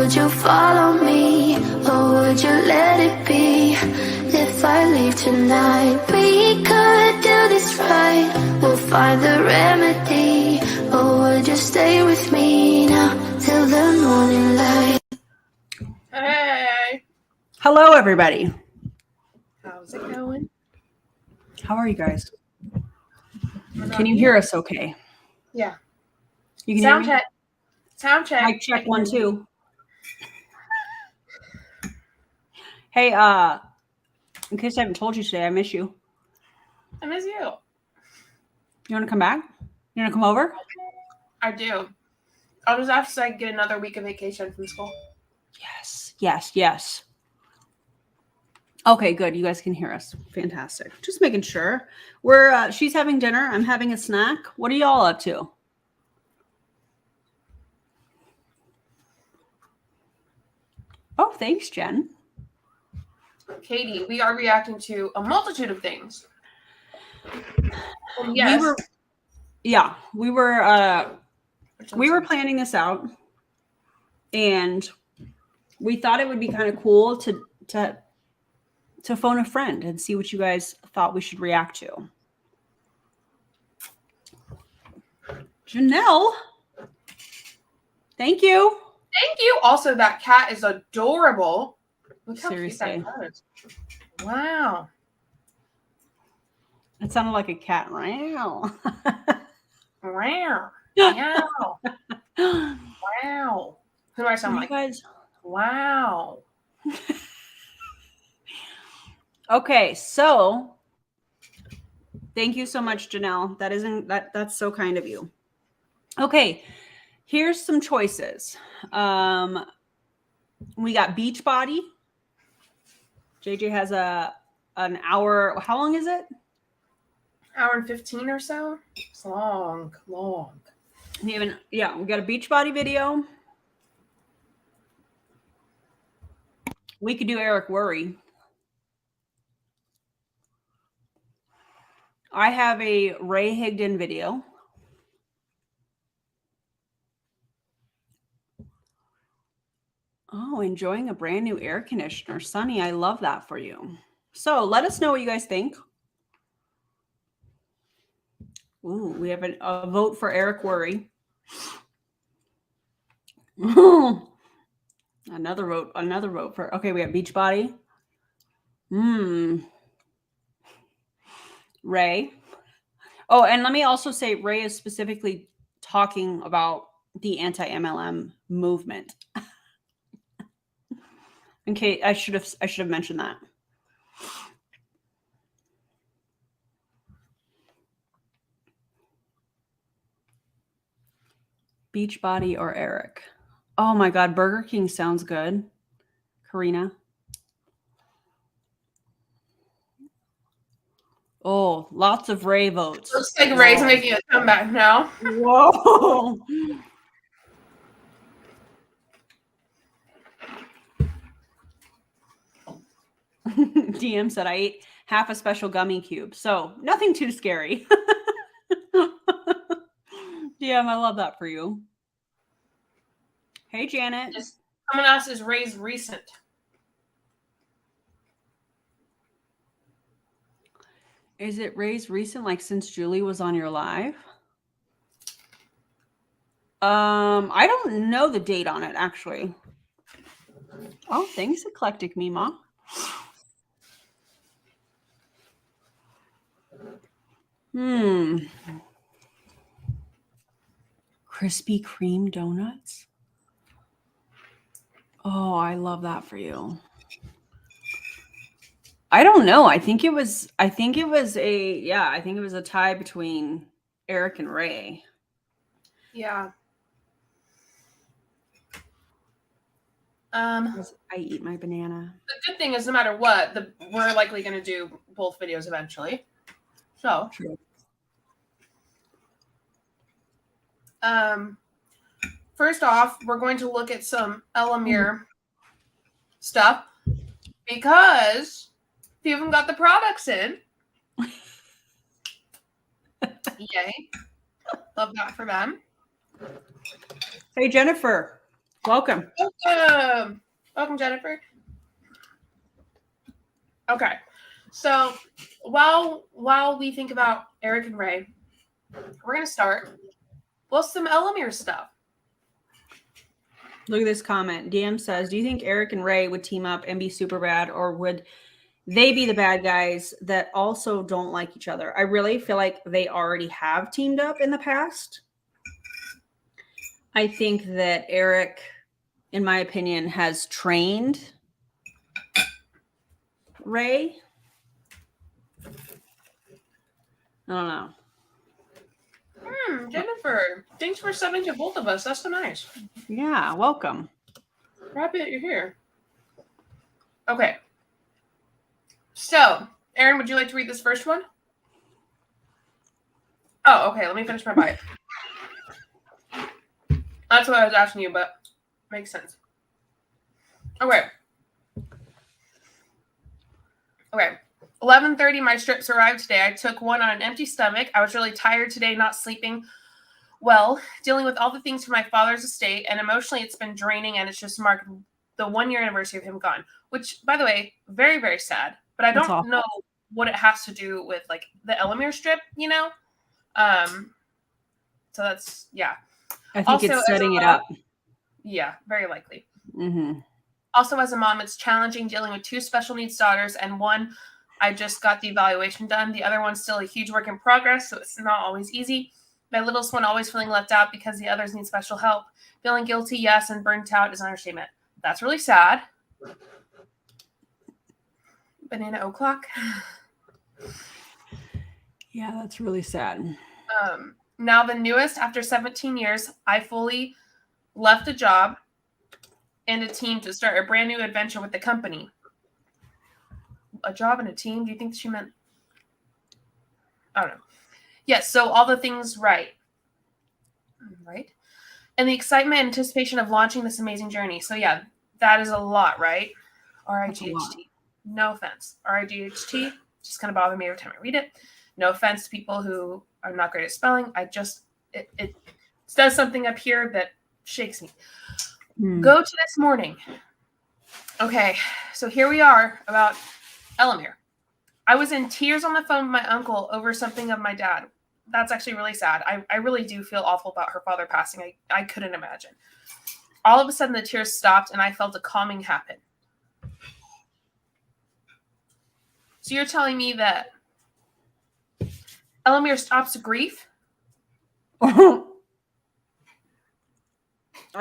would you follow me, or would you let it be? If I leave tonight, we could do this right. We'll find the remedy. Or would you stay with me now till the morning light? Hey. Hello, everybody. How's it going? How are you guys? Can you hear us okay? Yeah. You can Sound hear me? check. Sound check. Mic check 1, 2. Hey, in case I haven't told you today, I miss you. I miss you. You want to come back? You want to come over? I do. I'll just have to get another week of vacation from school. Yes. Okay, good. You guys can hear us. Fantastic. Just making sure. She's having dinner. I'm having a snack. What are y'all up to? Oh, thanks, Jen. Katie, we are reacting to a multitude of things. And yes. We were planning this out, and we thought it would be kind of cool to phone a friend and see what you guys thought we should react to. Janelle, thank you. Thank you. Also, that cat is adorable. Look how Seriously. cute that is. Wow. It sounded like a cat. Wow. Wow. Wow. Wow. Who do I sound like? Guys? Wow. Okay, so thank you so much, Janelle. That's so kind of you. Okay, here's some choices. We got Beachbody. JJ has an hour. How long is it? Hour and 15 or so. It's long. We got a Beachbody video. We could do Eric Worre. I have a Ray Higdon video. Oh, enjoying a brand new air conditioner. Sunny, I love that for you. So let us know what you guys think. Ooh, we have a vote for Eric Worre. Another vote for, okay, we have Beachbody. Ray. Oh, and let me also say Ray is specifically talking about the anti-MLM movement. Okay, I should have mentioned that. Beachbody or Eric? Oh my God, Burger King sounds good. Karina. Oh, lots of Ray votes. Looks like Ray's making a comeback now. Whoa. DM said I ate half a special gummy cube. So nothing too scary. DM, I love that for you. Hey, Janet. Someone else is Ray's recent. Is it Ray's recent, like since Julie was on your live? I don't know the date on it, actually. Oh, thanks, Eclectic Mima. Krispy Kreme donuts. Oh, I love that for you. I don't know. I think it was a tie between Eric and Ray. Yeah. I eat my banana. The good thing is, no matter what, we're likely going to do both videos eventually. So, true. First off, we're going to look at some Elamir stuff because a few of them got the products in. Yay. Love that for them. Hey, Jennifer. Welcome. Welcome, Jennifer. Okay. So while we think about Eric and Ray, we're going to start with some Elamir stuff. Look at this comment. DM says, do you think Eric and Ray would team up and be super bad, or would they be the bad guys that also don't like each other? I really feel like they already have teamed up in the past. I think that Eric, in my opinion, has trained Ray. I don't know. Jennifer, thanks for subbing to both of us. That's so nice. Yeah, welcome. Happy that you're here. Okay. So, Aaron, would you like to read this first one? Oh, okay. Let me finish my bite. That's what I was asking you, but makes sense. Okay. 11:30, my strips arrived today. I took one on an empty stomach. I was really tired today, not sleeping well, dealing with all the things from my father's estate, and emotionally it's been draining, and it's just marked the 1 year anniversary of him gone, which, by the way, very, very sad. But I don't know what it has to do with, like, the Elamir strip, you know? So that's, yeah. I think also, it's setting it up. Yeah, very likely. Mm-hmm. Also, as a mom, it's challenging dealing with 2 special needs daughters, and one, I just got the evaluation done. The other one's still a huge work in progress, so it's not always easy. My littlest one always feeling left out because the others need special help. Feeling guilty, yes, and burnt out is an understatement. That's really sad. Banana o'clock. Yeah, that's really sad. Now the newest, after 17 years, I fully left a job and a team to start a brand new adventure with the company. A job and a team? Do you think she meant? I don't know. Yes, so all the things right. Right? And the excitement and anticipation of launching this amazing journey. So yeah, that is a lot, right? R-I-G-H-T. No offense. R-I-G-H-T. Just kind of bother me every time I read it. No offense to people who are not great at spelling. It does something up here that shakes me. Go to this morning. Okay, so here we are about Elamir. I was in tears on the phone with my uncle over something of my dad. That's actually really sad. I really do feel awful about her father passing. I couldn't imagine. All of a sudden, the tears stopped, and I felt a calming happen. So you're telling me that Elamir stops grief? I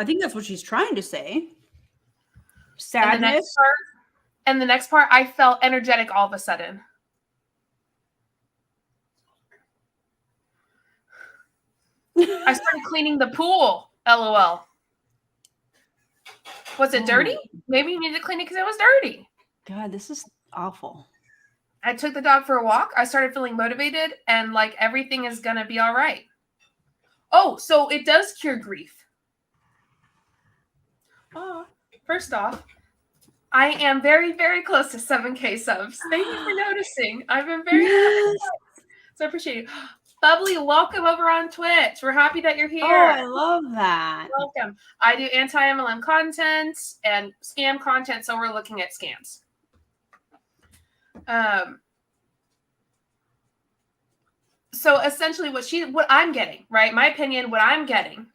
think that's what she's trying to say. Sadness. And the next part, I felt energetic all of a sudden. I started cleaning the pool. LOL. Was it dirty? Maybe you needed to clean it because it was dirty. God, this is awful. I took the dog for a walk. I started feeling motivated and like everything is going to be all right. Oh, so it does cure grief. Oh, first off, I am very, very close to 7K subs. Thank you for noticing. I've been very happy. So I appreciate you. Bubbly, welcome over on Twitch. We're happy that you're here. Oh, I love that. Welcome. I do anti-MLM content and scam content, so we're looking at scams. So essentially what I'm getting, right? My opinion, what I'm getting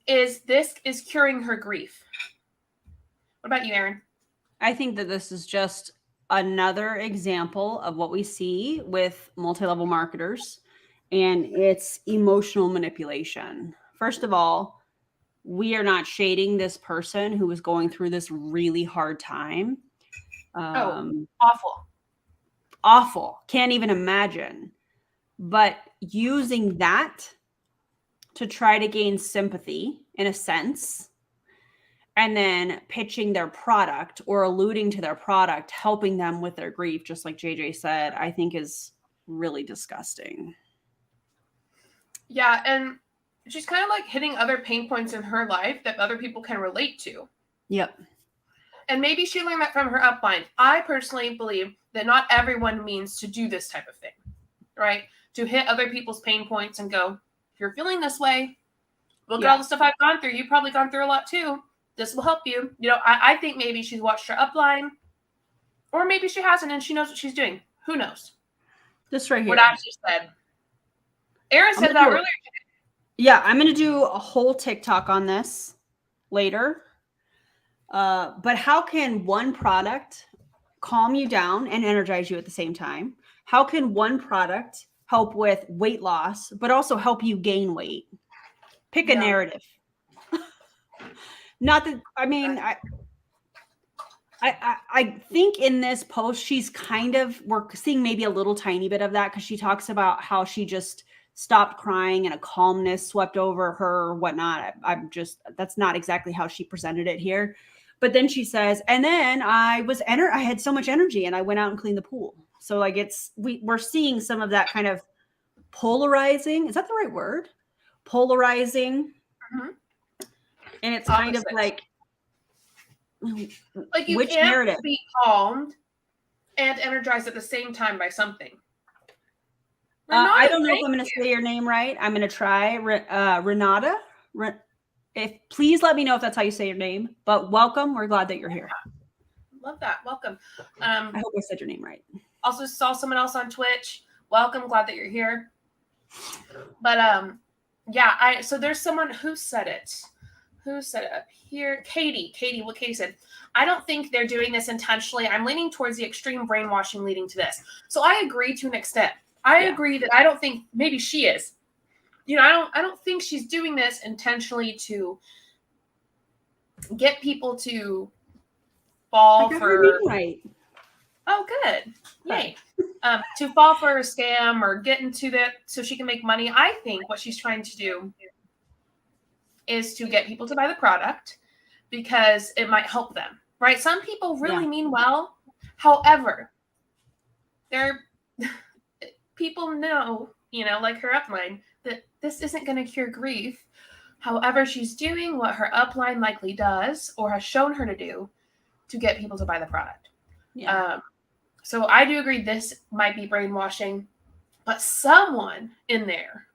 is this is curing her grief. What about you, Aaron? I think that this is just another example of what we see with multi-level marketers, and it's emotional manipulation. First of all, we are not shading this person who is going through this really hard time. Awful. Can't even imagine. But using that to try to gain sympathy in a sense, and then pitching their product or alluding to their product, helping them with their grief, just like JJ said, I think is really disgusting. Yeah, and she's kind of like hitting other pain points in her life that other people can relate to. Yep. And maybe she learned that from her upline. I personally believe that not everyone means to do this type of thing, right? To hit other people's pain points and go, if you're feeling this way, Look at all the stuff I've gone through. You've probably gone through a lot too. This will help you. You know, I think maybe she's watched her upline, or maybe she hasn't and she knows what she's doing. Who knows? This right here. What Ashley said. Erin said that earlier. Yeah, I'm going to do a whole TikTok on this later. But how can one product calm you down and energize you at the same time? How can one product help with weight loss, but also help you gain weight? Pick a narrative. Not that, I mean, I think in this post, she's we're seeing maybe a little tiny bit of that because she talks about how she just stopped crying and a calmness swept over her or whatnot. That's not exactly how she presented it here. But then she says, and then I had so much energy and I went out and cleaned the pool. So like we're seeing some of that kind of polarizing. Is that the right word? Polarizing. Mm-hmm. And it's kind of like you which can't narrative? Be calmed and energized at the same time by something. I don't know if I'm going to say your name right. I'm going to try. Renata. Please let me know if that's how you say your name. But welcome. We're glad that you're here. Love that. Welcome. I hope I said your name right. Also saw someone else on Twitch. Welcome. Glad that you're here. But so there's someone who said it. Who said it up here? Katie, what Katie said. I don't think they're doing this intentionally. I'm leaning towards the extreme brainwashing leading to this. So I agree to an extent. I agree that I don't think maybe she is. You know, I don't think she's doing this intentionally to get people to fall for. Right. Oh, good. Yay. To fall for a scam or get into that so she can make money. I think what she's trying to do is to get people to buy the product because it might help them, right? Some people really mean well. However, people know, you know, like her upline, that this isn't going to cure grief. However, she's doing what her upline likely does or has shown her to do to get people to buy the product. Yeah. So I do agree this might be brainwashing, but someone in there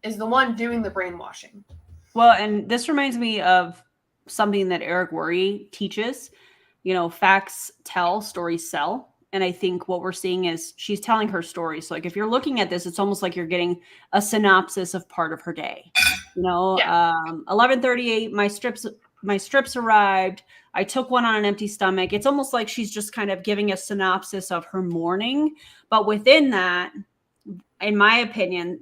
is the one doing the brainwashing. Well, and this reminds me of something that Eric Worre teaches. You know, facts tell, stories sell. And I think what we're seeing is she's telling her story. So like if you're looking at this, it's almost like you're getting a synopsis of part of her day. You know, 11:38, my strips arrived. I took one on an empty stomach. It's almost like she's just kind of giving a synopsis of her morning. But within that, in my opinion,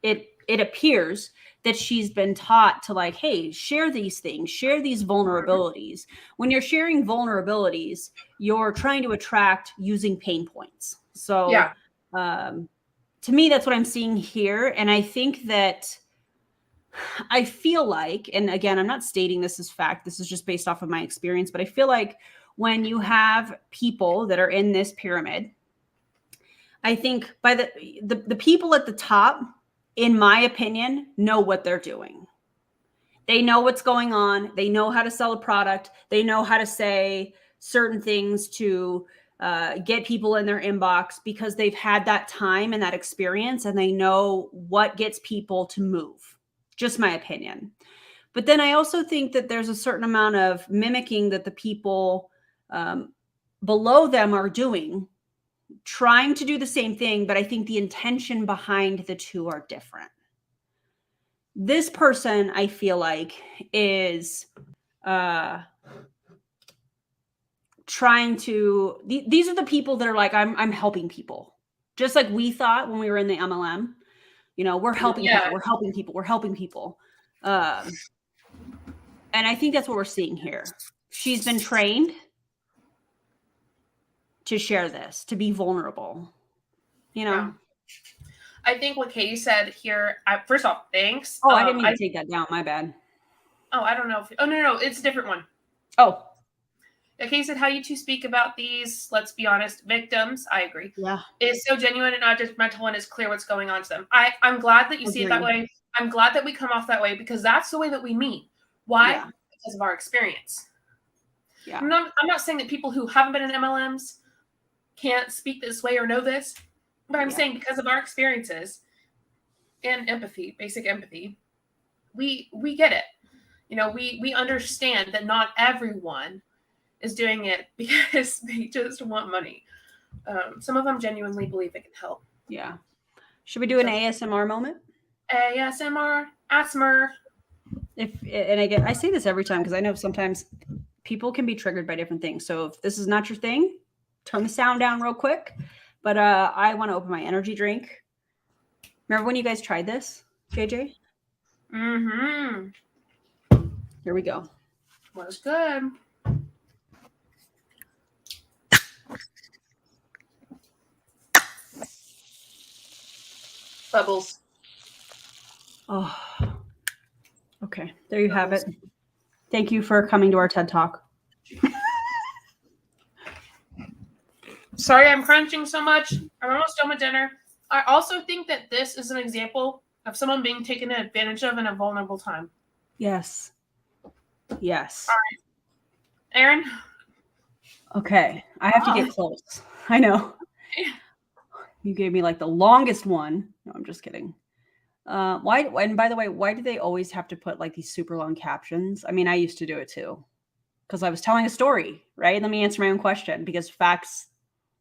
it appears that she's been taught to like, hey, share these things, share these vulnerabilities. When you're sharing vulnerabilities, you're trying to attract using pain points. So to me, that's what I'm seeing here. And I think that I feel like, and again, I'm not stating this as fact, this is just based off of my experience, but I feel like when you have people that are in this pyramid, I think by the people at the top, in my opinion, know what they're doing. They know what's going on. They know how to sell a product. They know how to say certain things to get people in their inbox because they've had that time and that experience and they know what gets people to move. Just my opinion. But then I also think that there's a certain amount of mimicking that the people below them are doing, trying to do the same thing, but I think the intention behind the two are different. This person, I feel like, is trying to, these are the people that are like, I'm helping people. Just like we thought when we were in the MLM, you know, we're helping people, we're helping people, we're helping people. And I think that's what we're seeing here. She's been trained to share this, to be vulnerable, you know? Yeah. I think what Katie said here, first off, thanks. Oh, I didn't mean to take that down. My bad. Oh, I don't know. No, it's a different one. Oh. Katie said, how you two speak about these, let's be honest, victims, I agree. Yeah. It's so genuine and not judgmental and it's clear what's going on to them. I'm glad that you see it that way. I'm glad that we come off that way because that's the way that we meet. Why? Yeah. Because of our experience. Yeah. I'm not saying that people who haven't been in MLMs can't speak this way or know this, but I'm saying because of our experiences and empathy, basic empathy, we get it. You know, we understand that not everyone is doing it because they just want money. Some of them genuinely believe it can help. Yeah. Should we do an ASMR moment? ASMR, ASMR. I say this every time because I know sometimes people can be triggered by different things. So if this is not your thing, turn the sound down real quick. But I want to open my energy drink. Remember when you guys tried this, JJ? Mm-hmm. Here we go. Was good. Bubbles. Oh, okay. There you have it. Thank you for coming to our TED Talk. Sorry I'm crunching so much. I'm almost done with dinner. I also think that this is an example of someone being taken advantage of in a vulnerable time. Yes. Yes. All right. Aaron? Okay. I have to get close. I know. You gave me like the longest one. No, I'm just kidding. Why? And by the way, why do they always have to put like these super long captions? I mean, I used to do it too because I was telling a story, right? Let me answer my own question because facts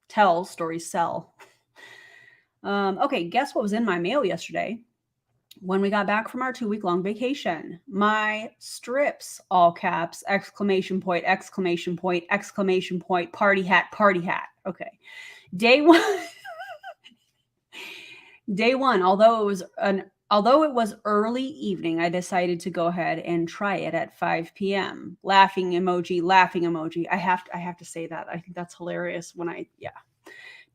tell, stories sell. Okay, guess what was in my mail yesterday when we got back from our 2-week-long vacation? My strips, all caps, exclamation point, exclamation point, exclamation point, party hat, party hat. Okay. Day one, although it was early evening, I decided to go ahead and try it at 5 p.m. Laughing emoji, laughing emoji. I have to say that. I think that's hilarious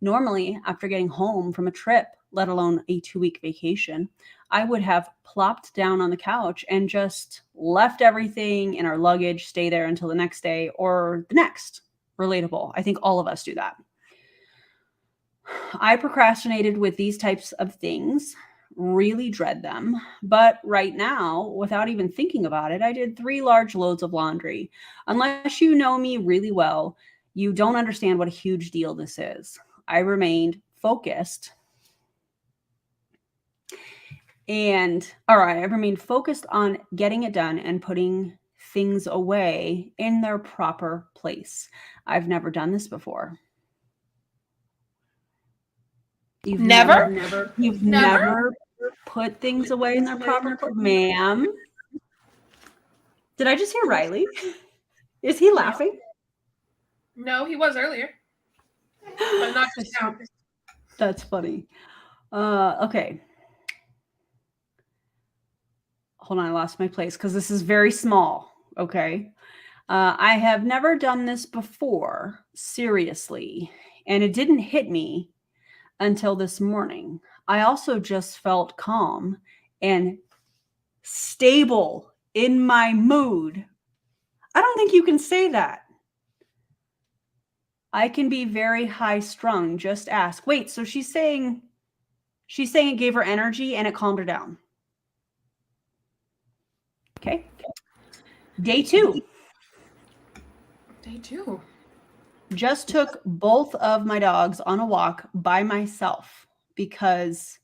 Normally, after getting home from a trip, let alone a 2-week vacation, I would have plopped down on the couch and just left everything in our luggage, stay there until the next day or the next. Relatable. I think all of us do that. I procrastinated with these types of things, really dread them. But right now, without even thinking about it, I did 3 large loads of laundry. Unless you know me really well, you don't understand what a huge deal this is. I remained focused. I remained focused on getting it done and putting things away in their proper place. I've never done this before. You've never put things away in their proper place, ma'am. Did I just hear Riley? Is he laughing? No, he was earlier. But not just now. That's funny. Okay. Hold on, I lost my place because this is very small. Okay. I have never done this before, seriously, and it didn't hit me until this morning. I also just felt calm and stable in my mood. I don't think you can say that. I can be very high strung. Just ask. Wait, so she's saying it gave her energy and it calmed her down. Okay. Day 2. Day 2. Just took both of my dogs on a walk by myself because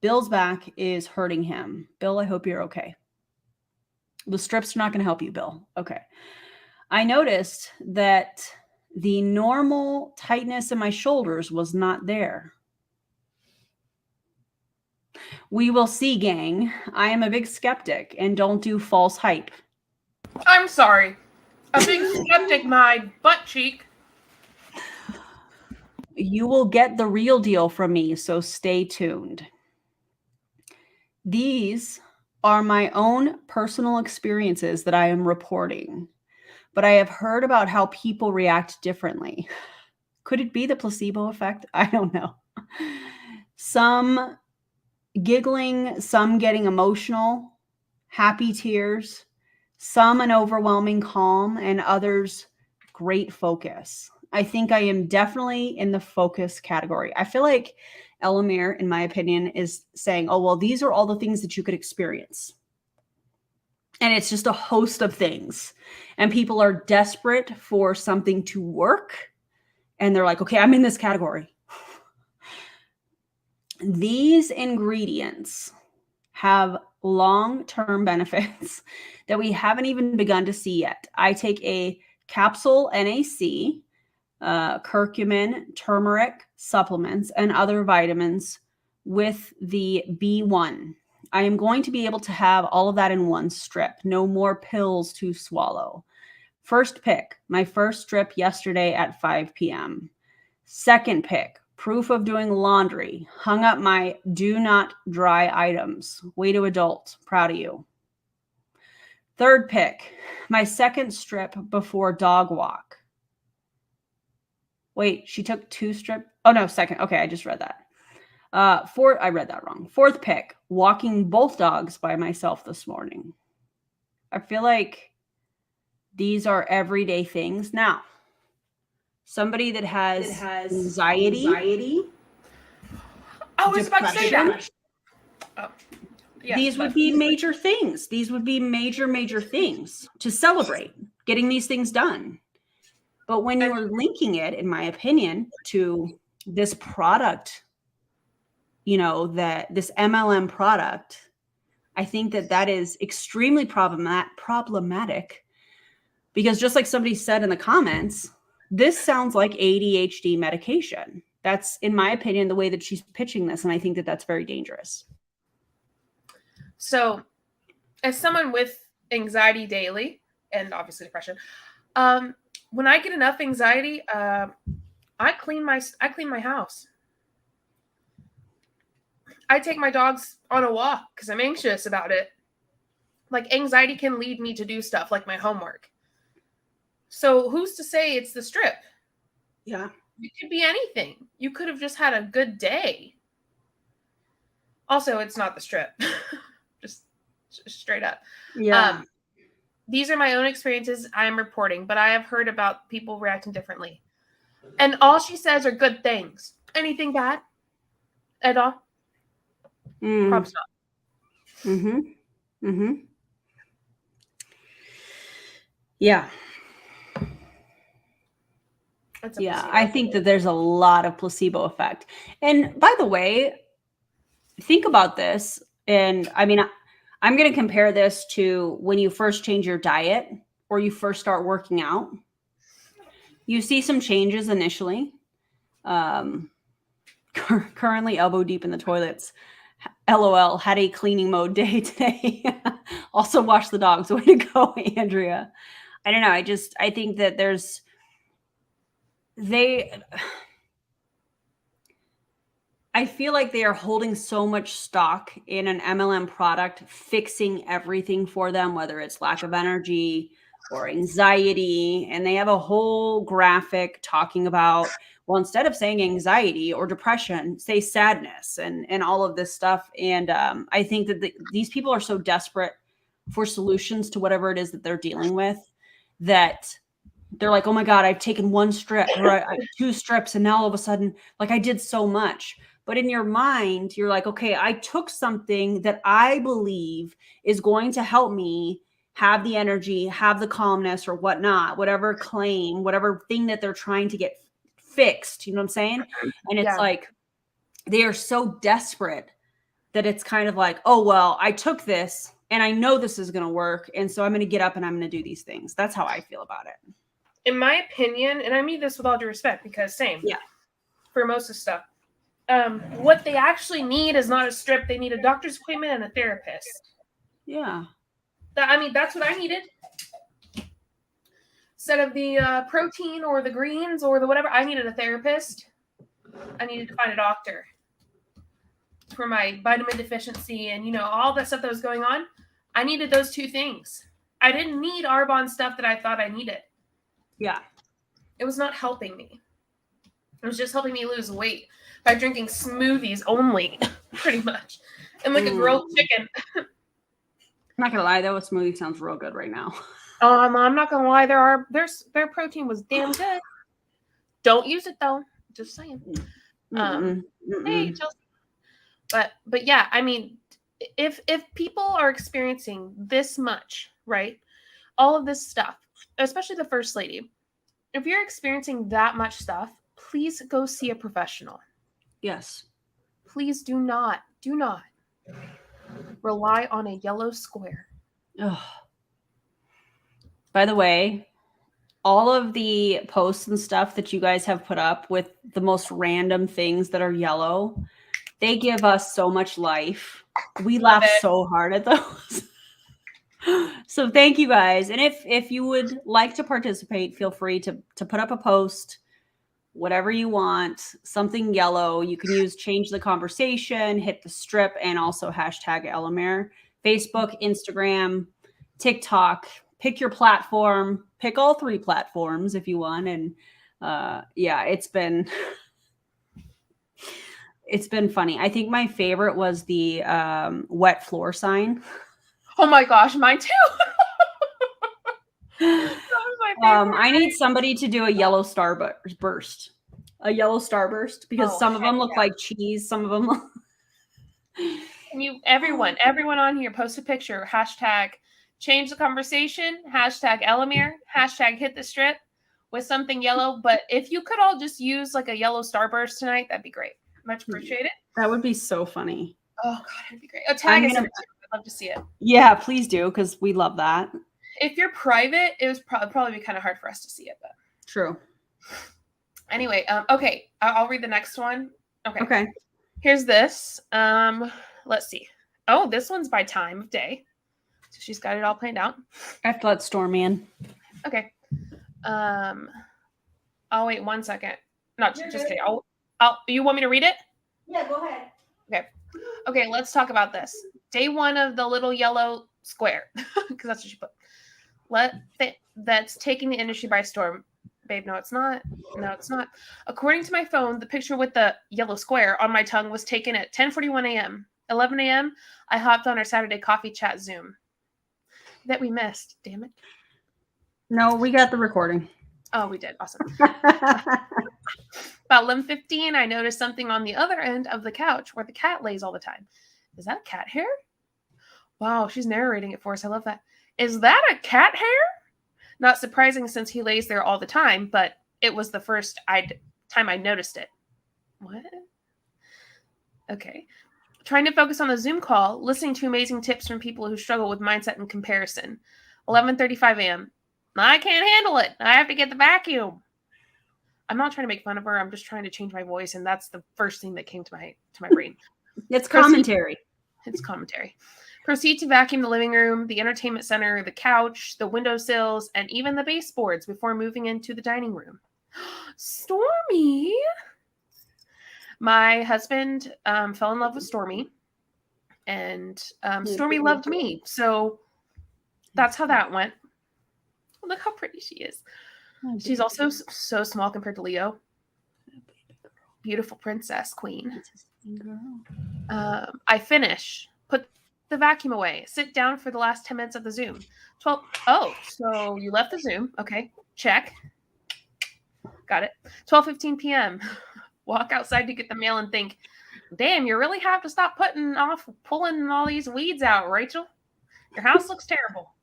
Bill's back is hurting him. Bill, I hope you're okay. The strips are not going to help you, Bill. Okay. I noticed that the normal tightness in my shoulders was not there. We will see, gang. I am a big skeptic and don't do false hype. I'm sorry. A big skeptic, my butt cheek. You will get the real deal from me, so stay tuned. These are my own personal experiences that I am reporting, but I have heard about how people react differently. Could it be the placebo effect? I don't know. Some giggling, some getting emotional, happy tears, some an overwhelming calm, and others great focus. I think I am definitely in the focus category. I feel like Elamir, in my opinion, is saying, oh, well, these are all the things that you could experience. And it's just a host of things. And people are desperate for something to work. And they're like, okay, I'm in this category. These ingredients have long-term benefits that we haven't even begun to see yet. I take a capsule NAC, curcumin, turmeric supplements, and other vitamins with the B1. I am going to be able to have all of that in one strip. No more pills to swallow. First pick, my first strip yesterday at 5 p.m. Second pick, proof of doing laundry. Hung up my do not dry items. Way to adult. Proud of you. Third pick, my second strip before dog walk. Wait, she took 2 strip. Oh no, second. Okay, I just read that. I read that wrong. Fourth pick, walking both dogs by myself this morning. I feel like these are everyday things. Now, somebody that has anxiety. I was about to say that. Oh, yeah, these would be major things. These would be major things to celebrate getting these things done. But when you are linking it, in my opinion, to this product, this MLM product, I think that is extremely problematic because just like somebody said in the comments, this sounds like ADHD medication. That's, in my opinion, the way that she's pitching this. And I think that that's very dangerous. So as someone with anxiety daily and obviously depression, when I get enough anxiety, I clean my house. I take my dogs on a walk because I'm anxious about it. Like, anxiety can lead me to do stuff like my homework. So who's to say it's the strip? Yeah. It could be anything. You could have just had a good day. Also, it's not the strip. just straight up. Yeah. These are my own experiences I am reporting, but I have heard about people reacting differently. And all she says are good things. Anything bad at all? Probably not. Yeah. I think that there's a lot of placebo effect. And by the way, think about this. And I mean, I'm going to compare this to when you first change your diet or you first start working out. You see some changes initially. Currently elbow deep in the toilets. LOL, had a cleaning mode day today. Also wash the dogs. Way to go, Andrea. I don't know. I think that I feel like they are holding so much stock in an MLM product, fixing everything for them, whether it's lack of energy or anxiety. And they have a whole graphic talking about, well, instead of saying anxiety or depression, say sadness and all of this stuff. And I think that these people are so desperate for solutions to whatever it is that they're dealing with that they're like, oh my God, I've taken 1 strip or I have 2 strips. And now all of a sudden, like, I did so much. But in your mind, you're like, okay, I took something that I believe is going to help me have the energy, have the calmness or whatnot, whatever claim, whatever thing that they're trying to get fixed. You know what I'm saying? And it's like, they are so desperate that it's kind of like, oh, well, I took this and I know this is going to work. And so I'm going to get up and I'm going to do these things. That's how I feel about it. In my opinion, and I mean this with all due respect, because for most of the stuff, what they actually need is not a strip. They need a doctor's appointment and a therapist. Yeah. That's what I needed. Instead of the protein or the greens or the whatever, I needed a therapist. I needed to find a doctor for my vitamin deficiency and, all that stuff that was going on. I needed those 2 things. I didn't need Arbonne stuff that I thought I needed. Yeah. It was not helping me. It was just helping me lose weight by drinking smoothies only, pretty much. And like a grilled chicken. I'm not going to lie, though, a smoothie sounds real good right now. I'm not going to lie. Their protein was damn good. Don't use it, though. Just saying. Hey, Chelsea. But yeah, I mean, if people are experiencing this much, right? All of this stuff, especially the first lady, if you're experiencing that much stuff, please go see a professional. Yes. Please do not. Rely on a yellow square. Ugh. By the way, all of the posts and stuff that you guys have put up with the most random things that are yellow, they give us so much life. We laugh so hard at those. So thank you guys. And if you would like to participate, feel free to put up a post, whatever you want, something yellow. You can use change the conversation, hit the strip, and also hashtag Elamere. Facebook, Instagram, TikTok, pick your platform, pick all 3 platforms if you want. And yeah, it's been funny. I think my favorite was the wet floor sign. Oh my gosh, mine too. That was my favorite. I need somebody to do a yellow starburst. A yellow starburst, because some of them look like cheese, some of them look... Everyone on here, post a picture, hashtag change the conversation, hashtag Elamere, hashtag hit the strip with something yellow. But if you could all just use like a yellow starburst tonight, that'd be great. Much appreciated. That would be so funny. Oh God, it'd be great. Oh, tag us in it too. I'd love to see it. Yeah, please do, because we love that. If you're private, it was probably be kind of hard for us to see it, but true. Anyway, okay, I'll read the next one. Okay. Here's this. Let's see. Oh, this one's by time of day, so she's got it all planned out. I have to let Stormy in. Okay. I'll wait 1 second. No, just kidding. You want me to read it? Yeah, go ahead. Okay, let's talk about this. Day 1 of the little yellow square, because that's what she put. That's taking the industry by storm. Babe, no, it's not. No, it's not. According to my phone, the picture with the yellow square on my tongue was taken at 10:41 a.m. 11 a.m., I hopped on our Saturday coffee chat Zoom. That we missed. Damn it. No, we got the recording. Oh, we did. Awesome. About 11:15, I noticed something on the other end of the couch where the cat lays all the time. Is that cat hair? Wow, she's narrating it for us. I love that. Is that a cat hair? Not surprising since he lays there all the time, but it was the first time I noticed it. What? Okay. Trying to focus on the Zoom call, listening to amazing tips from people who struggle with mindset and comparison. 11:35 a.m. I can't handle it. I have to get the vacuum. I'm not trying to make fun of her. I'm just trying to change my voice, and that's the first thing that came to my brain. It's commentary. It's commentary. Proceed to vacuum the living room, the entertainment center, the couch, the windowsills, and even the baseboards before moving into the dining room. Stormy! My husband fell in love with Stormy, and Stormy loved me. So that's how that went. Look how pretty she is. She's also so small compared to Leo. Beautiful princess queen. I finish. Put the vacuum away. Sit down for the last 10 minutes of the Zoom. 12. Oh, so you left the Zoom. Okay. Check. Got it. 12:15 p.m. Walk outside to get the mail and think, damn, you really have to stop pulling all these weeds out, Rachel. Your house looks terrible.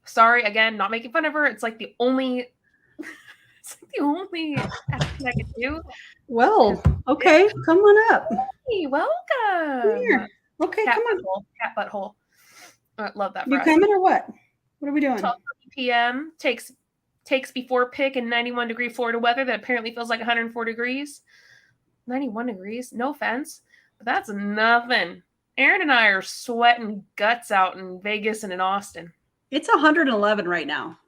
Sorry, again, not making fun of her. It's like the only action I can do. Well, okay, come on up. Hey, welcome. Here. Okay, Cat come on. butthole. Cat butthole. I love that. You coming or what? What are we doing? 12:30 p.m. Takes before pick in 91-degree Florida weather that apparently feels like 104 degrees. 91 degrees. No offense, but that's nothing. Aaron and I are sweating guts out in Vegas and in Austin. It's 111 right now.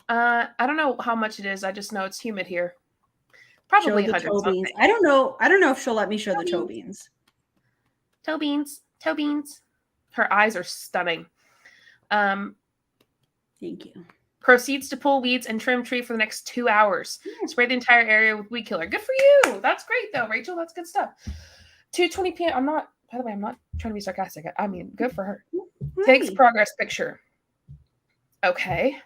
I don't know how much it is. I just know it's humid here. Probably 100 something. I don't know if she'll let me show the toe beans. Toe beans. Her eyes are stunning. Thank you. Proceeds to pull weeds and trim tree for the next 2 hours. Spray the entire area with weed killer. Good for you. That's great though, Rachel. That's good stuff. 2:20 p.m. By the way, I'm not trying to be sarcastic. I mean, good for her. Takes progress picture. Okay.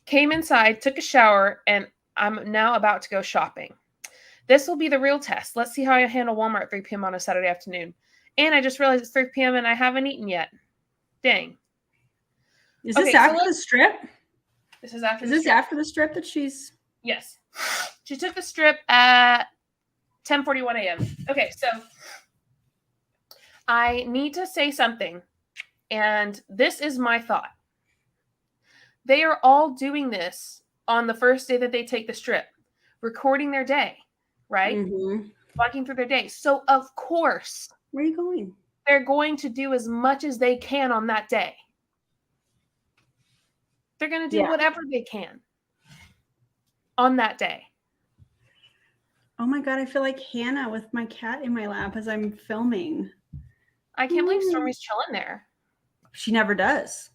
Came inside, took a shower, and I'm now about to go shopping. This will be the real test. Let's see how I handle Walmart at 3 p.m. on a Saturday afternoon. And I just realized it's 3 p.m. and I haven't eaten yet. Dang. Is this after the strip? This is after. Is this after the strip that she's? Yes. She took the strip at 10:41 a.m. Okay, so I need to say something, and this is my thought. They are all doing this on the first day that they take the strip, recording their day, right? Mm-hmm. Walking through their day. So, of course, Where are you going? they're going to do as much as they can on that day. They're going to do whatever they can on that day. Oh my God, I feel like Hannah with my cat in my lap as I'm filming. I can't believe Stormy's chilling there. She never does.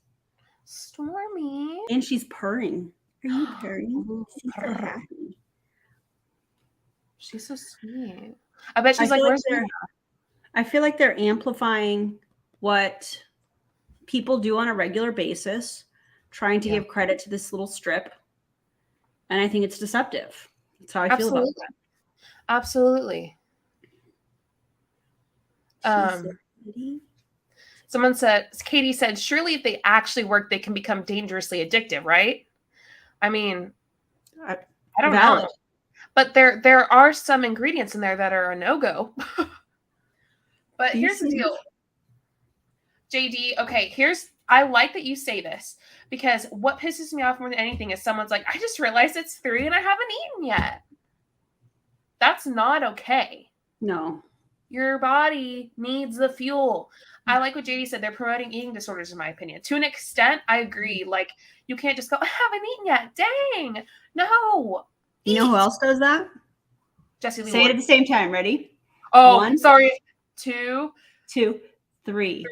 Stormy. And she's purring. Are you purring? She's so happy. She's so sweet. I bet she's like, where's Hannah? I feel like they're amplifying what people do on a regular basis, trying to give credit to this little strip. And I think it's deceptive. That's how I feel about that. Absolutely. Someone said, Katie said, surely if they actually work, they can become dangerously addictive, right? I mean, I don't know. But there are some ingredients in there that are a no-go. But here's the deal. JD, okay, I like that you say this, because what pisses me off more than anything is someone's like, I just realized it's 3 and I haven't eaten yet. That's not okay. No. Your body needs the fuel. I like what JD said. They're promoting eating disorders, in my opinion. To an extent, I agree. Like, you can't just go, I haven't eaten yet. Dang. No. You know who else does that? Jesse Lee Say Ward. it at the same time. Ready? Oh, 1, sorry. 2, 3.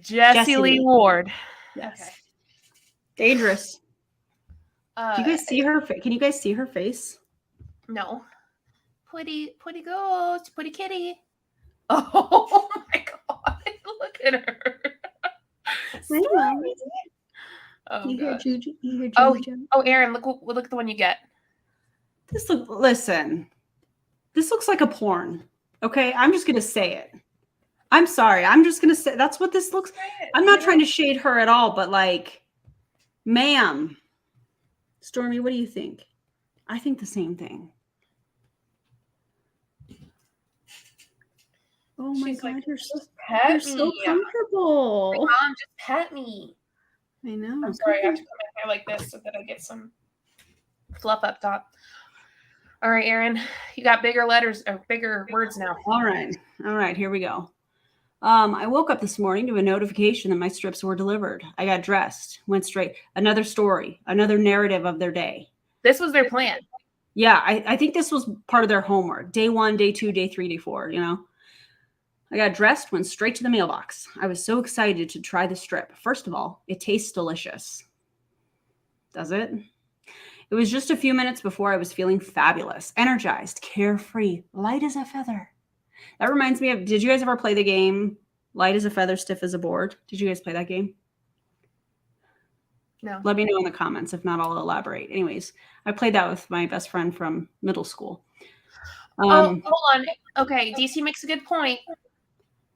Jesse Lee Ward. Yes. Okay. Dangerous. Do you guys see her? Can you guys see her face? No. Pretty ghost, pretty kitty. Oh my God! Look at her. Oh, you hear Juju? Oh, Aaron, look at the one you get. Listen. This looks like a porn. Okay, I'm just gonna say it. I'm sorry. I'm just gonna say that's what this looks. I'm not trying to shade her at all, but like, ma'am, Stormy, what do you think? I think the same thing. Oh my God, like, you're so comfortable. My mom, just pet me. I know. I'm sorry, I have to put my hair like this so that I get some fluff up top. All right, Aaron, you got bigger letters or bigger words now. All right, here we go. I woke up this morning to a notification that my strips were delivered. I got dressed, went straight. Another story, another narrative of their day. This was their plan. Yeah, I think this was part of their homework. Day 1, day 2, day 3, day 4, you know. I got dressed, went straight to the mailbox. I was so excited to try the strip. First of all, it tastes delicious. Does it? It was just a few minutes before I was feeling fabulous, energized, carefree, light as a feather. That reminds me of, did you guys ever play the game Light as a Feather, Stiff as a Board? Did you guys play that game? No. Let me know in the comments. If not, I'll elaborate. Anyways, I played that with my best friend from middle school. Hold on. Okay, DC makes a good point.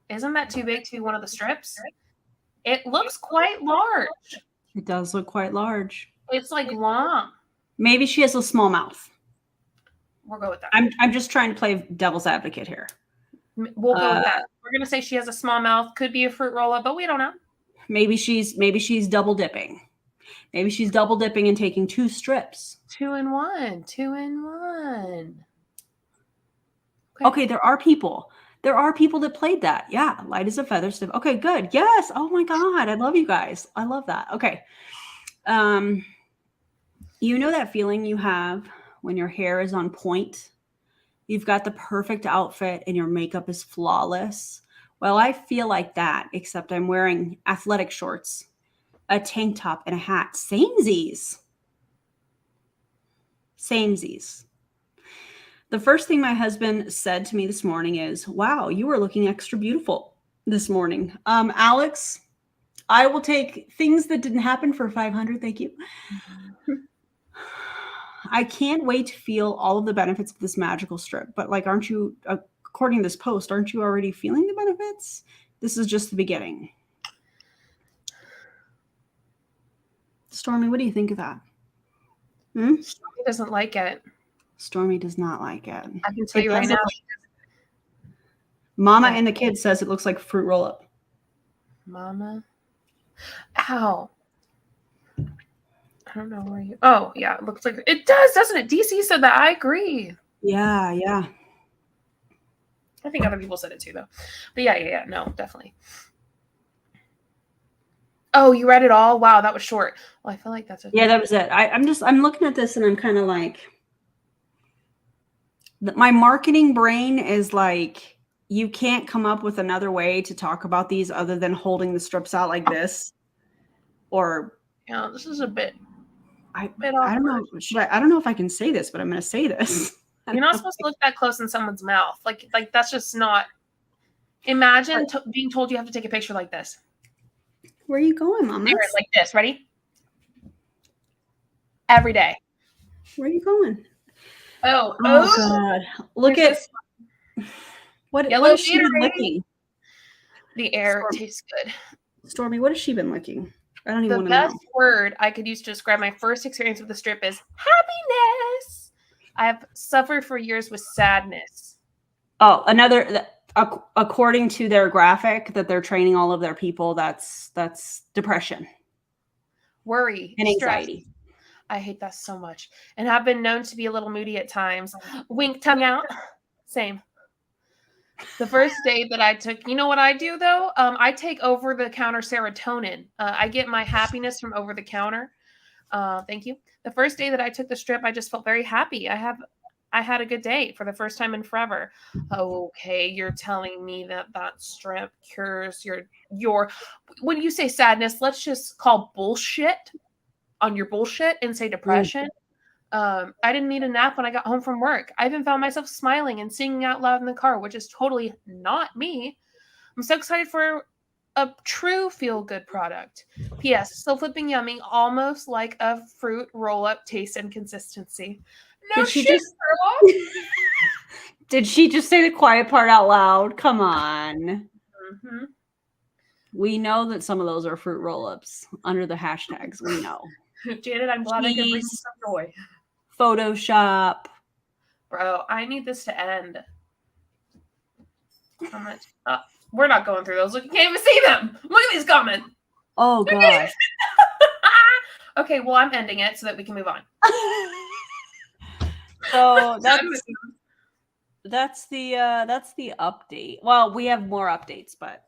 Isn't that too big to be one of the strips? It looks quite large. It does look quite large. It's like long. Maybe she has a small mouth. We'll go with that. I'm just trying to play devil's advocate here. We'll go with that. We're gonna say she has a small mouth. Could be a fruit roll-up, but we don't know. Maybe she's double dipping. Maybe she's double dipping and taking 2 strips. 2 in 1. 2 in 1. Okay, there are people that played that. Yeah, light as a feather. Stiff. Okay, good. Yes. Oh my God, I love you guys. I love that. Okay. You know that feeling you have when your hair is on point? You've got the perfect outfit and your makeup is flawless. Well, I feel like that, except I'm wearing athletic shorts, a tank top, and a hat. Samesies. The first thing my husband said to me this morning is, wow, you are looking extra beautiful this morning. Alex, I will take things that didn't happen for 500. Thank you. I can't wait to feel all of the benefits of this magical strip. But like, aren't you, according to this post, aren't you already feeling the benefits? This is just the beginning. Stormy, what do you think of that? Stormy doesn't like it. Stormy does not like it. I can tell you right now. Mama and the kid says it looks like fruit roll up. Mama. Ow. I don't know where you. Oh, yeah. It looks like it does, doesn't it? DC said that. I agree. Yeah, yeah. I think other people said it too, though. But yeah. No, definitely. Oh, you read it all? Wow, that was short. Well, I feel like that's Yeah, that was it. I'm looking at this and I'm kind of like, my marketing brain is like, you can't come up with another way to talk about these other than holding the strips out like this. Or yeah, this is a bit. I don't know. I don't know if I can say this, but I'm going to say this. You're not supposed to look that close in someone's mouth. Like that's just not. Imagine being told you have to take a picture like this. Where are you going, Mama? Like this. Ready? Every day. Where are you going? Oh God! Look at what has she been licking? The air tastes good. Stormy, what has she been licking? I don't even want to know. The best word I could use to describe my first experience with the strip is happiness. I have suffered for years with sadness. Oh, according to their graphic that they're training all of their people, that's depression, worry, and anxiety. Stress. I hate that so much, and have been known to be a little moody at times. Wink, tongue out. Same. The first day that I took, you know what I do though? I take over-the-counter serotonin. I get my happiness from over-the-counter. Thank you. The first day that I took the strip, I just felt very happy. I had a good day for the first time in forever. Okay, you're telling me that strip cures your when you say sadness, let's just call bullshit on your bullshit and say depression. I didn't need a nap when I got home from work. I even found myself smiling and singing out loud in the car, which is totally not me. I'm so excited for a true feel-good product. P.S. Still flipping yummy, almost like a fruit roll-up taste and consistency. No shit, girl. Did she just say the quiet part out loud? Come on. Mm-hmm. We know that some of those are fruit roll-ups under the hashtags. We know. Janet, I'm glad I could bring you some joy. Photoshop. Bro, I need this to end. How much? We're not going through those. Look, you can't even see them. Look at these comments. Oh, gosh. Okay, well, I'm ending it so that we can move on. So that's the update. Well, we have more updates, but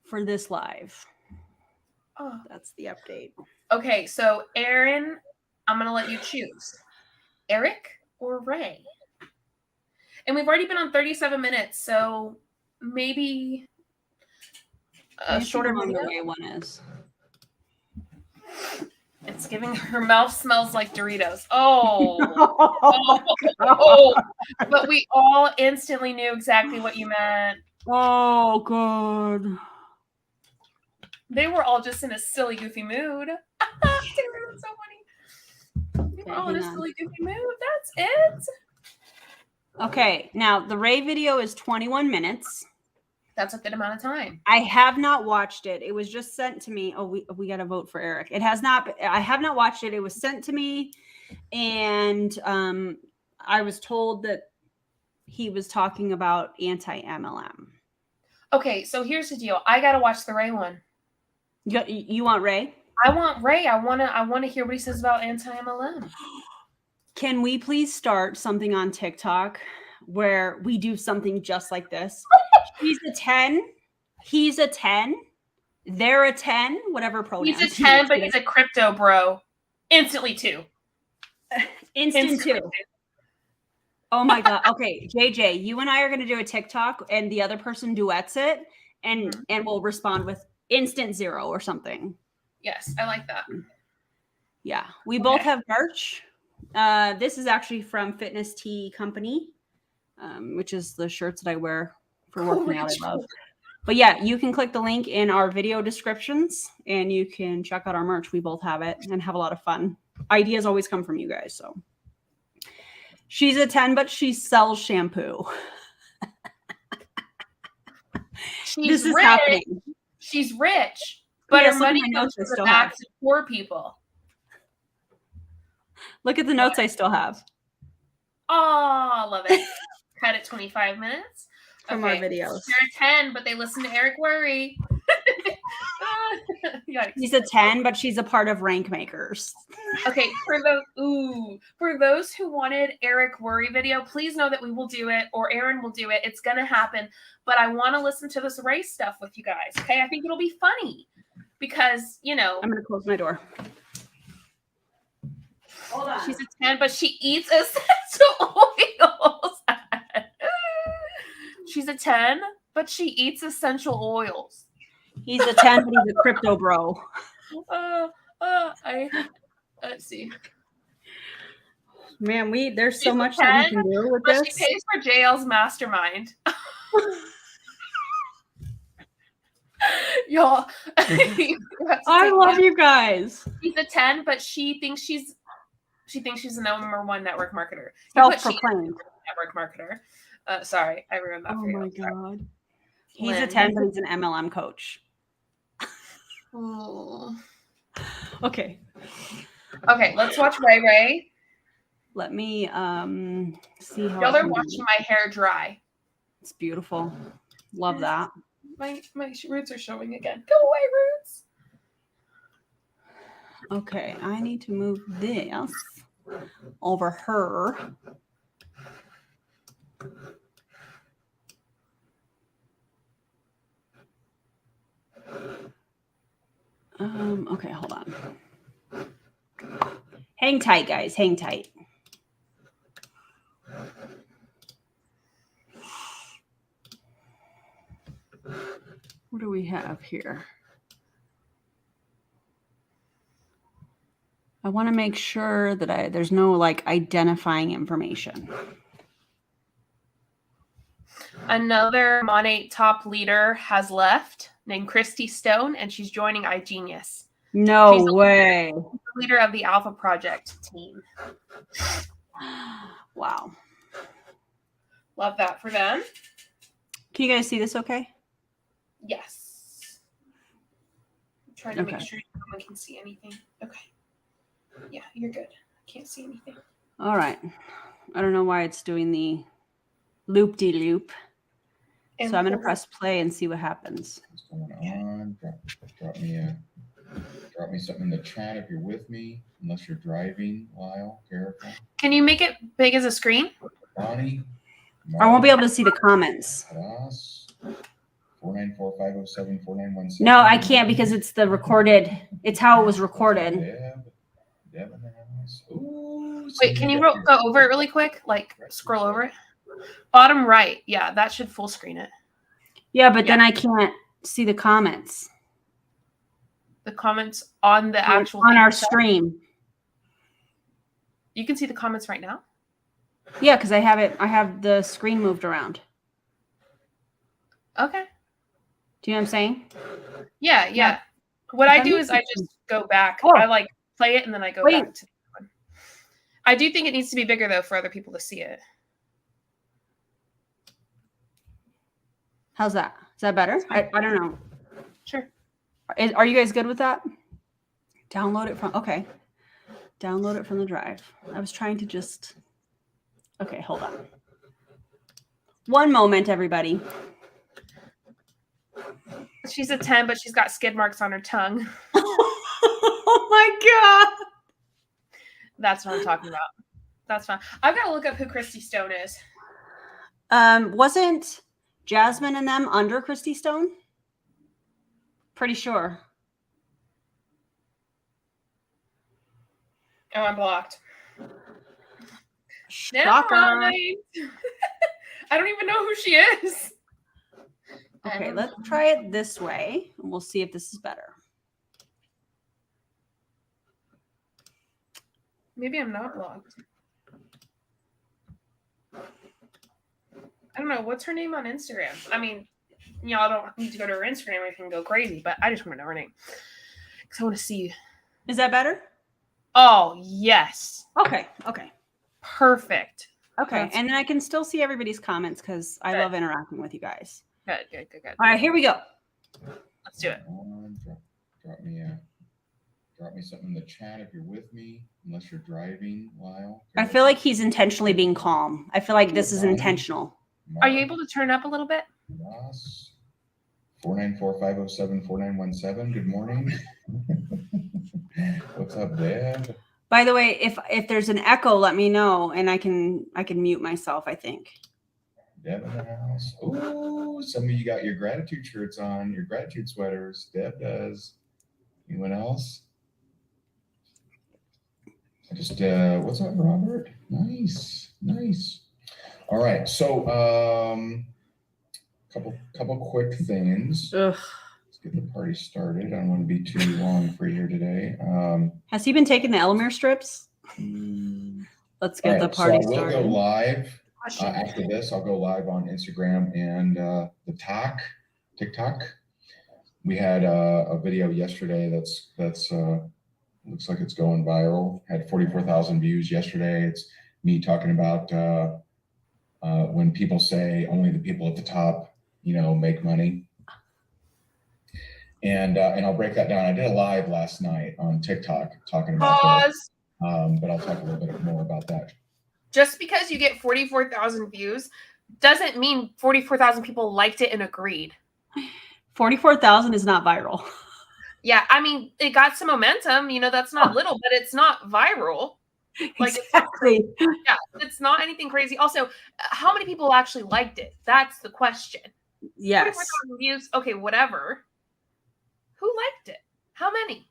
for this live, that's the update. Okay, so Aaron, I'm gonna let you choose, Eric or Ray. And we've already been on 37 minutes, so maybe a shorter video. The way one is. It's giving her mouth smells like Doritos. Oh. But we all instantly knew exactly what you meant. Oh, God. They were all just in a silly, goofy mood. That's so funny. They were all in a silly, goofy mood. That's it. Okay, now the Ray video is 21 minutes. That's a good amount of time. I have not watched it. It was just sent to me. Oh, we got to vote for Eric. It has not. I have not watched it. It was sent to me, and I was told that he was talking about anti-MLM. Okay, so here's the deal. I got to watch the Ray one. You want Ray? I want Ray. I want to hear what he says about anti-MLM. Can we please start something on TikTok where we do something just like this? She's a 10. He's a 10. They're a 10. Whatever pronoun. He's a 10, but he's a crypto bro. Instantly 2. Instant 2. Oh my God. Okay, JJ, you and I are going to do a TikTok, and the other person duets it, and we'll respond with instant 0 or something. Yes, I like that. Yeah, we both have merch. This is actually from Fitness Tea Company, which is the shirts that I wear for working out. I love. But yeah, you can click the link in our video descriptions and you can check out our merch. We both have it and have a lot of fun. Ideas always come from you guys. So she's a 10, but she sells shampoo. This is happening. She's rich, but her money goes to the backs of poor people. Look at the notes I still have. Oh, love it. cut at 25 minutes. From our videos. They're 10, but they listen to Eric Worre. She's a 10, but she's a part of Rank Makers. Okay, for those who wanted Eric Worre video, please know that we will do it, or Aaron will do it. It's gonna happen. But I want to listen to this race stuff with you guys. Okay, I think it'll be funny because I'm gonna close my door. Hold on. She's a 10, but she eats essential oils. She's a 10, but she eats essential oils. He's a 10, but he's a crypto bro. Let's see. Man, there's so much that we can do with this. She pays for JL's mastermind. Y'all, I love you guys. She's a 10, but she thinks she's the number one network marketer. Self-proclaimed network marketer. Sorry, I ruined that for you. Oh my god. He's a 10, but he's an MLM coach. Oh. Okay. Okay, let's watch Ray. Let me see how y'all are watching my hair dry. It's beautiful. Love that. My roots are showing again. Go away, roots. Okay, I need to move this over her. Okay, hold on. Hang tight, guys. Hang tight. What do we have here? I want to make sure that there's no like identifying information. Another Monate top leader has left, named Christy Stone, and she's joining iGenius. No she's way. The leader of the Alpha Project team. Wow. Love that for them. Can you guys see this okay? Yes. I'm trying to make sure no one can see anything. Okay. Yeah, you're good. I can't see anything. All right. I don't know why it's doing the loop-de-loop. So I'm going to press play and see what happens. What's going on? Drop me something in the chat if you're with me, unless you're driving, Lyle. Careful. Can you make it big as a screen? Bonnie. I won't be able to see the comments. 494-507-4917. No, I can't because it's the recorded. It's how it was recorded. Deb in the house. Ooh, wait, can you go over it really quick? Like scroll over it. Bottom right. Yeah, that should full screen it. Yeah, but then I can't see the comments. The comments on the actual on our stream. You can see the comments right now? Yeah, because I have the screen moved around. Okay. Do you know what I'm saying? Yeah. What I do is I just go back. Oh. I like play it and then I go back to the one. I do think it needs to be bigger though for other people to see it. How's that? Is that better? I don't know. Sure. Are you guys good with that? Download it from Download it from the drive. I was trying to just okay, hold on. One moment, everybody. She's a 10, but she's got skid marks on her tongue. Oh my god. That's what I'm talking about. That's fine. I've got to look up who Christy Stone is. Wasn't Jasmine and them under Christy Stone? Pretty sure. Oh, I'm blocked. Shocker. I don't even know who she is. Okay, let's try it this way, and we'll see if this is better. Maybe I'm not blocked. I don't know. What's her name on Instagram? I mean, y'all don't need to go to her Instagram. I can go crazy, but I just want to know her name because I want to see. Is that better? Oh, yes. Okay. Perfect. Okay, and then I can still see everybody's comments because I love interacting with you guys. Good. All right, here we go. Let's do it. Drop me something in the chat if you're with me, unless you're driving, Lyle. I feel like he's intentionally being calm. I feel like this is intentional. Are you able to turn up a little bit? Ross, 494-507-4917. Good morning. What's up, Deb? By the way, if there's an echo, let me know, and I can mute myself, I think. Deb in the house. Oh, some of you got your gratitude shirts on, your gratitude sweaters. Deb does. Anyone else? I just what's up, Robert? Nice. All right, so couple quick things. Ugh. Let's get the party started. I don't want to be too long for you here today. Has he been taking the Elmer strips? Let's get the party so started. We'll go live after this. I'll go live on Instagram and the TikTok. We had a video yesterday that's looks like it's going viral. Had 44,000 views yesterday. It's me talking about when people say only the people at the top, make money. And I'll break that down. I did a live last night on TikTok talking about that. But I'll talk a little bit more about that. Just because you get 44,000 views doesn't mean 44,000 people liked it and agreed. 44,000 is not viral. Yeah, I mean, it got some momentum. That's not little, but it's not viral. Like, exactly. It's not anything crazy. Also, how many people actually liked it? That's the question. Yes. 44,000 views. Okay, whatever. Who liked it? How many?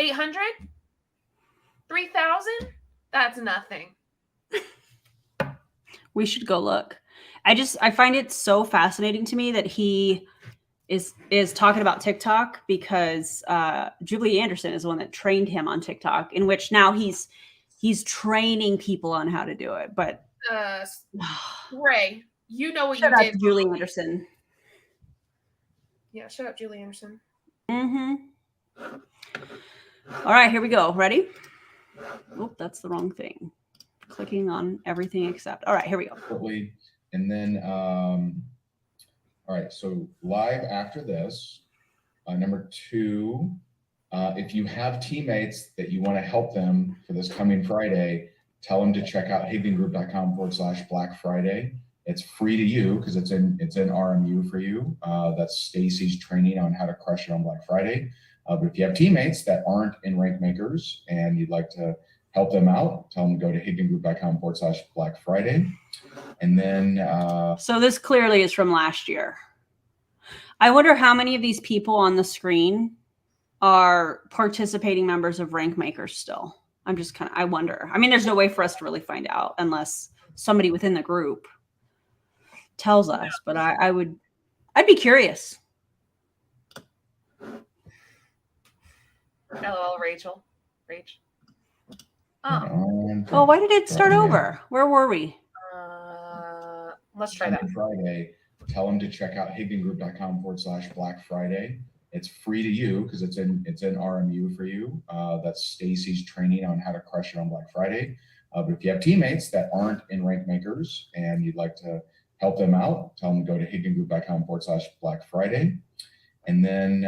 800? 3,000? That's nothing. We should go look. I find it so fascinating to me that he is talking about TikTok because Julie Anderson is the one that trained him on TikTok, in which now he's training people on how to do it. But Ray, you know what shut you up, did. Julie Anderson. Yeah, shut up, Julie Anderson. Mm-hmm. All right, here we go. Ready? Oh, that's the wrong thing. Clicking on everything except. All right, here we go. And then, all right, so live after this, number 2, if you have teammates that you want to help them for this coming Friday, tell them to check out higdongroup.com/Black Friday. It's free to you because it's in RMU for you. That's Stacy's training on how to crush it on Black Friday. But if you have teammates that aren't in Rank Makers and you'd like to help them out, tell them to go to higdongroup.com/Black Friday. And then so this clearly is from last year. I wonder how many of these people on the screen are participating members of Rank Makers still. I wonder. I mean, there's no way for us to really find out unless somebody within the group tells us, but I'd be curious. LOL, Rachel. Oh, why did it start over? Where were we? Let's try that. Friday, tell them to check out higdongroup.com/Black Friday. It's free to you because it's in RMU for you. That's Stacy's training on how to crush it on Black Friday. But if you have teammates that aren't in Rank Makers and you'd like to help them out, tell them to go to higdongroup.com/Black Friday. And then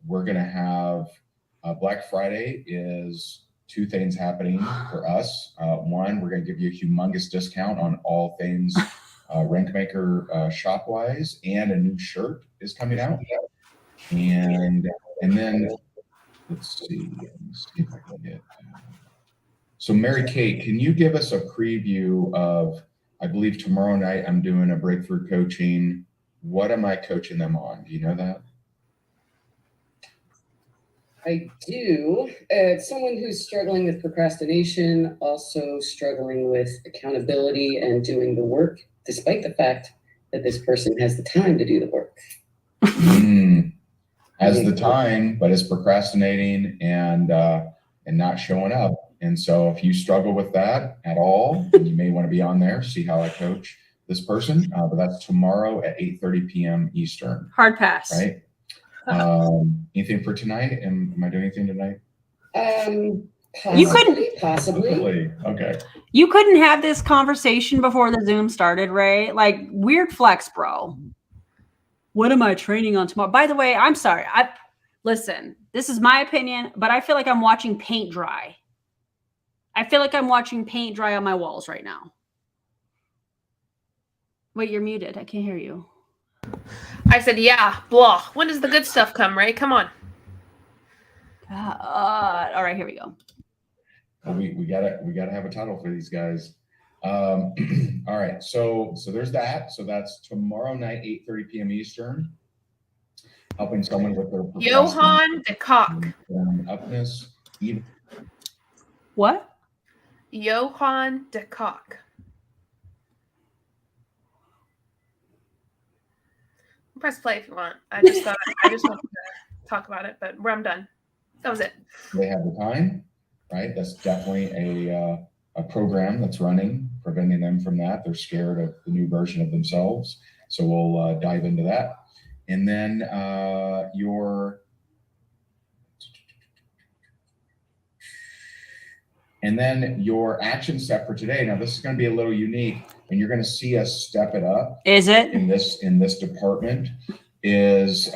we're going to have Black Friday is 2 things happening for us. One, we're going to give you a humongous discount on all things Rank Maker shop-wise, and a new shirt is coming out. And then let's see if I can get. So Mary Kate, can you give us a preview of? I believe tomorrow night I'm doing a breakthrough coaching. What am I coaching them on? Do you know that? I do. It's someone who's struggling with procrastination, also struggling with accountability and doing the work, despite the fact that this person has the time to do the work. Has the time, but is procrastinating and not showing up. And so if you struggle with that at all, you may want to be on there, see how I coach this person. But that's tomorrow at 8:30 p.m. Eastern. Hard pass. Right? Anything for tonight? Am I doing anything tonight? Possibly. Okay. You couldn't have this conversation before the Zoom started, Ray. Like, weird flex, bro. What am I training on tomorrow? By the way, I'm sorry. Listen, this is my opinion, but I feel like I'm watching paint dry. I feel like I'm watching paint dry on my walls right now. Wait, you're muted. I can't hear you. I said, yeah, blah. When does the good stuff come, Ray? Come on. All right, here we go. Well, we gotta have a title for these guys. All right, so there's that. So that's tomorrow night, 8:30 p.m. Eastern. Helping someone with their Johann de Kock. Upness. What? Johann de Kock. Press play if you want. I just wanted to talk about it, but I'm done. That was it. They have the time, right? That's definitely a program that's running, preventing them from that. They're scared of the new version of themselves. So we'll dive into that. And then your action step for today. Now this is going to be a little unique, and you're going to see us step it up. Is it? In this department is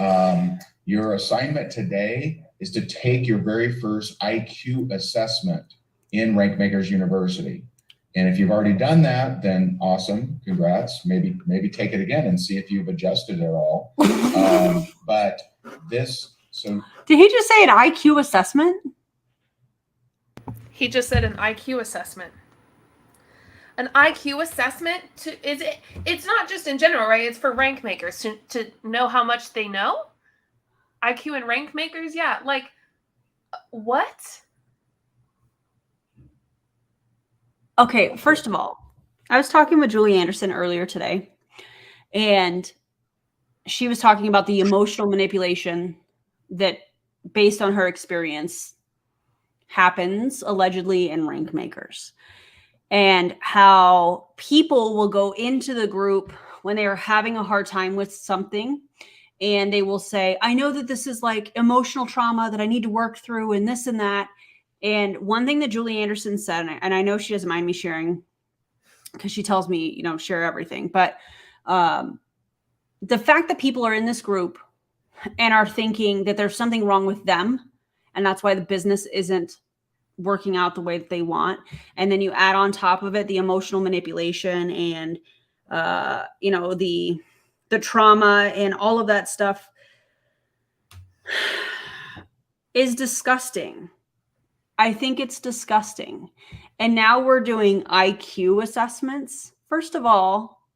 your assignment today is to take your very first IQ assessment in Rankmakers University. And if you've already done that, then awesome, congrats. Maybe take it again and see if you've adjusted at all. But this, so. Did he just say an IQ assessment? He just said an IQ assessment. An IQ assessment it's not just in general, right? It's for rank makers to know how much they know. IQ and rank makers, yeah. Like, what? Okay, first of all, I was talking with Julie Anderson earlier today, and she was talking about the emotional manipulation that, based on her experience, happens allegedly in rank makers, and how people will go into the group when they are having a hard time with something, and they will say, I know that this is like emotional trauma that I need to work through and this and that. And one thing that Julie Anderson said, and I know she doesn't mind me sharing because she tells me, share everything. But the fact that people are in this group and are thinking that there's something wrong with them, and that's why the business isn't working out the way that they want. And then you add on top of it the emotional manipulation and, the trauma and all of that stuff is disgusting. I think it's disgusting. And now we're doing IQ assessments. First of all,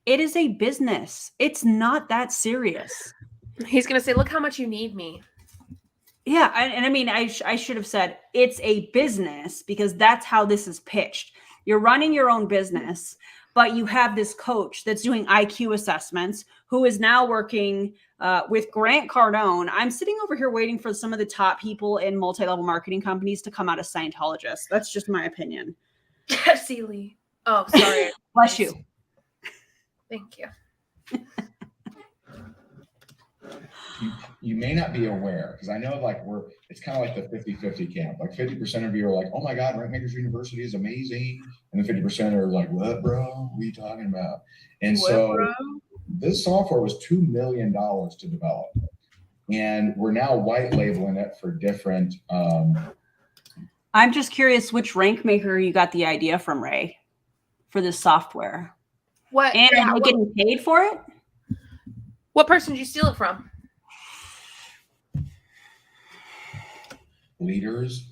it is a business. It's not that serious. He's going to say, look how much you need me. Yeah. And I mean, I should have said it's a business because that's how this is pitched. You're running your own business, but you have this coach that's doing IQ assessments who is now working with Grant Cardone. I'm sitting over here waiting for some of the top people in multi-level marketing companies to come out as Scientologists. That's just my opinion. Jesse Lee. Oh, sorry. Bless you. Thank you. You may not be aware, because I know it's kind of like the 50-50 camp. Like 50% of you are like, oh my God, Rankmakers University is amazing. And the 50% are like, what, bro? What are you talking about? And this software was $2 million to develop. And we're now white labeling it for different. I'm just curious which rank maker you got the idea from, Ray, for this software. What? And are you getting paid for it? What person did you steal it from? Leaders.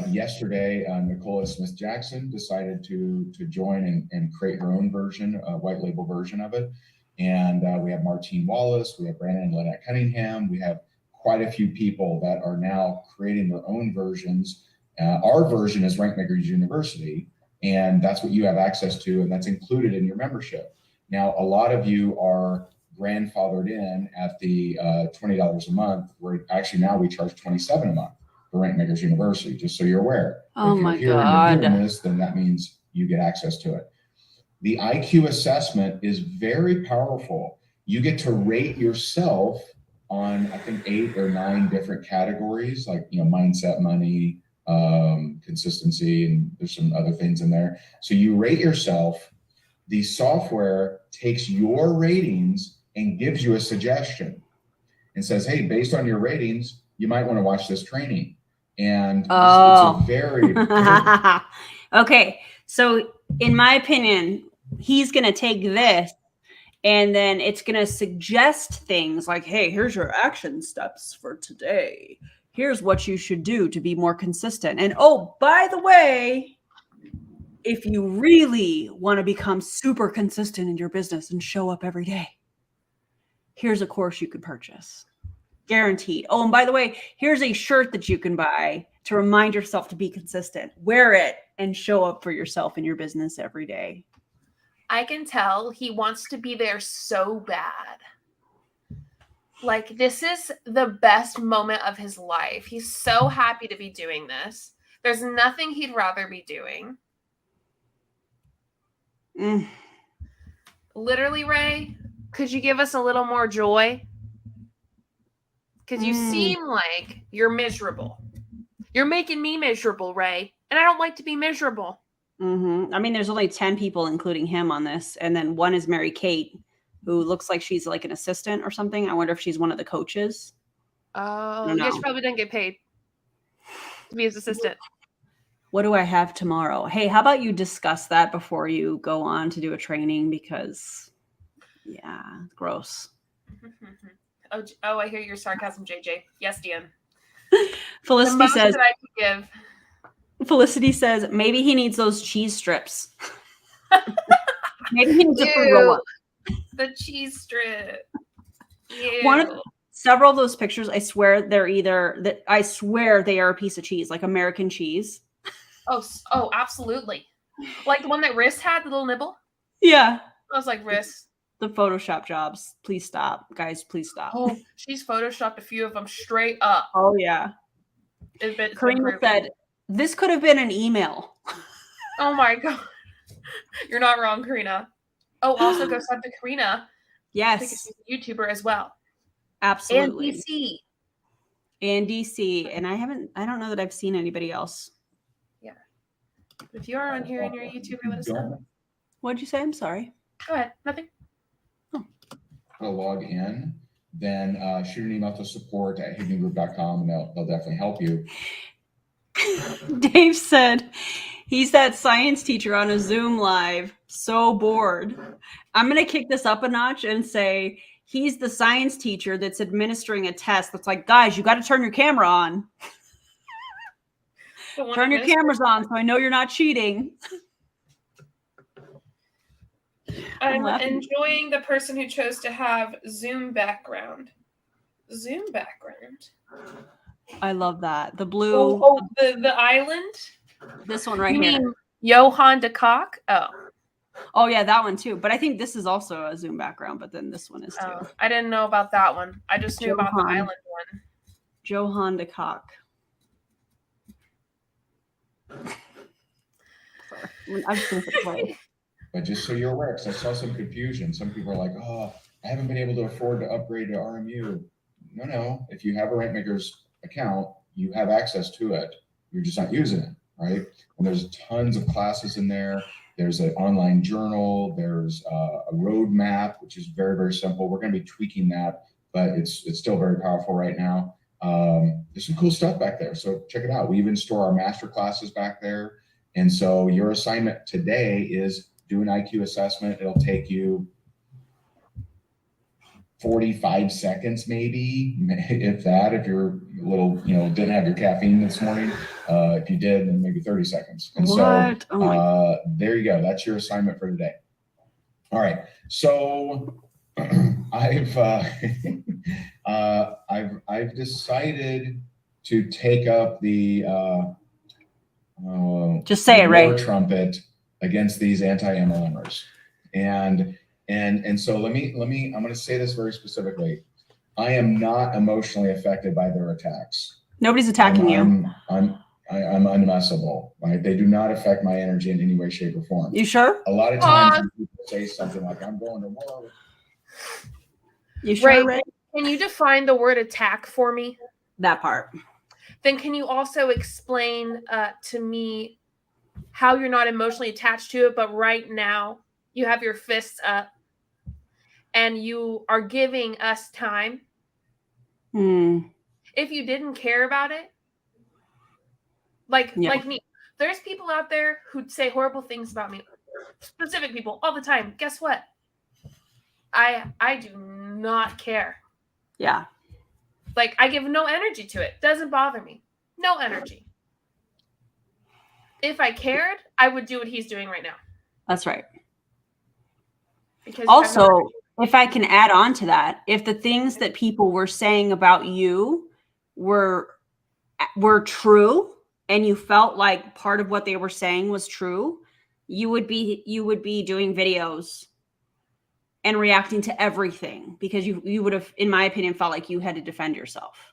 Yesterday, Nicola Smith-Jackson decided to join and create her own version, a white label version of it. And we have Martine Wallace, we have Brandon and Lynette Cunningham. We have quite a few people that are now creating their own versions. Our version is Rankmakers University, and that's what you have access to, and that's included in your membership. Now, a lot of you are grandfathered in at the $20 a month, where actually now we charge $27 a month for Rankmakers University, just so you're aware. Oh if my you're here God. and you're doing this, then that means you get access to it. The IQ assessment is very powerful. You get to rate yourself on, I think, 8 or 9 different categories, like, mindset, money, consistency, and there's some other things in there. So you rate yourself. The software takes your ratings and gives you a suggestion. and says, hey, based on your ratings, you might want to watch this training. And it's a very okay. So in my opinion, he's going to take this and then it's going to suggest things like, hey, here's your action steps for today. Here's what you should do to be more consistent. And oh, by the way, if you really want to become super consistent in your business and show up every day, here's a course you could purchase. Guaranteed. Oh, and by the way, here's a shirt that you can buy to remind yourself to be consistent. Wear it and show up for yourself in your business every day. I can tell he wants to be there so bad. Like, this is the best moment of his life. He's so happy to be doing this. There's nothing he'd rather be doing. Literally, Ray, could you give us a little more joy? Because you seem like you're miserable. You're making me miserable, Ray. And I don't like to be miserable. I mean, there's only 10 people, including him, on this. And then one is Mary Kate, who looks like she's like an assistant or something. I wonder if she's one of the coaches. Oh, yeah, she probably doesn't get paid to be his assistant. What do I have tomorrow? Hey, how about you discuss that before you go on to do a training? Because, yeah, gross. Oh, I hear your sarcasm, JJ. Yes, Deanne. Felicity says, that I could give. Felicity says, maybe he needs those cheese strips. Maybe he needs a roll-up. The cheese strip. Several of those pictures, I swear I swear they are a piece of cheese, like American cheese. Oh, absolutely. Like the one that Riss had, the little nibble. Yeah. I was like, Riss. The Photoshop jobs. Please stop. Guys, please stop. Oh, she's Photoshopped a few of them straight up. Oh, yeah. Karina said, this could have been an email. Oh, my God. You're not wrong, Karina. Oh, also go sub to Karina. Yes. Because she's a YouTuber as well. Absolutely. And DC. And DC. And I don't know that I've seen anybody else. Yeah. If you are on here and you're a YouTuber, let us know. What'd you say? I'm sorry. Go ahead. Nothing. To log in, then shoot an email to support@higdongroup.com and they'll definitely help you. Dave said he's that science teacher on a Zoom live, so bored. I'm going to kick this up a notch and say he's the science teacher that's administering a test that's like, guys, you got to turn your camera on. Turn your cameras on so I know you're not cheating. I'm enjoying the person who chose to have Zoom background. Zoom background. I love that. The blue. The island? This one right here. You mean Johann de Kock? Oh, yeah, that one too. But I think this is also a Zoom background, but then this one is too. I didn't know about that one. I just knew about the island one. Johann de Kock. I'm just going to play. But just so you're aware, because I saw some confusion. Some people are like, oh, I haven't been able to afford to upgrade to RMU. No. If you have a Rentmakers account, you have access to it. You're just not using it, right? And there's tons of classes in there. There's an online journal. There's a roadmap, which is very, very simple. We're going to be tweaking that, but it's still very powerful right now. There's some cool stuff back there. So check it out. We even store our master classes back there. And so your assignment today is do an IQ assessment. It'll take you 45 seconds, maybe, if that, if you're a little, didn't have your caffeine this morning. If you did, then maybe 30 seconds. And so there you go. That's your assignment for today. All right. So I've decided to take up the just say it, Ray. Trumpet against these anti-MLMers. And so let me, I'm going to say this very specifically. I am not emotionally affected by their attacks. Nobody's attacking you. I'm unmessable, right? They do not affect my energy in any way, shape, or form. You sure? A lot of times when people say something like, I'm going to war. You sure, Ray? Can you define the word attack for me? That part. Then can you also explain to me how you're not emotionally attached to it, but right now you have your fists up and you are giving us time If you didn't care about it, like me, there's people out there who say horrible things about me, specific people all the time. Guess what? I do not care. Yeah. Like, I give no energy to it. Doesn't bother me. No energy. If I cared, I would do what he's doing right now. That's right. Because also, if I can add on to that, if the things that people were saying about you were true, and you felt like part of what they were saying was true, you would be doing videos and reacting to everything, because you would have, in my opinion, felt like you had to defend yourself.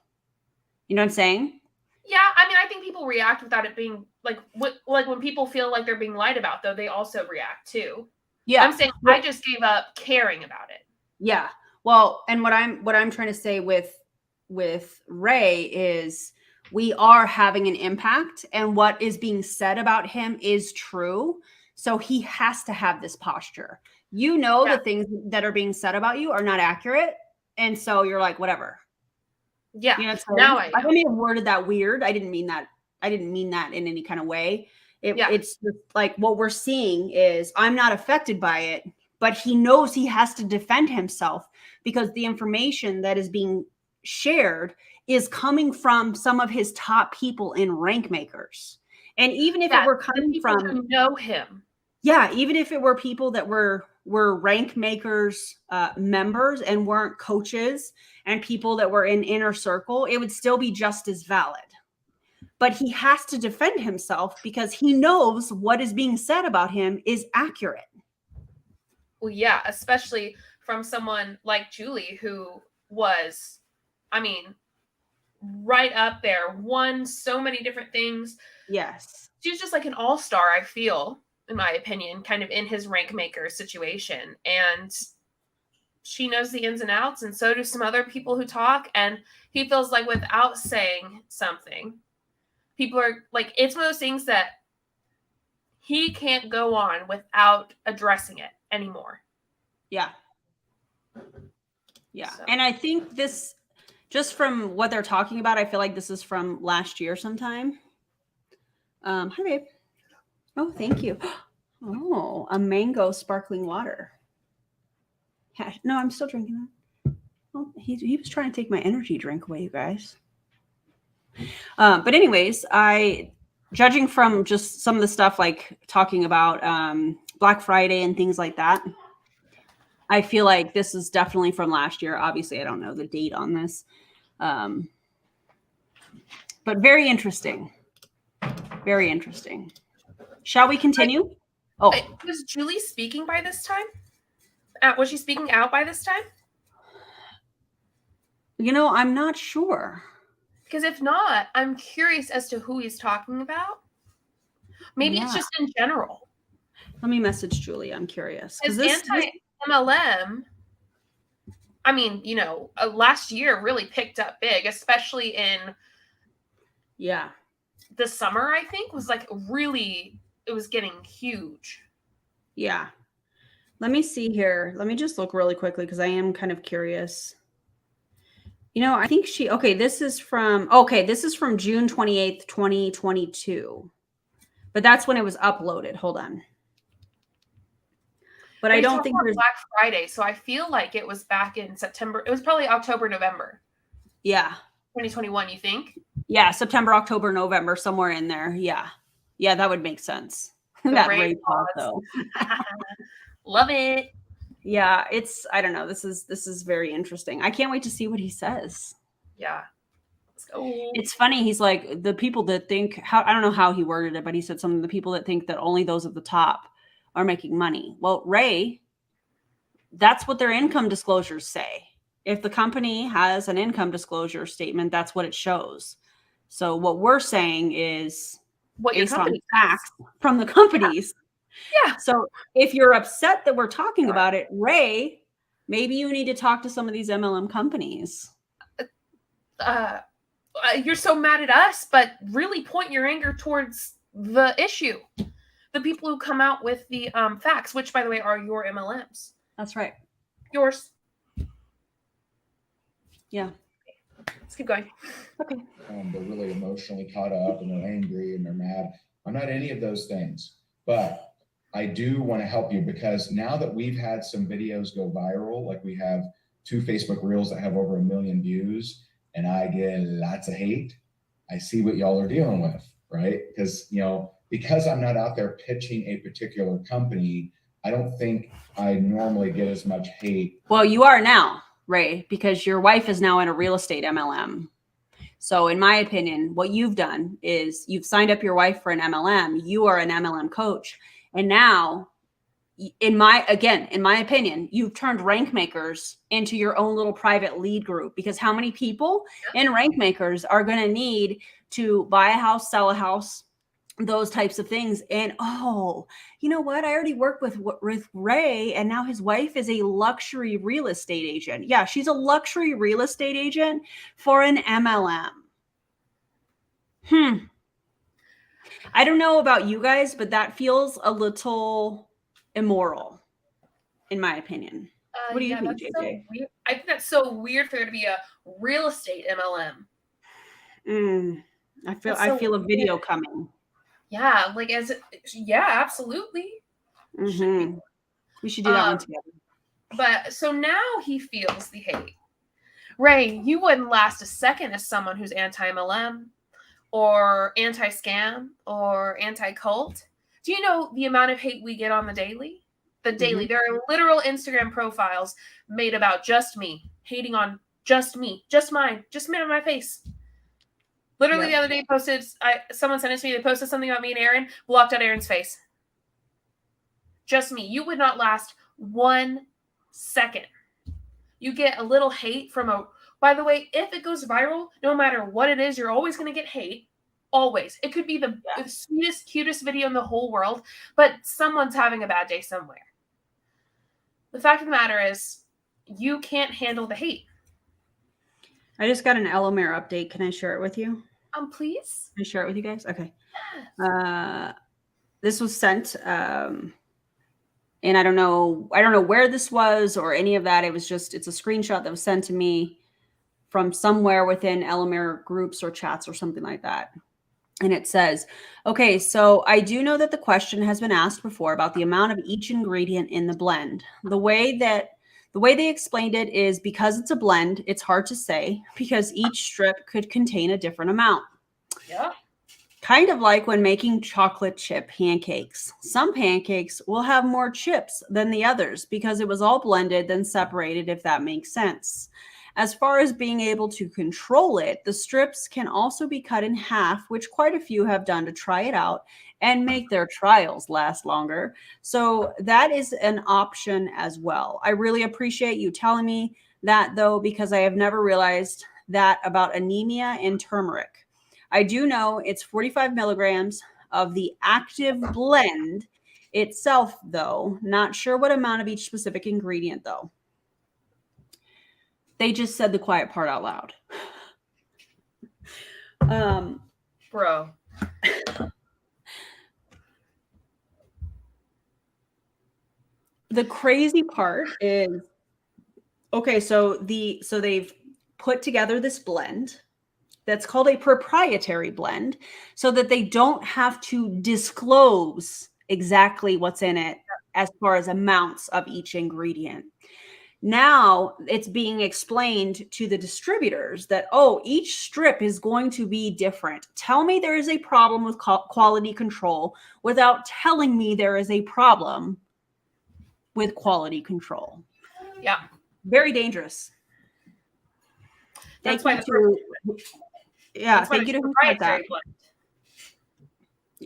You know what I'm saying? Yeah, I mean, I think people react without it being like when people feel like they're being lied about, though, they also react too. Yeah, I'm saying I just gave up caring about it. Yeah. Well, and what I'm trying to say with Ray is we are having an impact, and what is being said about him is true. So he has to have this posture. You know, the things that are being said about you are not accurate. And so you're like, whatever. Yeah. You know, now I may have worded that weird. I didn't mean that in any kind of way. It's just like what we're seeing is I'm not affected by it, but he knows he has to defend himself because the information that is being shared is coming from some of his top people in rank makers. And even if it were coming from who know him. Yeah, even if it were people that were rank makers members and weren't coaches and people that were in inner circle, it would still be just as valid. But he has to defend himself because he knows what is being said about him is accurate. Well, yeah, especially from someone like Julie, who was, I mean, right up there, won so many different things. Yes. She's just like an all-star, I feel, in my opinion, kind of in his rank maker situation. And she knows the ins and outs, and so do some other people who talk. And he feels like without saying something, people are like, it's one of those things that he can't go on without addressing it anymore. Yeah. Yeah. So. And I think this, just from what they're talking about, I feel like this is from last year sometime. Hi, babe. Oh, thank you. Oh, a mango sparkling water. No, I'm still drinking that. Well, he was trying to take my energy drink away, you guys. But anyways, judging from just some of the stuff like talking about Black Friday and things like that, I feel like this is definitely from last year. Obviously, I don't know the date on this. But very interesting. Very interesting. Shall we continue? Was Julie speaking by this time? Was she speaking out by this time? You know, I'm not sure. Because if not, I'm curious as to who he's talking about. Maybe it's just in general. Let me message Julie. I'm curious. Because anti-MLM, I mean, you know, last year really picked up big, especially in the summer, I think, was like really, it was getting huge. Yeah. Let me see here. Let me just look really quickly because I am kind of curious. You know, I think this is from June 28th, 2022. But that's when it was uploaded. Hold on. But I don't think there's Black Friday, so I feel like it was back in September. It was probably October, November. Yeah. 2021, you think? Yeah, September, October, November, somewhere in there. Yeah. Yeah, that would make sense. That Ray pause, though. Love it. Yeah, I don't know. This is very interesting. I can't wait to see what he says. Yeah. Let's go. It's funny. He's like, the people that think, I don't know how he worded it, but he said some of the people that think that only those at the top are making money. Well, Ray, that's what their income disclosures say. If the company has an income disclosure statement, that's what it shows. So what we're saying is what based on facts from the companies. Yeah. So if you're upset that we're talking about it, Ray, maybe you need to talk to some of these MLM companies. You're so mad at us, but really point your anger towards the issue. The people who come out with the facts, which, by the way, are your MLMs. That's right. Yours. Yeah. Let's keep going. Okay. They're really emotionally caught up and they're angry and they're mad. I'm not any of those things, but I do want to help you because now that we've had some videos go viral, like we have 2 Facebook Reels that have over 1 million views, and I get lots of hate, I see what y'all are dealing with, right? Because, because I'm not out there pitching a particular company, I don't think I normally get as much hate. Well, you are now, Ray, because your wife is now in a real estate MLM. So in my opinion, what you've done is you've signed up your wife for an MLM. You are an MLM coach. And now, in my opinion, you've turned rank makers into your own little private lead group, because how many people in rank makers are going to need to buy a house, sell a house, those types of things. And you know what? I already worked with Ray, and now his wife is a luxury real estate agent. Yeah, she's a luxury real estate agent for an MLM. I don't know about you guys, but that feels a little immoral, in my opinion. What do you think, JJ? So weird. I think that's so weird for there to be a real estate MLM. I feel a video coming. Yeah, absolutely. Mm-hmm. We should do that one together. But so now he feels the hate. Ray, you wouldn't last a second as someone who's anti-MLM or anti-scam or anti-cult. Do you know the amount of hate we get on the daily? There are literal Instagram profiles made about just me, hating on just me, just mine, just me on my face. Literally the other day someone sent it to me, they posted something about me and Aaron, blocked out Aaron's face. Just me. You would not last 1 second. You get a little hate by the way, if it goes viral, no matter what it is, you're always going to get hate. Always. It could be the sweetest, cutest video in the whole world, but someone's having a bad day somewhere. The fact of the matter is, you can't handle the hate. I just got an LMR update. Can I share it with you? Please. Can I share it with you guys? Okay. This was sent, and I don't know where this was or any of that. It's a screenshot that was sent to me from somewhere within LMR groups or chats or something like that. And it says, okay, so I do know that the question has been asked before about the amount of each ingredient in the blend. The way they explained it is because it's a blend, it's hard to say because each strip could contain a different amount. Yeah. Kind of like when making chocolate chip pancakes. Some pancakes will have more chips than the others because it was all blended then separated, if that makes sense. As far as being able to control it, the strips can also be cut in half, which quite a few have done to try it out and make their trials last longer. So that is an option as well. I really appreciate you telling me that, though, because I have never realized that about anemia and turmeric. I do know it's 45 milligrams of the active blend itself, though. Not sure what amount of each specific ingredient, though. They just said the quiet part out loud. Bro. The crazy part is, okay, so they've put together this blend that's called a proprietary blend so that they don't have to disclose exactly what's in it as far as amounts of each ingredient. Now it's being explained to the distributors that, each strip is going to be different. Tell me there is a problem with quality control without telling me there is a problem with quality control. Yeah. Very dangerous. That's thank you to who said that. Blend.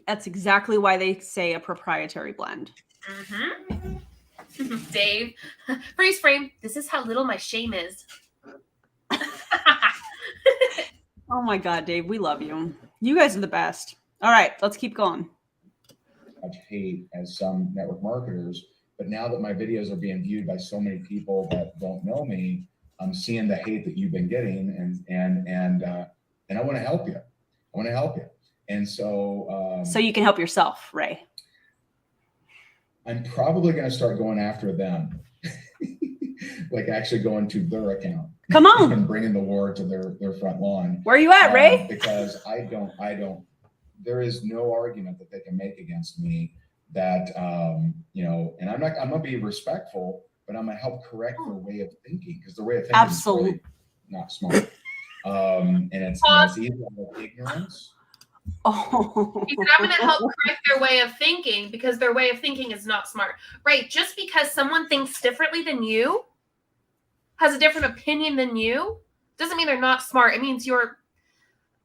That's exactly why they say a proprietary blend. Mm-hmm. Dave, freeze frame. This is how little my shame is. Oh my God, Dave, we love you. You guys are the best. All right, let's keep going. Much hate as some network marketers, but now that my videos are being viewed by so many people that don't know me, I'm seeing the hate that you've been getting, and I want to help you. And so, so you can help yourself, Ray. I'm probably going to start going after them like actually going to their account. Come on. And bringing the war to their front lawn. Where are you at, Ray? Because I don't, there is no argument that they can make against me that, you know, and I'm going to be respectful, but I'm going to help correct their way of thinking, because their way of thinking is really not smart. And it's either out of ignorance. Oh. He said, I'm going to help correct their way of thinking because their way of thinking is not smart. Right. Just because someone thinks differently than you, has a different opinion than you, doesn't mean they're not smart. It means you're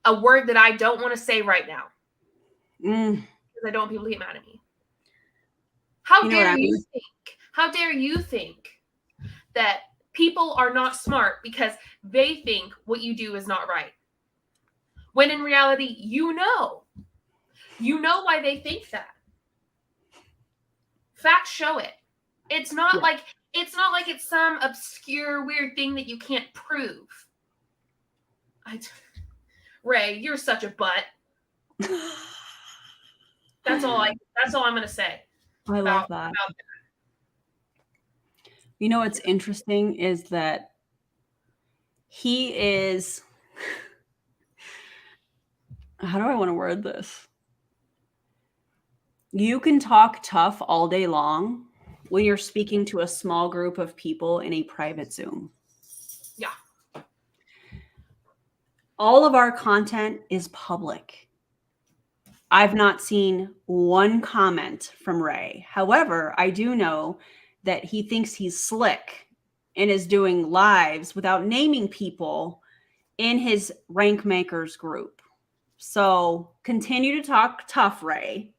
a word that I don't want to say right now. Because I don't want people to get mad at me. How dare you think? How dare you think that people are not smart because they think what you do is not right? When in reality, you know why they think that. Facts show it. It's not like it's some obscure weird thing that you can't prove. Ray, you're such a butt. That's all I'm gonna say. I love that. You know what's interesting is that he is, how do I want to word this? You can talk tough all day long when you're speaking to a small group of people in a private Zoom. Yeah. All of our content is public. I've not seen one comment from Ray. However, I do know that he thinks he's slick and is doing lives without naming people in his rank makers group. So continue to talk tough, Ray,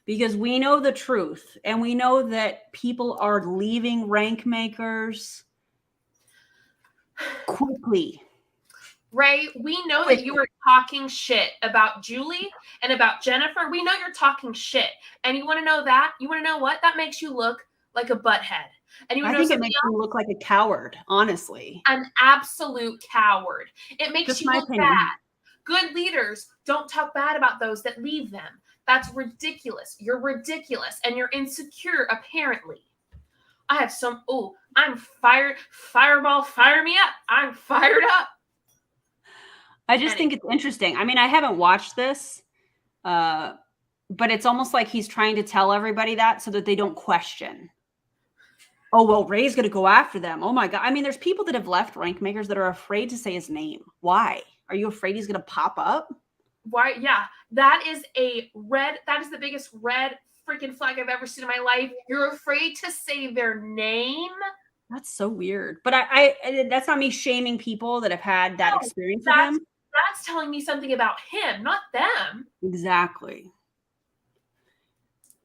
because we know the truth and we know that people are leaving rank makers quickly. Ray, we know that you are talking shit about Julie and about Jennifer. We know you're talking shit. And you want to know that? You want to know what? That makes you look like a butthead. And you I think it makes you look like a coward, honestly. An absolute coward. It makes Just you my look opinion. bad. Good leaders don't talk bad about those that leave them. That's ridiculous. You're ridiculous. And you're insecure, apparently. I have I'm fired. Fireball, fire me up. I'm fired up. I just think it's interesting. I mean, I haven't watched this, but it's almost like he's trying to tell everybody that so that they don't question. Oh, well, Ray's going to go after them. Oh, my God. I mean, there's people that have left rank makers that are afraid to say his name. Why? Are you afraid he's going to pop up? Why? Yeah, that is the biggest red freaking flag I've ever seen in my life. You're afraid to say their name? That's so weird. But I that's not me shaming people that have had that experience with him. That's telling me something about him, not them. Exactly.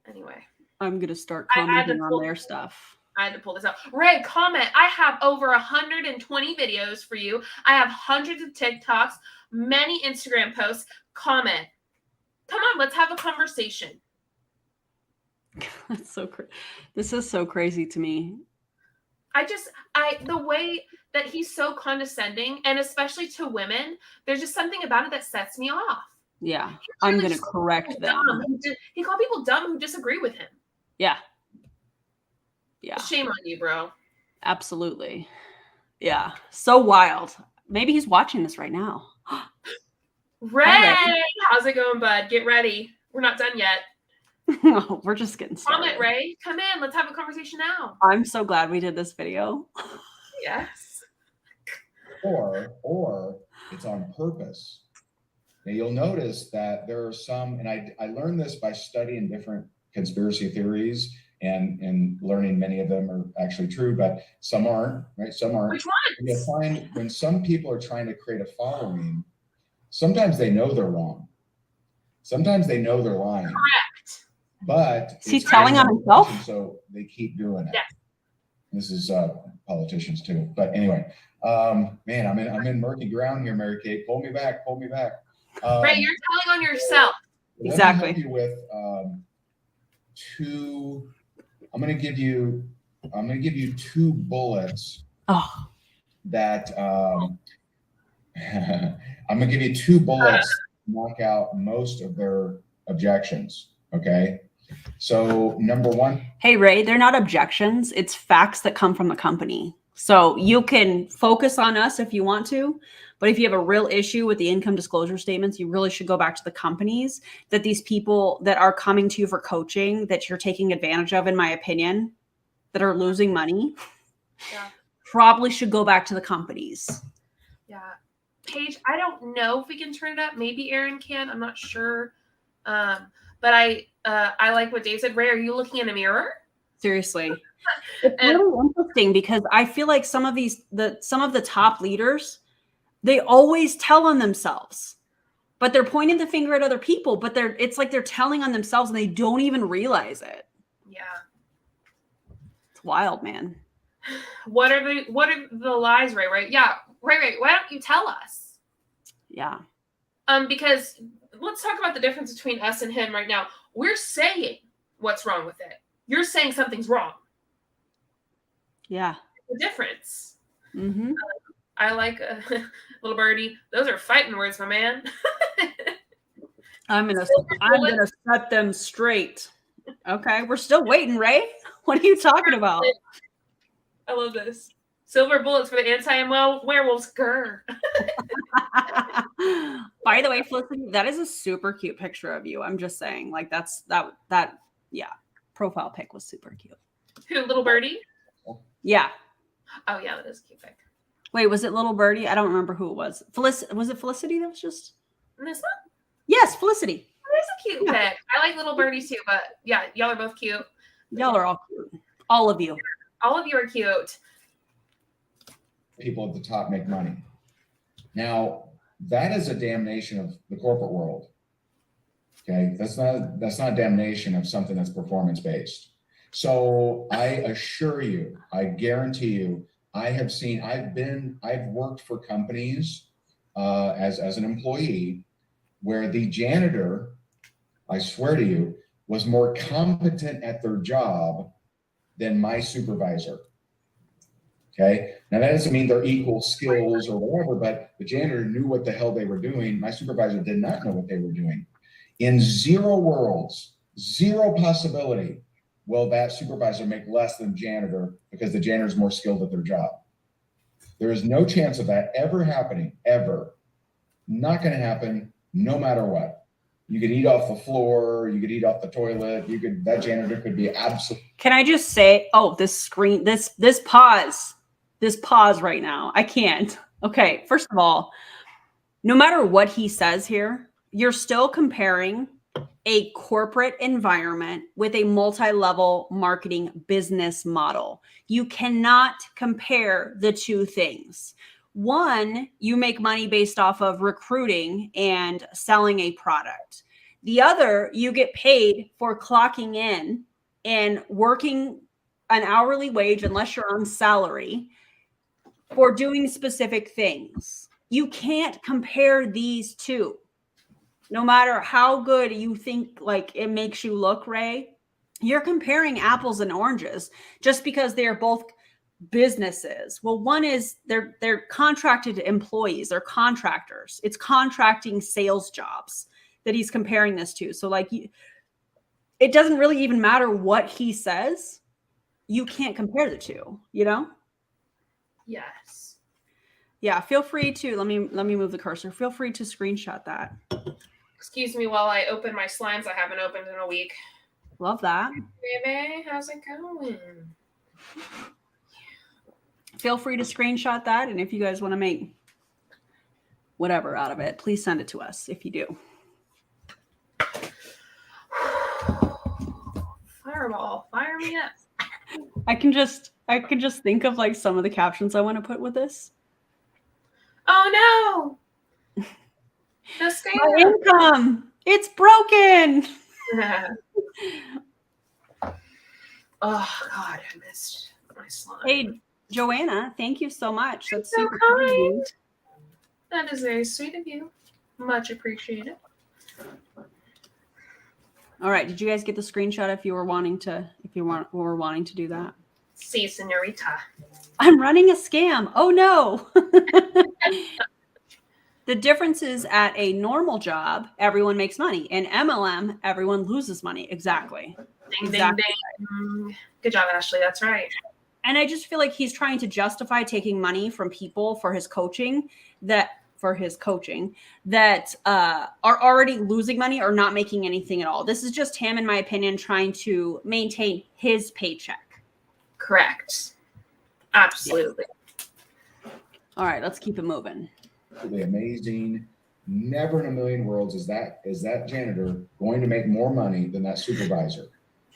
Anyway. I'm going to start commenting on their stuff. I had to pull this out. Ray, comment. I have over 120 videos for you. I have hundreds of TikToks, many Instagram posts. Comment. Come on, let's have a conversation. That's so crazy. This is so crazy to me. The way that he's so condescending, and especially to women, there's just something about it that sets me off. Yeah, I'm going to correct them. He called people dumb who disagree with him. Yeah. Yeah. Shame on you, bro. Absolutely. Yeah. So wild. Maybe he's watching this right now. Ray, how's it going, bud? Get ready. We're not done yet. No, we're just getting started. Comment, Ray. Come in. Let's have a conversation now. I'm so glad we did this video. Yes. Or it's on purpose. Now you'll notice that there are some, and I learned this by studying different conspiracy theories and learning many of them are actually true, but some aren't, right? Some aren't. Which ones? You find when some people are trying to create a following, sometimes they know they're wrong. Sometimes they know they're lying. Correct. But he's telling on himself. So they keep doing it. Yes. This is politicians too. But anyway, man, I'm in murky ground here, Mary Kate. Pull me back. Ray, you're telling on yourself. Exactly. Let me help you with I'm going to give you two bullets. Oh. That I'm going to give you two bullets to knock out most of their objections. Okay. So number one. Hey, Ray, they're not objections. It's facts that come from the company. So you can focus on us if you want to, but if you have a real issue with the income disclosure statements, you really should go back to the companies that these people that are coming to you for coaching that you're taking advantage of, in my opinion, that are losing money. Yeah. Probably should go back to the companies. Yeah. Paige, I don't know if we can turn it up. Maybe Aaron can. I'm not sure. But I like what Dave said. Ray, are you looking in a mirror? Seriously. It's really interesting because I feel like some of the top leaders, they always tell on themselves, but they're pointing the finger at other people, but it's like they're telling on themselves and they don't even realize it. Yeah. It's wild, man. What are the lies, Ray? Right? Yeah. Ray, why don't you tell us? Yeah. Because let's talk about the difference between us and him right now. We're saying what's wrong with it. You're saying something's wrong. Yeah. The difference. Mm-hmm. I like little birdie. Those are fighting words, my man. I'm gonna set them straight. Okay, we're still waiting, Ray. What are you talking about? I love this. Silver bullets for the anti-werewolves. Grr. By the way, Felicity, that is a super cute picture of you. I'm just saying, like that. Yeah, profile pic was super cute. Who, little birdie? Yeah. Oh yeah, that is a cute pic. Wait, was it little birdie? I don't remember who it was. Was it Felicity that was just? This one? Yes, Felicity. That is a cute pic. I like little birdies too, but yeah, y'all are both cute. Y'all are all cute. All of you. All of you are cute. People at the top make money. Now, that is a damnation of the corporate world. Okay, that's not damnation of something that's performance-based. So I assure you, I guarantee you, I've worked for companies as an employee where the janitor, I swear to you, was more competent at their job than my supervisor. Okay, now that doesn't mean they're equal skills or whatever, but the janitor knew what the hell they were doing. My supervisor did not know what they were doing. In zero worlds, zero possibility will that supervisor make less than janitor because the janitor is more skilled at their job. There is no chance of that ever happening, ever. Not going to happen, no matter what. You could eat off the floor, you could eat off the toilet, that janitor could be absolutely. Can I just say, this pause right now. I can't. Okay, first of all, no matter what he says here, you're still comparing a corporate environment with a multi-level marketing business model. You cannot compare the two things. One, you make money based off of recruiting and selling a product. The other, you get paid for clocking in and working an hourly wage, unless you're on salary, for doing specific things. You can't compare these two. No matter how good you think like it makes you look, Ray, you're comparing apples and oranges just because they're both businesses. Well, one is they're contracted employees, they're contractors. It's contracting sales jobs that he's comparing this to. So like it doesn't really even matter what he says. You can't compare the two, you know? Yes. Yeah, feel free to let me move the cursor. Feel free to screenshot that. Excuse me while I open my slimes I haven't opened in a week. Love that. Baby, how's it going? Feel free to screenshot that. And if you guys want to make whatever out of it, please send it to us if you do. Fireball, fire me up. I can just think of like some of the captions I want to put with this. Oh no! The scam. My income, it's broken. Oh God, I missed my slime. Hey, Joanna, thank you so much. That's so super kind. That is very sweet of you. Much appreciated. All right, did you guys get the screenshot if you were wanting to do that? Si, señorita. I'm running a scam. Oh no. The difference is at a normal job, everyone makes money. In MLM, everyone loses money. Exactly. Ding, exactly. ding, ding. Good job, Ashley. That's right. And I just feel like he's trying to justify taking money from people for his coaching that are already losing money or not making anything at all. This is just him, in my opinion, trying to maintain his paycheck. Correct. Absolutely. Yeah. All right, let's keep it moving. Absolutely amazing. Never in a million worlds is that janitor going to make more money than that supervisor.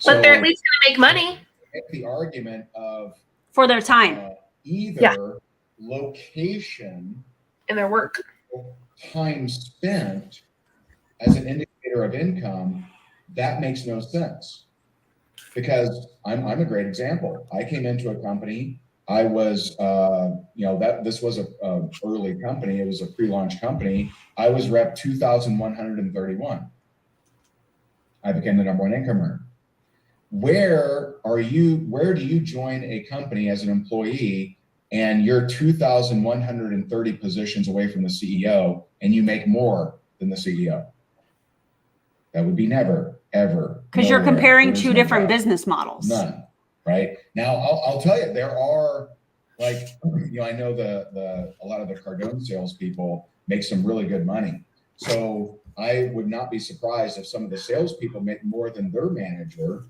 But they're at least going to make money. Make the argument of for their time, either location in their work, time spent as an indicator of income. That makes no sense, because I'm a great example. I came into a company. I was, this was a early company. It was a pre-launch company. I was rep 2,131. I became the number one income earner. Where do you join a company as an employee and you're 2,130 positions away from the CEO and you make more than the CEO? That would be never, ever. Because you're comparing two different business models. None. Right? Now, I'll tell you, there are, like, I know a lot of the Cardone salespeople make some really good money. So I would not be surprised if some of the salespeople make more than their manager.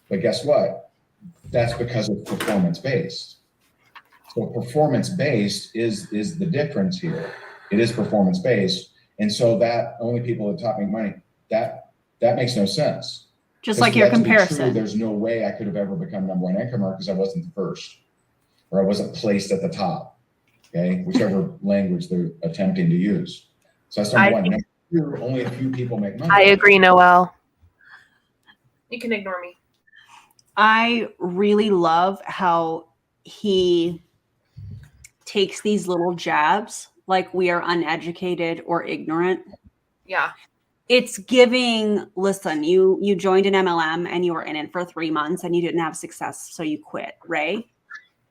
But guess what? That's because it's performance-based. So performance-based is the difference here. It is performance-based. And so that only people at the top make money, that makes no sense. Just like your comparison. True, there's no way I could have ever become number one income earner because I wasn't the first, or I wasn't placed at the top. Okay, whichever language they're attempting to use. So that's number one. Number two, only a few people make money. I agree, Noelle. You can ignore me. I really love how he takes these little jabs like we are uneducated or ignorant. Yeah. It's giving, listen, you joined an MLM and you were in it for 3 months and you didn't have success, so you quit, Ray.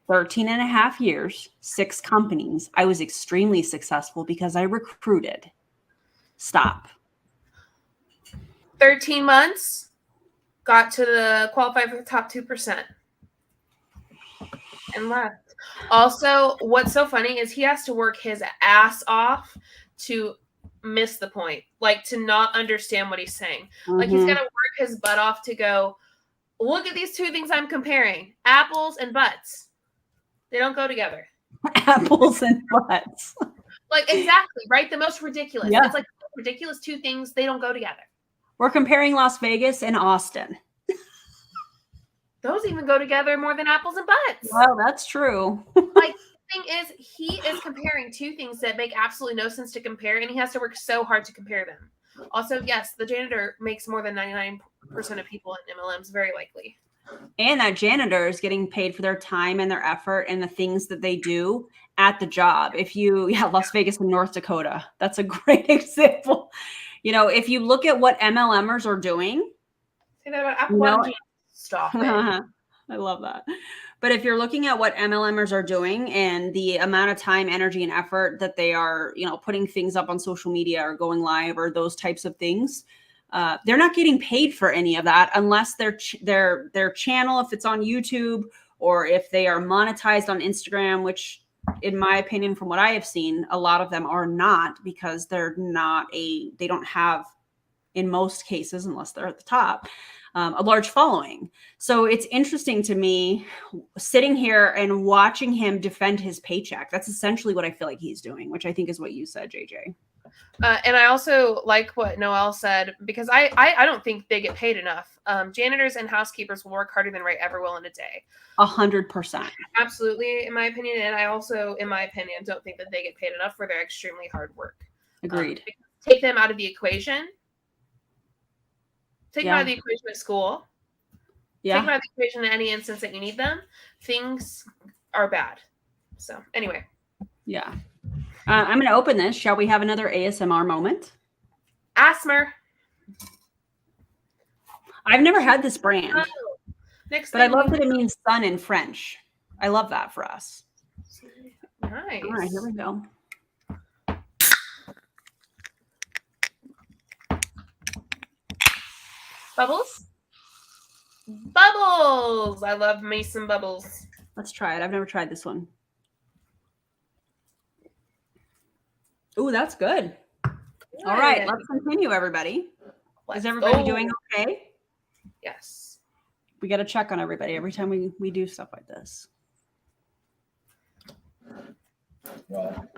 13 and a half years, 6 companies. I was extremely successful because I recruited. Stop. 13 months, got to the qualify for the top 2% and left. Also, what's so funny is he has to work his ass off to miss the point, like to not understand what he's saying. Mm-hmm. Like he's got to work his butt off to go, look at these two things I'm comparing, apples and butts. They don't go together. Apples and butts. Like, exactly, right? The most ridiculous. Yeah. It's like ridiculous two things, they don't go together. We're comparing Las Vegas and Austin. Those even go together more than apples and butts. Well, that's true. Like, the thing is, he is comparing two things that make absolutely no sense to compare, and he has to work so hard to compare them. Also, yes, the janitor makes more than 99% of people in MLMs, very likely. And that janitor is getting paid for their time and their effort and the things that they do at the job. Las Vegas and North Dakota, that's a great example. If you look at what MLMers are doing. Say that about Apple. Stop it. I love that. But if you're looking at what MLMers are doing and the amount of time, energy, and effort that they are, putting things up on social media or going live or those types of things, they're not getting paid for any of that unless their channel, if it's on YouTube or if they are monetized on Instagram, which in my opinion, from what I have seen, a lot of them are not, because they don't have, in most cases, unless they're at the top, a large following. So it's interesting to me sitting here and watching him defend his paycheck. That's essentially what I feel like he's doing, which I think is what you said, JJ. And I also like what Noelle said, because I don't think they get paid enough. Janitors and housekeepers will work harder than Ray ever will in a day. 100%. Absolutely, in my opinion. And I also, in my opinion, don't think that they get paid enough for their extremely hard work. Agreed. Take them out of the equation. Take them out of the equation at school. Yeah. Take them out of the equation in any instance that you need them. Things are bad. So anyway. Yeah. I'm going to open this. Shall we have another ASMR moment? Asthma. I've never had this brand. Oh, next but I love that it means sun in French. I love that for us. Nice. All right, here we go. Bubbles? Bubbles! I love me some bubbles. Let's try it. I've never tried this one. Ooh, that's good. All right, let's continue, everybody. Is everybody doing okay? Yes. We got to check on everybody every time we do stuff like this. Well,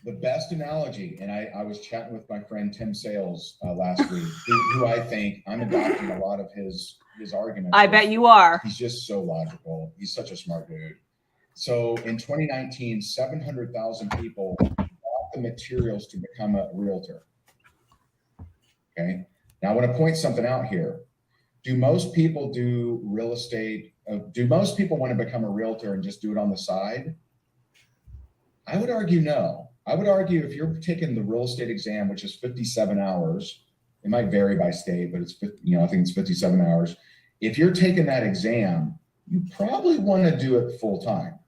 the best analogy, and I was chatting with my friend Tim Sales last week, who I think I'm adopting a lot of his arguments. I bet you are. He's just so logical. He's such a smart dude. So in 2019, 700,000 people bought the materials to become a realtor. Okay. Now I want to point something out here. Do most people do real estate? Do most people want to become a realtor and just do it on the side? I would argue no. I would argue if you're taking the real estate exam, which is 57 hours, it might vary by state, but it's, I think it's 57 hours. If you're taking that exam, you probably want to do it full time.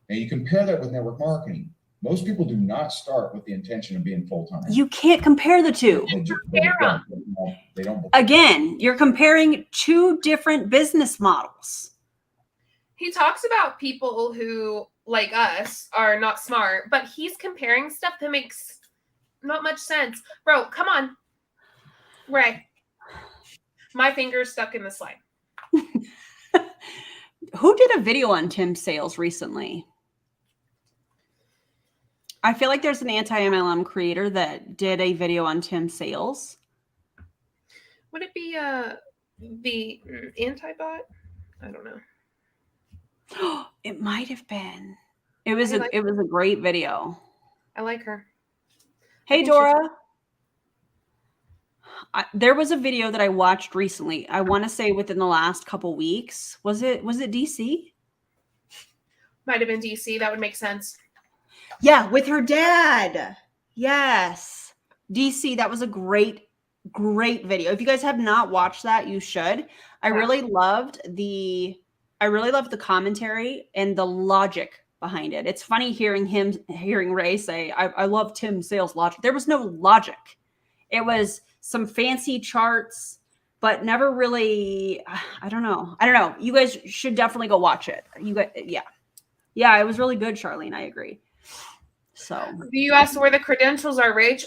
Now you compare that with network marketing. Most people do not start with the intention of being full time. You can't compare the two. They don't. Again, you're comparing two different business models. He talks about people who, like us, are not smart, but he's comparing stuff that makes not much sense. Bro, come on. Ray. My finger's stuck in the slide. Who did a video on Tim Sales recently? I feel like there's an anti-MLM creator that did a video on Tim Sales. Would it be the anti-bot? I don't know. It might have been. It was a great video. I like her. Hey, Dora. There was a video that I watched recently. I want to say within the last couple weeks. Was it DC? Might have been DC. That would make sense. Yeah, with her dad. Yes. DC, that was a great video. If you guys have not watched that, you should. I really loved the commentary and the logic behind it. It's funny hearing Ray say, I love Tim Sales logic. There was no logic. It was some fancy charts, but never really, I don't know. You guys should definitely go watch it. Yeah, it was really good, Charlene. I agree. So you asked where the credentials are, Rach.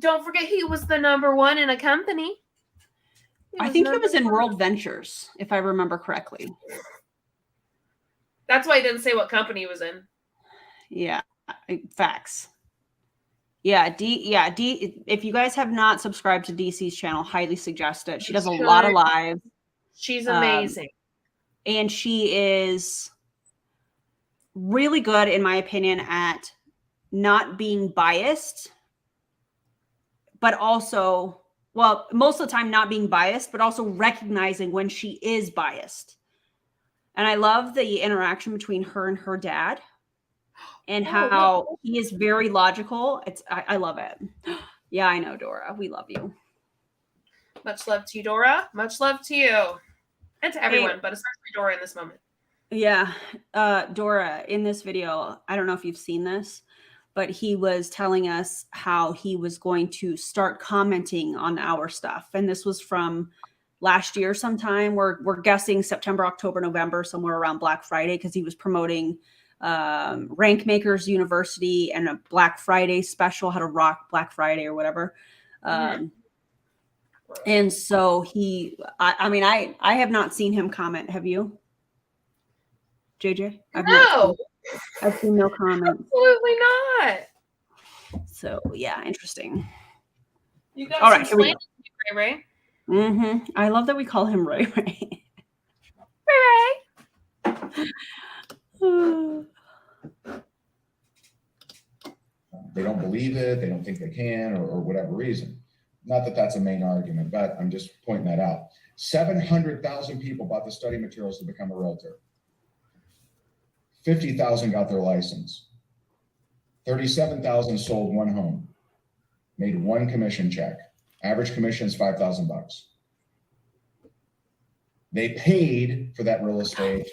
Don't forget he was the #1 in a company. I think he was in World Ventures, if I remember correctly. That's why I didn't say what company he was in. Yeah, facts. Yeah, D. If you guys have not subscribed to DC's channel, highly suggest it. She does a lot of lives. She's amazing. And she is really good, in my opinion, at not being biased, but also, well, most of the time not being biased, but also recognizing when she is biased. And I love the interaction between her and her dad and how he is very logical. I love it. Yeah, I know, Dora. We love you. Much love to you, Dora. Much love to you. And to everyone, but especially Dora in this moment. Yeah. Dora, in this video, I don't know if you've seen this, but he was telling us how he was going to start commenting on our stuff. And this was from last year sometime. We're guessing September, October, November, somewhere around Black Friday, because he was promoting Rank Makers University and a Black Friday special, how to rock Black Friday or whatever. And so I have not seen him comment. Have you, JJ? I've seen no comments. Absolutely not. So yeah, interesting. You got all right, some here we go. Ray. I love that we call him Ray. They don't believe it. They don't think they can, or whatever reason. Not that that's a main argument, but I'm just pointing that out. 700,000 people bought the study materials to become a realtor. 50,000 got their license. 37,000 sold one home, made one commission check. Average commission is $5,000. They paid for that real estate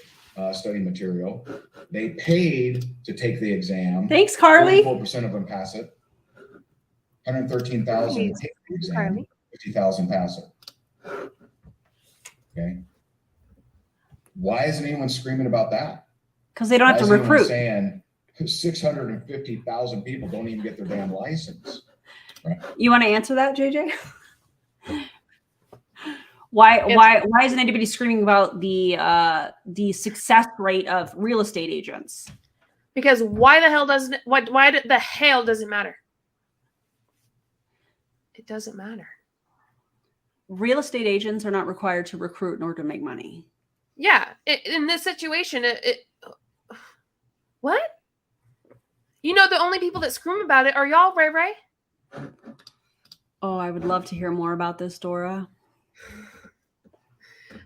study material. They paid to take the exam. Thanks, Carly. 44% of them pass it. 113,000 take the exam. 50,000 pass it. Okay. Why isn't anyone screaming about that? Because they don't have to recruit. Saying 650,000 people don't even get their damn license. Right? You want to answer that, JJ? Why isn't anybody screaming about the success rate of real estate agents? Because why the hell doesn't it matter? It doesn't matter. Real estate agents are not required to recruit in order to make money. Yeah, in this situation, what? You know, the only people that scream about it are y'all, Ray. Oh, I would love to hear more about this, Dora.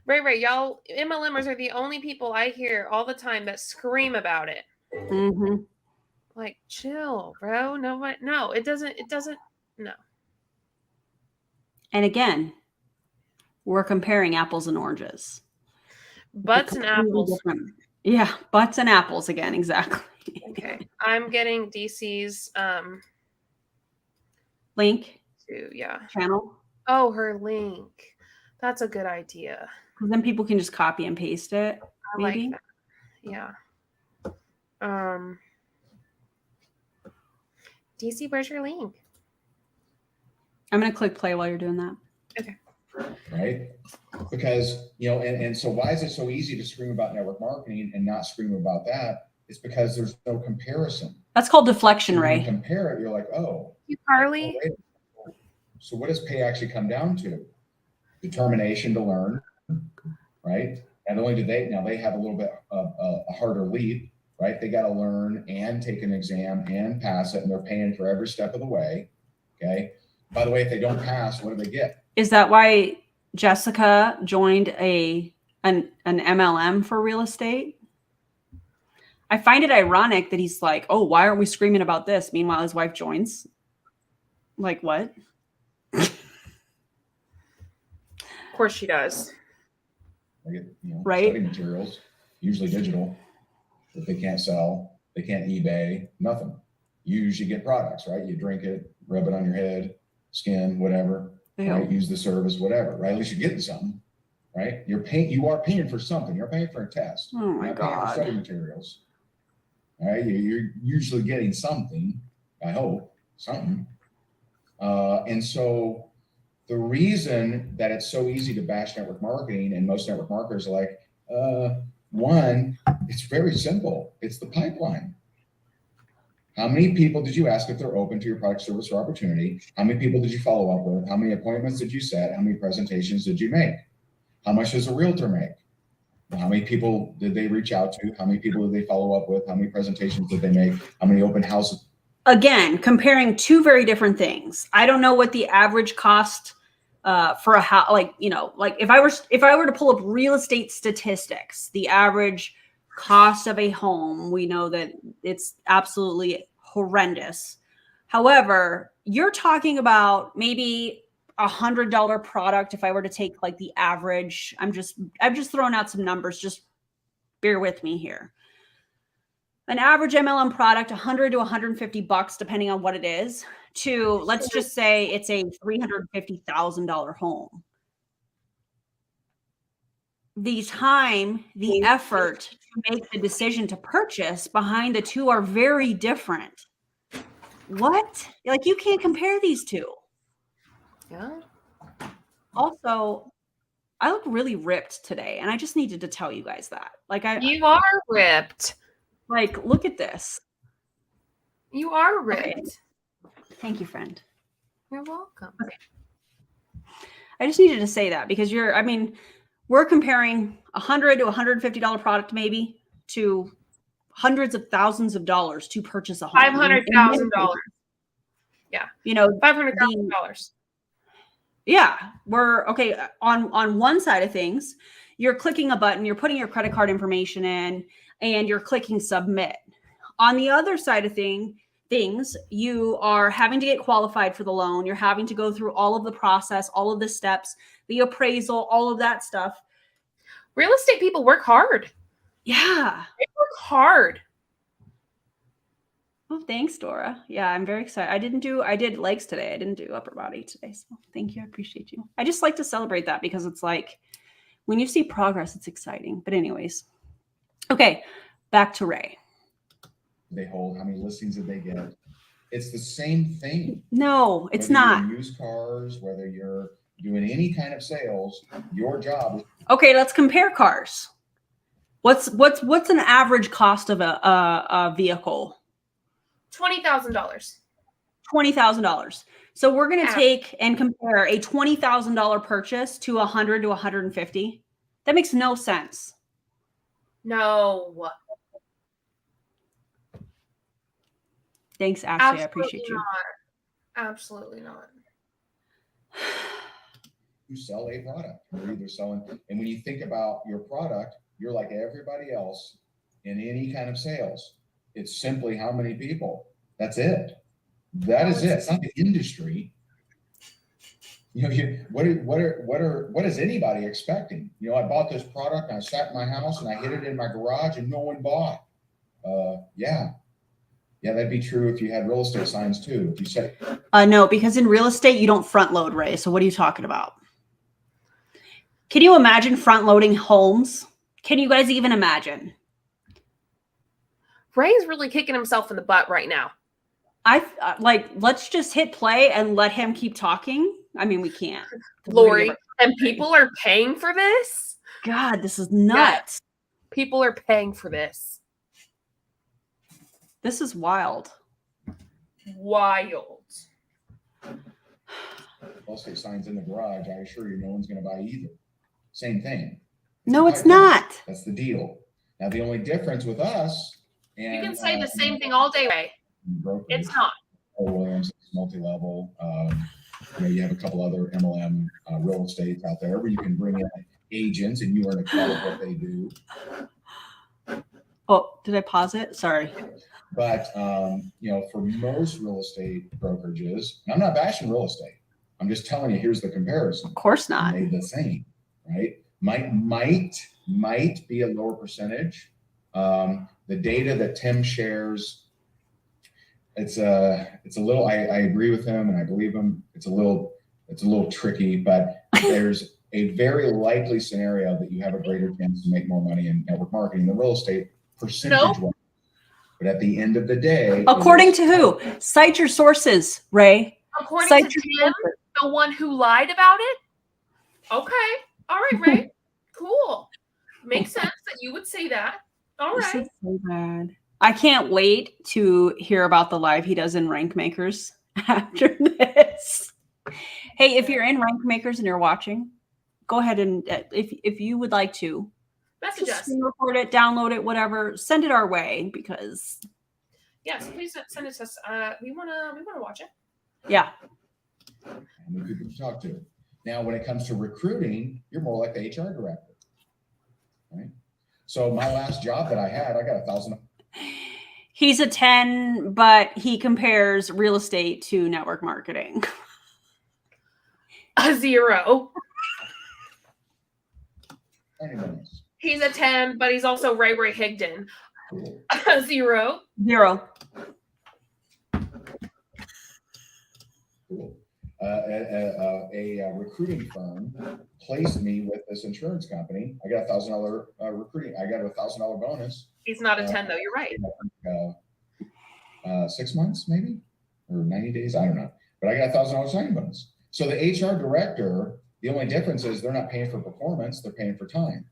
Ray, y'all MLMers are the only people I hear all the time that scream about it. Mm-hmm. Like, chill, bro. No, it doesn't. No. And again, we're comparing apples and oranges. Butts and apples. Different. Yeah, butts and apples again, exactly. Okay, I'm getting DC's link to channel. Oh, her link. That's a good idea. Because then people can just copy and paste it. Maybe. Like that. Yeah. DC, where's your link? I'm gonna click play while you're doing that. Okay. Right? Because, and so why is it so easy to scream about network marketing and not scream about that? It's because there's no comparison. That's called deflection, When Ray. you compare it, you're like, oh. You, Carly. So what does pay actually come down to? Determination to learn, right? Not only do they have a little bit of a harder leap, right? They got to learn and take an exam and pass it, and they're paying for every step of the way. Okay. By the way, if they don't pass, what do they get? Is that why Jessica joined an MLM for real estate? I find it ironic that he's like, oh, why aren't we screaming about this? Meanwhile, his wife joins. Like, what? Of course she does. They get, right? Study materials, usually digital, that they can't sell. They can't eBay, nothing. You usually get products, right? You drink it, rub it on your head, skin, whatever, right? Use the service, whatever, right? At least you're getting something, right? You are paying for something. You're paying for a test. Oh my You're not paying for God. study materials. All right? You're usually getting something, I hope, something. And so the reason that it's so easy to bash network marketing, and most network marketers are like, one, it's very simple. It's the pipeline. How many people did you ask if they're open to your product, service, or opportunity? How many people did you follow up with? How many appointments did you set? How many presentations did you make? How much does a realtor make? How many people did they reach out to? How many people did they follow up with? How many presentations did they make? How many open houses? Again, comparing two very different things. I don't know what the average cost for a house, like if I were to pull up real estate statistics, the average cost of a home, we know that it's absolutely horrendous. However, you're talking about maybe $100 product. If I were to take like the average, I'm just throwing out some numbers. Just bear with me here. An average MLM product, $100 to $150, depending on what it is, to let's just say it's a $350,000 home. The time, the effort to make the decision to purchase behind the two are very different. What? Like, you can't compare these two. Yeah. Also, I look really ripped today, and I just needed to tell you guys that. Like, you are ripped. Like, look at this. You are ripped. Okay. Thank you, friend. You're welcome. Okay. I just needed to say that because we're comparing $100 to $150 product maybe to hundreds of thousands of dollars to purchase a home. $500,000. Yeah. $500,000. Yeah. We're okay. On one side of things, you're clicking a button, you're putting your credit card information in, and you're clicking submit. On the other side of things, you are having to get qualified for the loan. You're having to go through all of the process, all of the steps, the appraisal, all of that stuff. Real estate people work hard. Yeah. They work hard. Oh, thanks, Dora. Yeah, I'm very excited. I did legs today. I didn't do upper body today. So thank you. I appreciate you. I just like to celebrate that because it's like when you see progress, it's exciting. But anyways, okay. Back to Ray. They hold, how many listings did they get? It's the same thing. No, it's Whether not. you're used cars, whether you're doing any kind of sales, your job is. Okay, let's compare cars. What's an average cost of a vehicle? $20,000. $20,000. So we're going to take and compare a $20,000 purchase to 100 to 150. That makes no sense. No. Thanks, Ashley. Absolutely I appreciate you. Not. Absolutely not. You sell a product. You're either selling, and when you think about your product, you're like everybody else in any kind of sales. It's simply how many people. That's it. That is it. It's not the industry. You know, what is anybody expecting? You know, I bought this product and I sat in my house and I hid it in my garage and no one bought. Yeah, that'd be true if you had real estate signs too. If you say no, because in real estate you don't front load, Ray. So what are you talking about? Can you imagine front loading homes? Can you guys even imagine? Ray's really kicking himself in the butt right now. Let's just hit play and let him keep talking. I mean, we can't. Lori, and people are paying for this? God, this is nuts. Yeah. People are paying for this. This is wild. Wild. real estate signs in the garage, I assure you no one's going to buy either. Same thing. No, it's not. That's the deal. Now, the only difference with us and you can say the same thing all day, Ray. It's not. Williams, multi-level. You have a couple other MLM real estates out there where you can bring in agents and you earn a cut of what they do. Oh, did I pause it? Sorry. But, for most real estate brokerages, and I'm not bashing real estate. I'm just telling you, here's the comparison. Of course not. They're the same, right? Might be a lower percentage. The data that Tim shares, it's a little, I agree with him and I believe him. It's a little tricky, but there's a very likely scenario that you have a greater chance to make more money in network marketing than real estate percentage-wise. Nope. But at the end of the day, according to who? Cite your sources, Ray. According to Tim, the one who lied about it. Okay, all right, Ray. Cool. Makes sense that you would say that. All right. This is so bad. I can't wait to hear about the live he does in Rank Makers after this. Hey, if you're in Rank Makers and you're watching, go ahead and if you would like to message us, record it, download it, whatever, send it our way because yes, please send it to us. We wanna watch it. Yeah. How many people to talk to? Now, when it comes to recruiting, you're more like the HR director, right? So my last job that I had, I got 1,000. He's a 10, but he compares real estate to network marketing. A 0. Anyways. He's a 10, but he's also Ray Higdon. Cool. A 0. 0. Cool. A recruiting firm placed me with this insurance company. I got $1,000 recruiting. I got a $1,000 bonus. He's not a 10 though. You're right. 6 months maybe, or 90 days. I don't know. But I got a $1,000 signing bonus. So the HR director, the only difference is they're not paying for performance. They're paying for time.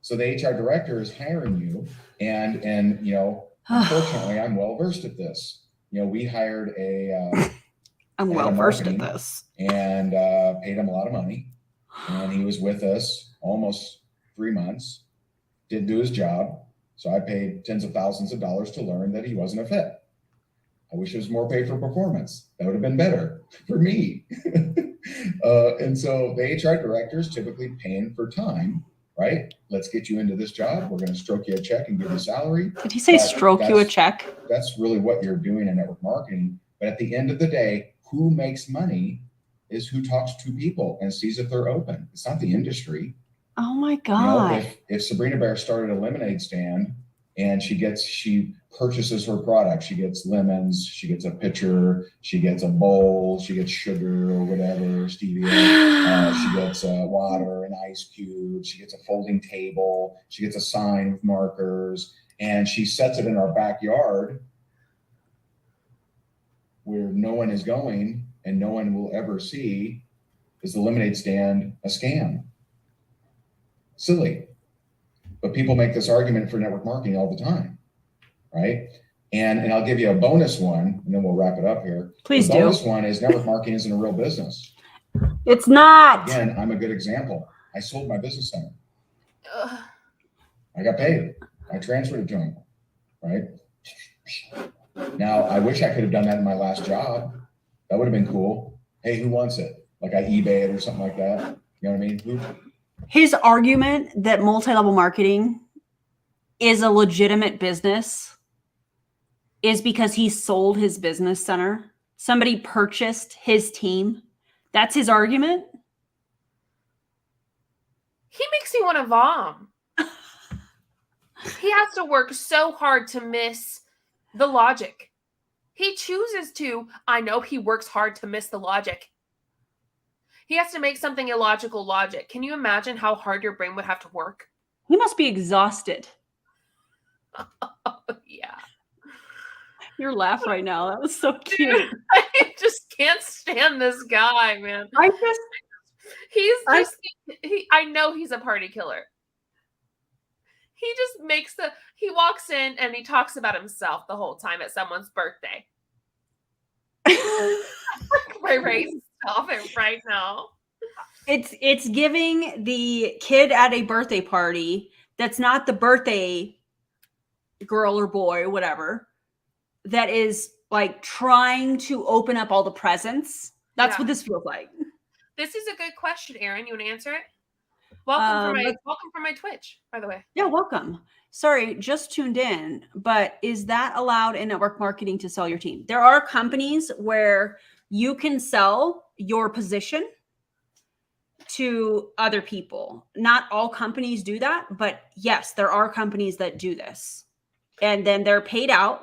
So the HR director is hiring you, and unfortunately, I'm well versed at this. We hired I'm well versed at this. And paid him a lot of money. And he was with us almost 3 months, didn't do his job. So I paid tens of thousands of dollars to learn that he wasn't a fit. I wish it was more paid for performance. That would have been better for me. And so the HR director is typically paying for time, right? Let's get you into this job. We're going to stroke you a check and give you a salary. Did he say stroke you a check? That's really what you're doing in network marketing. But at the end of the day, who makes money is who talks to people and sees if they're open. It's not the industry. Oh my God. If Sabrina Bear started a lemonade stand and she purchases her product, she gets lemons, she gets a pitcher, she gets a bowl, she gets sugar or whatever, stevia, she gets water, an ice cube, she gets a folding table, she gets a sign with markers, and she sets it in our backyard where no one is going and no one will ever see. Is the lemonade stand a scam? Silly. But people make this argument for network marketing all the time, right? And I'll give you a bonus one, and then we'll wrap it up here. Please do. The bonus one is network marketing isn't a real business. It's not. Again, I'm a good example. I sold my business center. Ugh. I got paid. I transferred it to him, right? Now, I wish I could have done that in my last job. That would have been cool. Hey, who wants it? Like I eBay it or something like that. You know what I mean? His argument that multi-level marketing is a legitimate business is because he sold his business center. Somebody purchased his team. That's his argument. He makes me want to vom. He has to work so hard to miss the logic. He chooses to. I know he works hard to miss the logic. He has to make something illogical logic. Can you imagine how hard your brain would have to work? He must be exhausted. Yeah. Your laugh right now. That was so cute. Dude, I just can't stand this guy, man. I know he's a party killer. He just he walks in and he talks about himself the whole time at someone's birthday. Ray, stop it right now. It's giving the kid at a birthday party that's not the birthday girl or boy or whatever that is like trying to open up all the presents. That's what this feels like. This is a good question, Erin. You want to answer it? Welcome for my Twitch, by the way. Yeah, welcome. Sorry, just tuned in, but is that allowed in network marketing to sell your team? There are companies where you can sell your position to other people. Not all companies do that, but yes, there are companies that do this. And then they're paid out,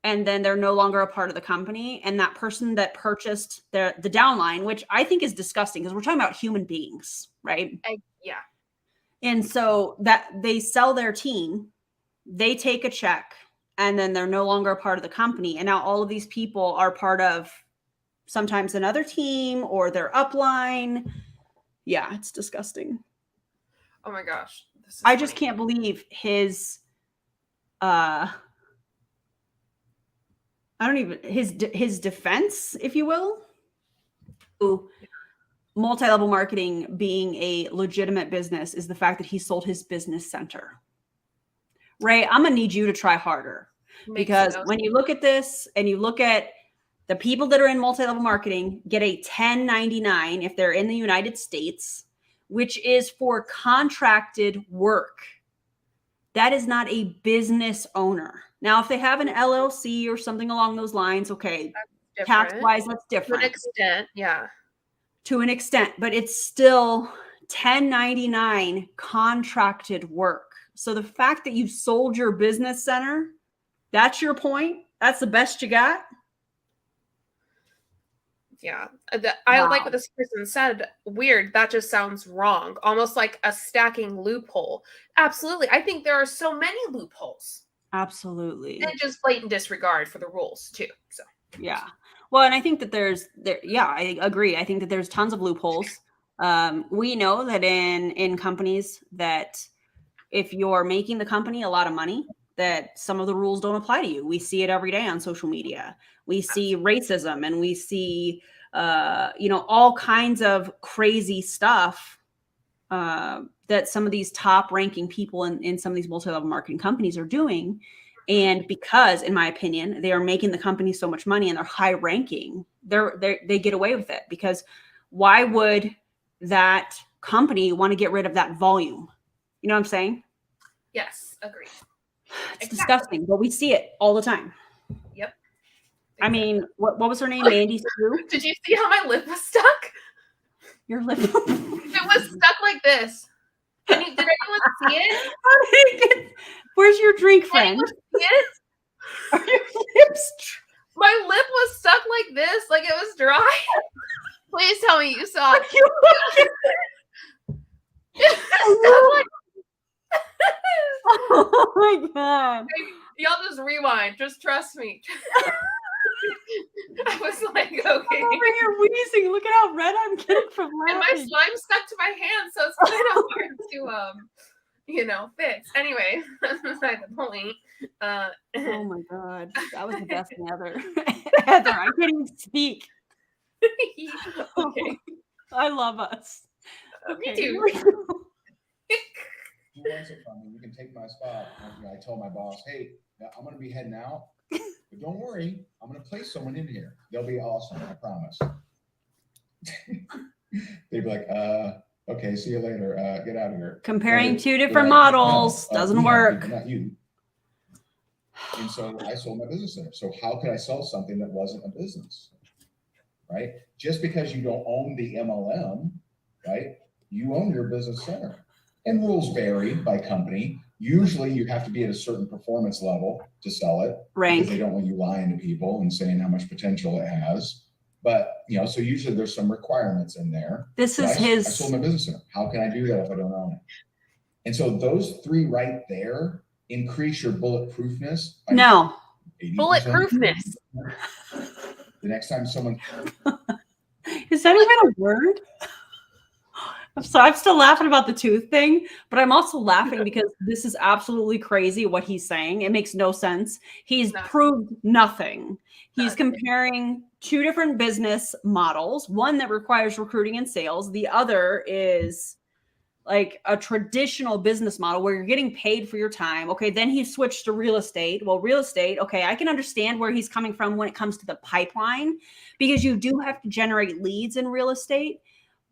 and then they're no longer a part of the company. And that person that purchased the downline, which I think is disgusting because we're talking about human beings, right? Yeah. And so that they sell their team, they take a check, and then they're no longer a part of the company. And now all of these people are part of sometimes another team or their upline. Yeah, it's disgusting. Oh my gosh. I just can't believe his his defense, if you will. Multi-level marketing being a legitimate business is the fact that he sold his business center. Ray, I'm gonna need you to try harder because when you look at this and you look at the people that are in multi-level marketing get a 1099 if they're in the United States, which is for contracted work. That is not a business owner. Now, if they have an LLC or something along those lines, okay, tax-wise, that's different. To an extent, yeah. To an extent, but it's still 1099 contracted work. So the fact that you sold your business center, that's your point? That's the best you got? Yeah. I like what this person said. Weird. That just sounds wrong. Almost like a stacking loophole. Absolutely. I think there are so many loopholes. Absolutely. And just blatant disregard for the rules too. So yeah. Well, and I think that I agree. I think that there's tons of loopholes. We know that in companies that if you're making the company a lot of money, that some of the rules don't apply to you. We see it every day on social media. We see racism and we see, all kinds of crazy stuff that some of these top ranking people in some of these multi-level marketing companies are doing. And because, in my opinion, they are making the company so much money and they're high ranking, they get away with it. Because why would that company want to get rid of that volume? You know what I'm saying? Yes, agreed. It's disgusting, but we see it all the time. Yep. I mean, what was her name? Mandy Sue? Did you see how my lip was stuck? Your lip. It was stuck like this. Did anyone see it? Where's your drink, friend? Are your lips? My lip was stuck like this, like it was dry. Please tell me you saw it. Oh my God. Y'all just rewind. Just trust me. I was like, okay. I'm over here wheezing. Look at how red I'm getting from And my laughing. slime stuck to my hand, so it's kind of hard to, fix. Anyway, that's beside the point. Oh my God. That was the best thing ever. Heather, I can't even speak. Okay. I love us. Me too. Who wants it from me? You can take my spot. I told my boss, hey, I'm going to be heading out, but don't worry. I'm going to place someone in here. They'll be awesome. I promise. They'd be like, okay, see you later. Get out of here. Comparing two different models doesn't work. Not you. And so I sold my business center. So how could I sell something that wasn't a business? Right? Just because you don't own the MLM, right? You own your business center. And rules vary by company. Usually you have to be at a certain performance level to sell it. Rank. Because they don't want you lying to people and saying how much potential it has. But, so usually there's some requirements in there. This is I sold my business center. How can I do that if I don't own it? And so those three right there increase your bulletproofness. No. 80%. Bulletproofness. The next time someone... Is that even a word? I'm still laughing about the tooth thing, but I'm also laughing because this is absolutely crazy what he's saying. It makes no sense. He's proved nothing. He's comparing two different business models, one that requires recruiting and sales. The other is like a traditional business model where you're getting paid for your time. Okay, then he switched to real estate. Well, real estate, okay, I can understand where he's coming from when it comes to the pipeline, because you do have to generate leads in real estate.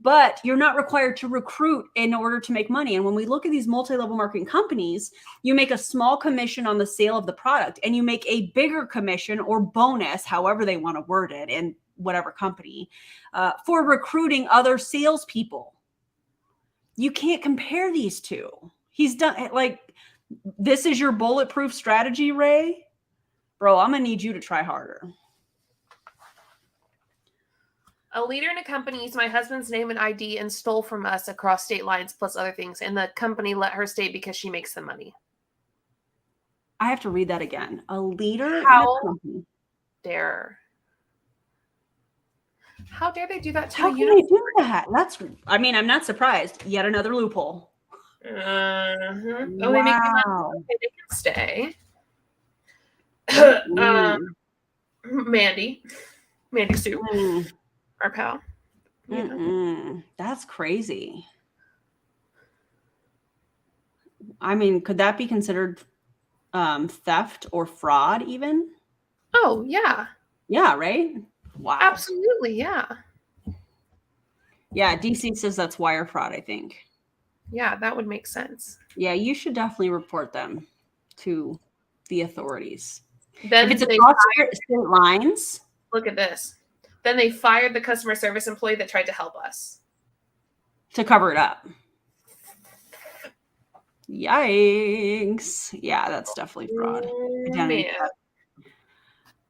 But you're not required to recruit in order to make money. And when we look at these multi-level marketing companies, you make a small commission on the sale of the product and you make a bigger commission or bonus, however they want to word it in whatever company, for recruiting other salespeople. You can't compare these two. He's done this is your bulletproof strategy, Ray? Bro, I'm going to need you to try harder. A leader in a company used my husband's name and ID and stole from us across state lines plus other things. And the company let her stay because she makes the money. I have to read that again. A leader How in a company. How dare they do that to How can they do that? I'm not surprised. Yet another loophole. Mm-hmm. Wow. They make the money. They can stay. Mandy Sue. Our pal. That's crazy. I mean, could that be considered theft or fraud even? Oh, yeah. Yeah, right? Wow. Absolutely, yeah. Yeah, DC says that's wire fraud, I think. Yeah, that would make sense. Yeah, you should definitely report them to the authorities. Then if it's across state lines. Look at this. Then they fired the customer service employee that tried to help us. To cover it up. Yikes. Yeah, that's definitely fraud.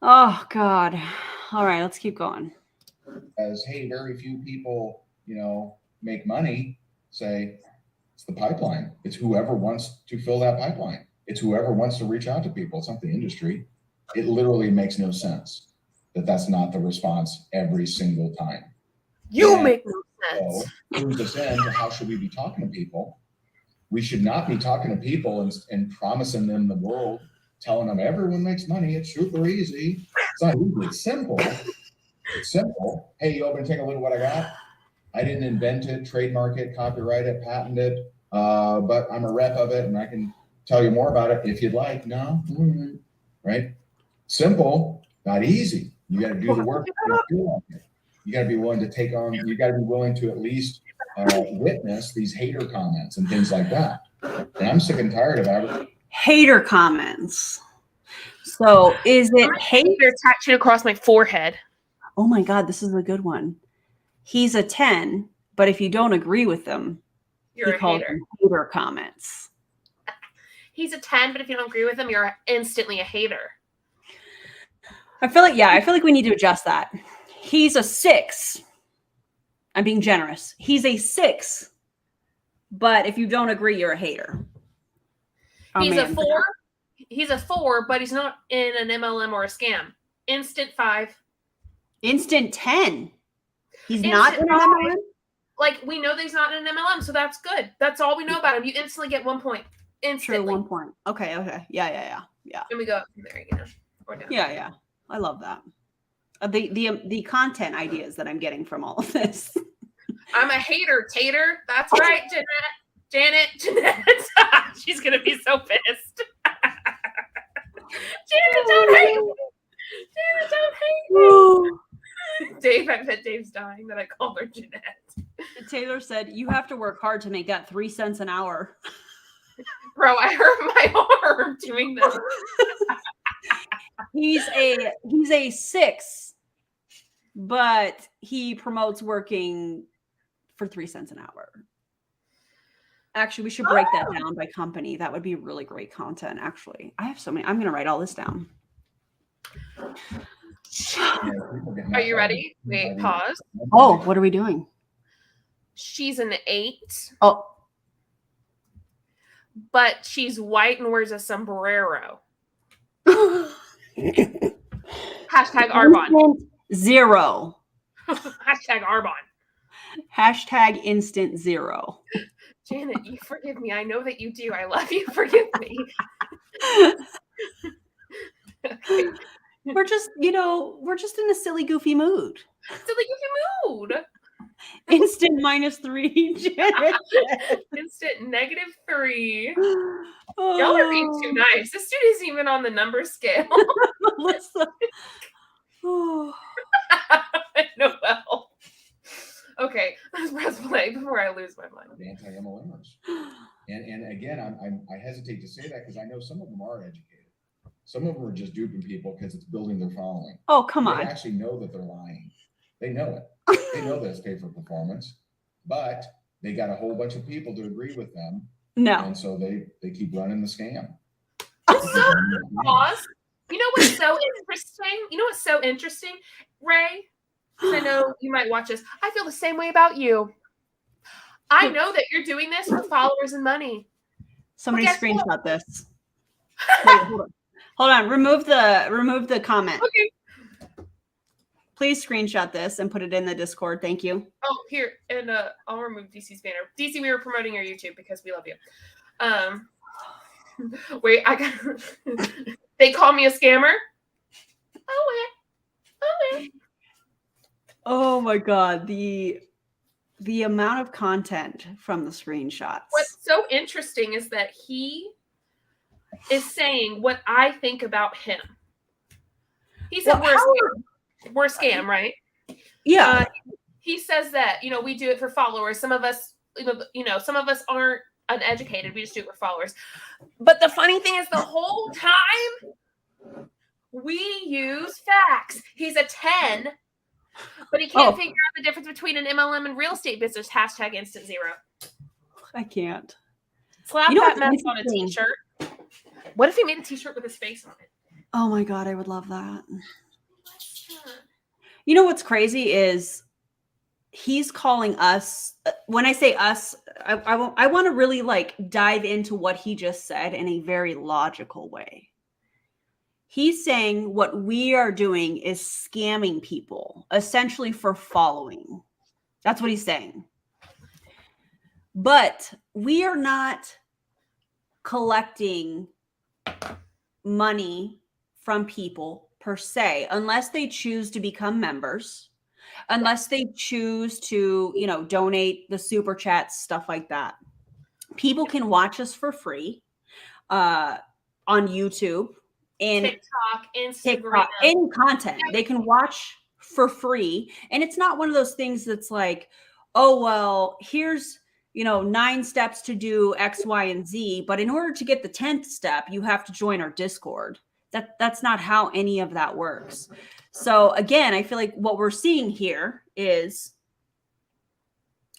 Oh, God. All right, let's keep going. As, hey, very few people, make money, say, it's the pipeline. It's whoever wants to fill that pipeline. It's whoever wants to reach out to people. It's not the industry. It literally makes no sense that that's not the response every single time. Make no sense. So, moves us into how should we be talking to people? We should not be talking to people and promising them the world, telling them everyone makes money. It's super easy. It's not easy. It's simple. It's simple. Hey, you open and take a look at what I got. I didn't invent it, trademark it, copyright it, patent it, but I'm a rep of it and I can tell you more about it if you'd like. No, right? Simple, not easy. You got to do the work. You got to be willing to take on. You got to be willing to at least witness these hater comments and things like that. And I'm sick and tired of that. Hater comments. So is it hate? They're tattooed across my forehead. Oh my God, this is a good one. He's a 10, but if you don't agree with them, you're a hater. Hater comments. He's a 10, but if you don't agree with him, you're instantly a hater. I feel like we need to adjust that. He's a 6. I'm being generous. He's a 6, but if you don't agree, you're a hater. He's a 4, He's a 4, but he's not in an MLM or a scam. Instant 5. Instant 10. He's Instant not in an 5. MLM? Like, we know that he's not in an MLM, so that's good. That's all we know about him. You instantly get 1 point. Instantly. True, 1 point. Okay. Yeah. And we go up from there, you know. Or down. Yeah. I love that. The content ideas that I'm getting from all of this. I'm a hater, Tater. That's right, Janet. She's gonna be so pissed. Janet, don't hate me. Janet, don't hate me. Dave, I bet Dave's dying that I called her Jeanette. Taylor said, you have to work hard to make that 3 cents an hour. Bro, I hurt my arm doing this. He's a 6, but he promotes working for 3 cents an hour. Actually, we should break that down by company. That would be really great content, actually. I have so many. I'm going to write all this down. Are you ready? Wait, pause. Oh, what are we doing? She's an 8, Oh, but she's white and wears a sombrero. Hashtag Arbonne. 0. Hashtag Arbonne. Hashtag instant 0. Janet, you forgive me. I know that you do. I love you. Forgive me. We're just in a silly, goofy mood. Silly goofy mood. Instant -3. Janet. Instant -3. Oh. Y'all are being too nice. This dude isn't even on the number scale. Melissa. Oh. Noel. Okay, let's press play before I lose my mind. Anti-MLMers. And again, I hesitate to say that because I know some of them are educated. Some of them are just duping people because it's building their following. Oh, come They on. actually know that they're lying. They know it. They know that it's pay for performance, but they got a whole bunch of people to agree with them. No. And so they keep running the scam. So, pause. You know what's so interesting? Ray? 'Cause I know you might watch this. I feel the same way about you. I know that you're doing this for followers and money. Somebody guess screenshot what? this. Wait, hold on. Remove the comment. Okay. Please screenshot this and put it in the Discord. Thank you. Oh, here, and I'll remove DC's banner. DC, we were promoting your YouTube because we love you. Wait, I got. They call me a scammer. Oh my god, the amount of content from the screenshots. What's so interesting is that he is saying what I think about him. He said we're a scam, right? Yeah. He says that, we do it for followers. Some of us, some of us aren't uneducated. We just do it for followers. But the funny thing is the whole time we use facts. He's a 10, but he can't figure out the difference between an MLM and real estate business. Hashtag instant 0. I can't. Slap that mess on a t-shirt. What if he made a t-shirt with his face on it? Oh my god, I would love that. You know what's crazy is he's calling us. When I say us, I want to really dive into what he just said in a very logical way. He's saying what we are doing is scamming people, essentially for following. That's what he's saying. But we are not collecting money from people per se, unless they choose to become members, unless they choose to, donate the super chats, stuff like that. People can watch us for free on YouTube and TikTok, Instagram, any content they can watch for free. And it's not one of those things that's like, oh, well, here's, 9 steps to do X, Y, and Z. But in order to get the 10th step, you have to join our Discord. That's not how any of that works. So again, I feel like what we're seeing here is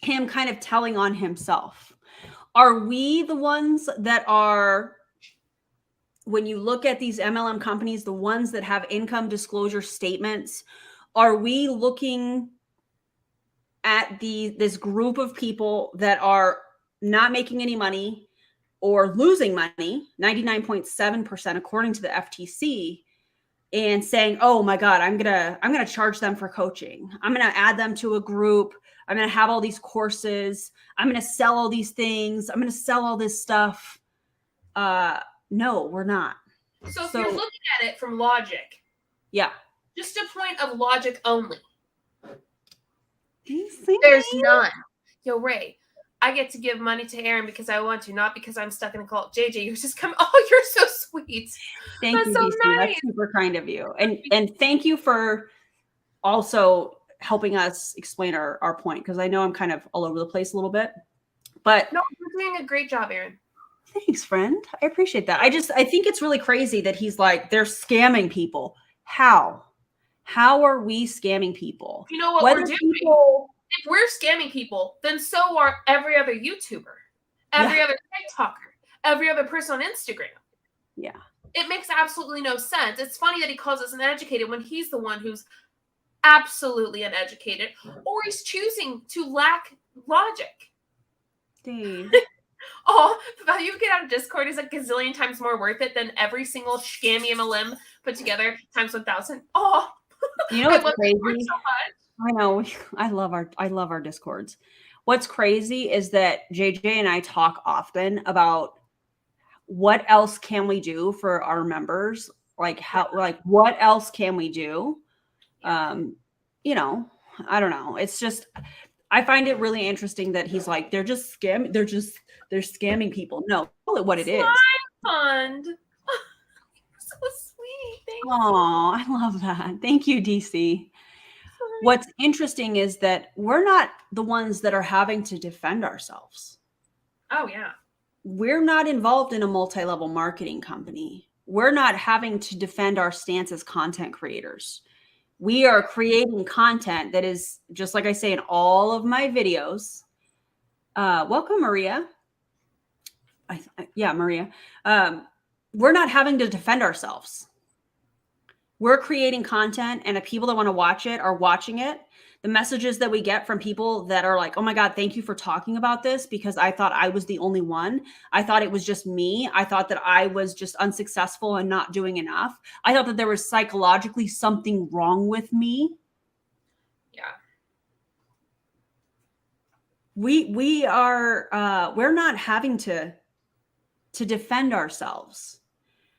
him kind of telling on himself. Are we the ones that are, when you look at these MLM companies, the ones that have income disclosure statements, are we looking at this group of people that are not making any money, or losing money, 99.7% according to the FTC, and saying, "Oh my God, I'm gonna charge them for coaching. I'm gonna add them to a group. I'm gonna have all these courses. I'm gonna sell all these things. I'm gonna sell all this stuff." No, we're not. So if you're looking at it from logic, yeah, just a point of logic only, there's there's none. Yo, Ray, I get to give money to Aaron because I want to, not because I'm stuck in a cult. JJ, you're just coming. Oh, you're so sweet. Thank you, DC. Nice. That's super kind of you. And thank you for also helping us explain our point, because I know I'm kind of all over the place a little bit. But no, you're doing a great job, Aaron. Thanks, friend. I appreciate that. I think it's really crazy that he's like, they're scamming people. How are we scamming people? You know what we're doing? If we're scamming people, then so are every other YouTuber, every other TikToker, every other person on Instagram. Yeah. It makes absolutely no sense. It's funny that he calls us uneducated when he's the one who's absolutely uneducated, or he's choosing to lack logic. Dude. Oh, the value you get out of Discord is a gazillion times more worth it than every single scammy MLM put together times 1,000. Oh, you know what's crazy? So much. I know. I love our Discords. What's crazy is that JJ and I talk often about what else can we do for our members? Like what else can we do? You know, I don't know. It's just, I find it really interesting that he's like, they're scamming people. No, call it what it is. Fund. So sweet. Oh, I love that. Thank you, DC. What's interesting is that we're not the ones that are having to defend ourselves. Oh, yeah. We're not involved in a multi-level marketing company. We're not having to defend our stance as content creators. We are creating content that is, just like I say in all of my videos. Welcome, Maria. Maria. We're not having to defend ourselves. We're creating content, and the people that want to watch it are watching it. The messages that we get from people that are like, "Oh my God, thank you for talking about this, because I thought I was the only one. I thought it was just me. I thought that I was just unsuccessful and not doing enough. I thought that there was psychologically something wrong with me." Yeah. We are, we're not having to defend ourselves.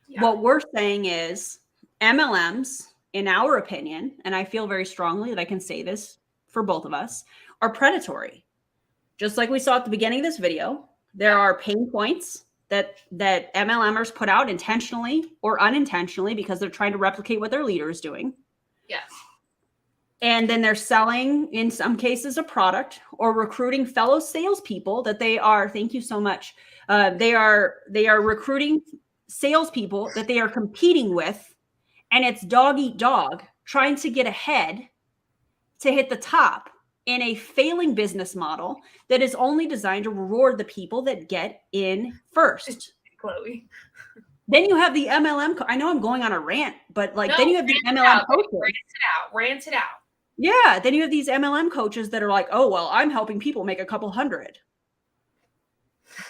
Yeah. What we're saying is MLMs, in our opinion, and I feel very strongly that I can say this for both of us, are predatory. Just like we saw at the beginning of this video, there are pain points that MLMers put out intentionally or unintentionally because they're trying to replicate what their leader is doing. Yes. And then they're selling, in some cases, a product or recruiting fellow salespeople that they are, thank you so much, they are recruiting salespeople that they are competing with. And it's dog eat dog, trying to get ahead to hit the top in a failing business model that is only designed to reward the people that get in first. Chloe. Then you have the MLM. I know I'm going on a rant, but then you have the MLM coaches. Rant it out. Yeah. Then you have these MLM coaches that are like, "Oh, well, I'm helping people make a couple hundred."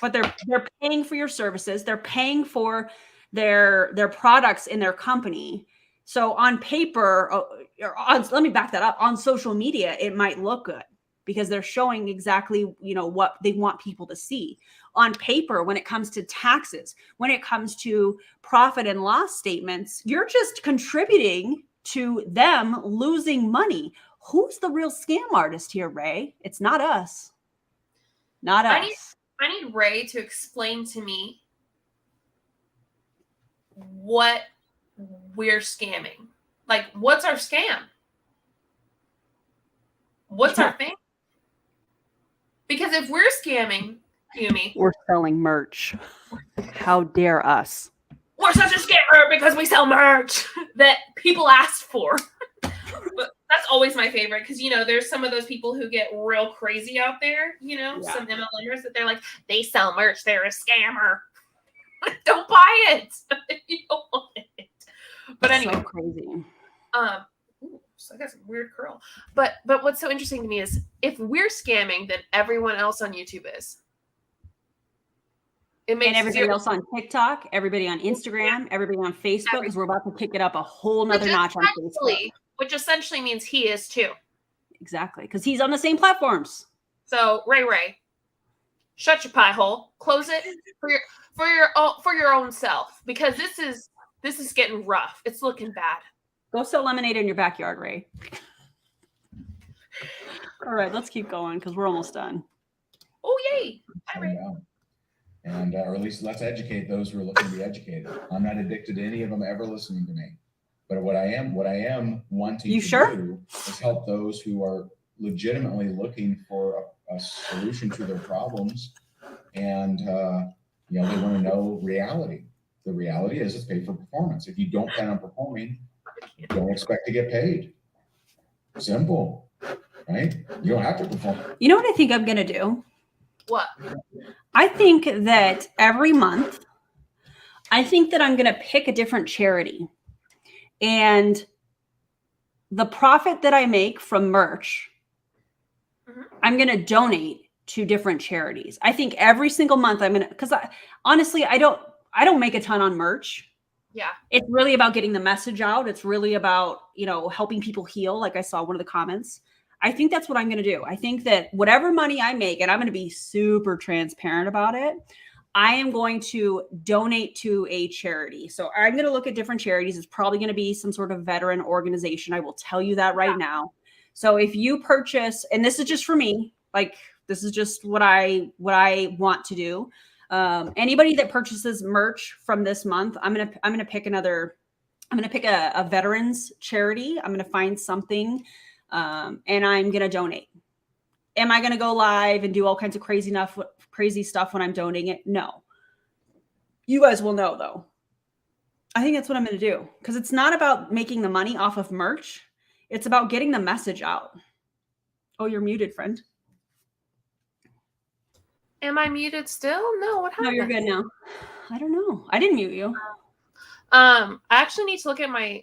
But they're paying for your services. They're paying for their products in their company. So on paper, let me back that up. On social media, it might look good because they're showing exactly, what they want people to see. On paper, when it comes to taxes, when it comes to profit and loss statements, you're just contributing to them losing money. Who's the real scam artist here, Ray? It's not us. Not us. I need Ray to explain to me what we're scamming. Like, what's our scam? What's our thing? Because if we're scamming, Yumi, we're selling merch. How dare us? We're such a scammer because we sell merch that people asked for. But that's always my favorite because, there's some of those people who get real crazy out there, some MLMers that they're like, they sell merch, they're a scammer. Don't buy it. You don't want it. But anyway. So crazy. So I got some weird curl. But what's so interesting to me is if we're scamming, then everyone else on YouTube is. It makes And everybody zero- else on TikTok, everybody on Instagram, everybody on Facebook, because we're about to kick it up a whole nother notch on Facebook. Which essentially means he is too. Exactly, because he's on the same platforms. So Ray, shut your pie hole. Close it for your own self, because this is getting rough. It's looking bad. Go sell lemonade in your backyard, Ray. All right, let's keep going because we're almost done. Oh, yay. Hi, Ray. And or at least let's educate those who are looking to be educated. I'm not addicted to any of them ever listening to me. But what I am wanting to do is help those who are legitimately looking for a solution to their problems. And, they want to know reality. The reality is it's paid for performance. If you don't plan on performing, don't expect to get paid. Simple, right? You don't have to perform. You know what I think I'm going to do? What? I think that every month, I'm going to pick a different charity. And the profit that I make from merch, I'm going to donate to different charities. I think every single month because honestly, I don't make a ton on merch. Yeah. It's really about getting the message out. It's really about, helping people heal. Like I saw one of the comments. I think that's what I'm going to do. I think that whatever money I make, and I'm going to be super transparent about it, I am going to donate to a charity. So I'm going to look at different charities. It's probably going to be some sort of veteran organization. I will tell you that right now. So if you purchase, and this is just for me, like this is just what I want to do. Anybody that purchases merch from this month, I'm going to pick a veterans charity. I'm going to find something, and I'm going to donate. Am I going to go live and do all kinds of crazy stuff when I'm donating it? No. You guys will know though. I think that's what I'm going to do, because it's not about making the money off of merch. It's about getting the message out. Oh, you're muted, friend. Am I muted still? No, what happened? No, you're good now. I don't know. I didn't mute you. I actually need to look at my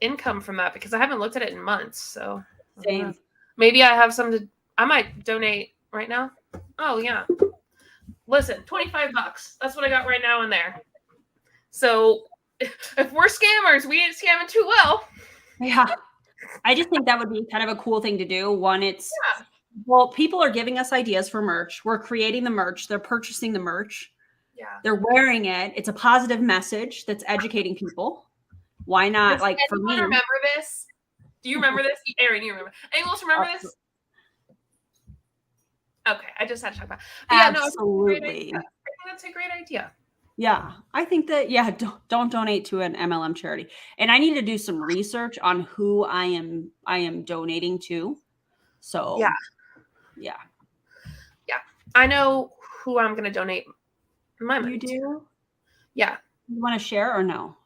income from that because I haven't looked at it in months. So Same. Maybe I have some I might donate right now. Oh yeah. Listen, $25. That's what I got right now in there. So if we're scammers, we ain't scamming too well. Yeah. I just think that would be kind of a cool thing to do. One, well, people are giving us ideas for merch. We're creating the merch. They're purchasing the merch. Yeah. They're wearing it. It's a positive message that's educating people. Why not? Does anyone remember this? Do you remember this? Erin, you remember? Anyone else remember this? Okay, I just had to talk about it. Absolutely. I think that's a great idea. Yeah, I think that, don't donate to an MLM charity. And I need to do some research on who I am donating to. So yeah. I know who I'm going to donate my money You do? to. Yeah. You want to share or no?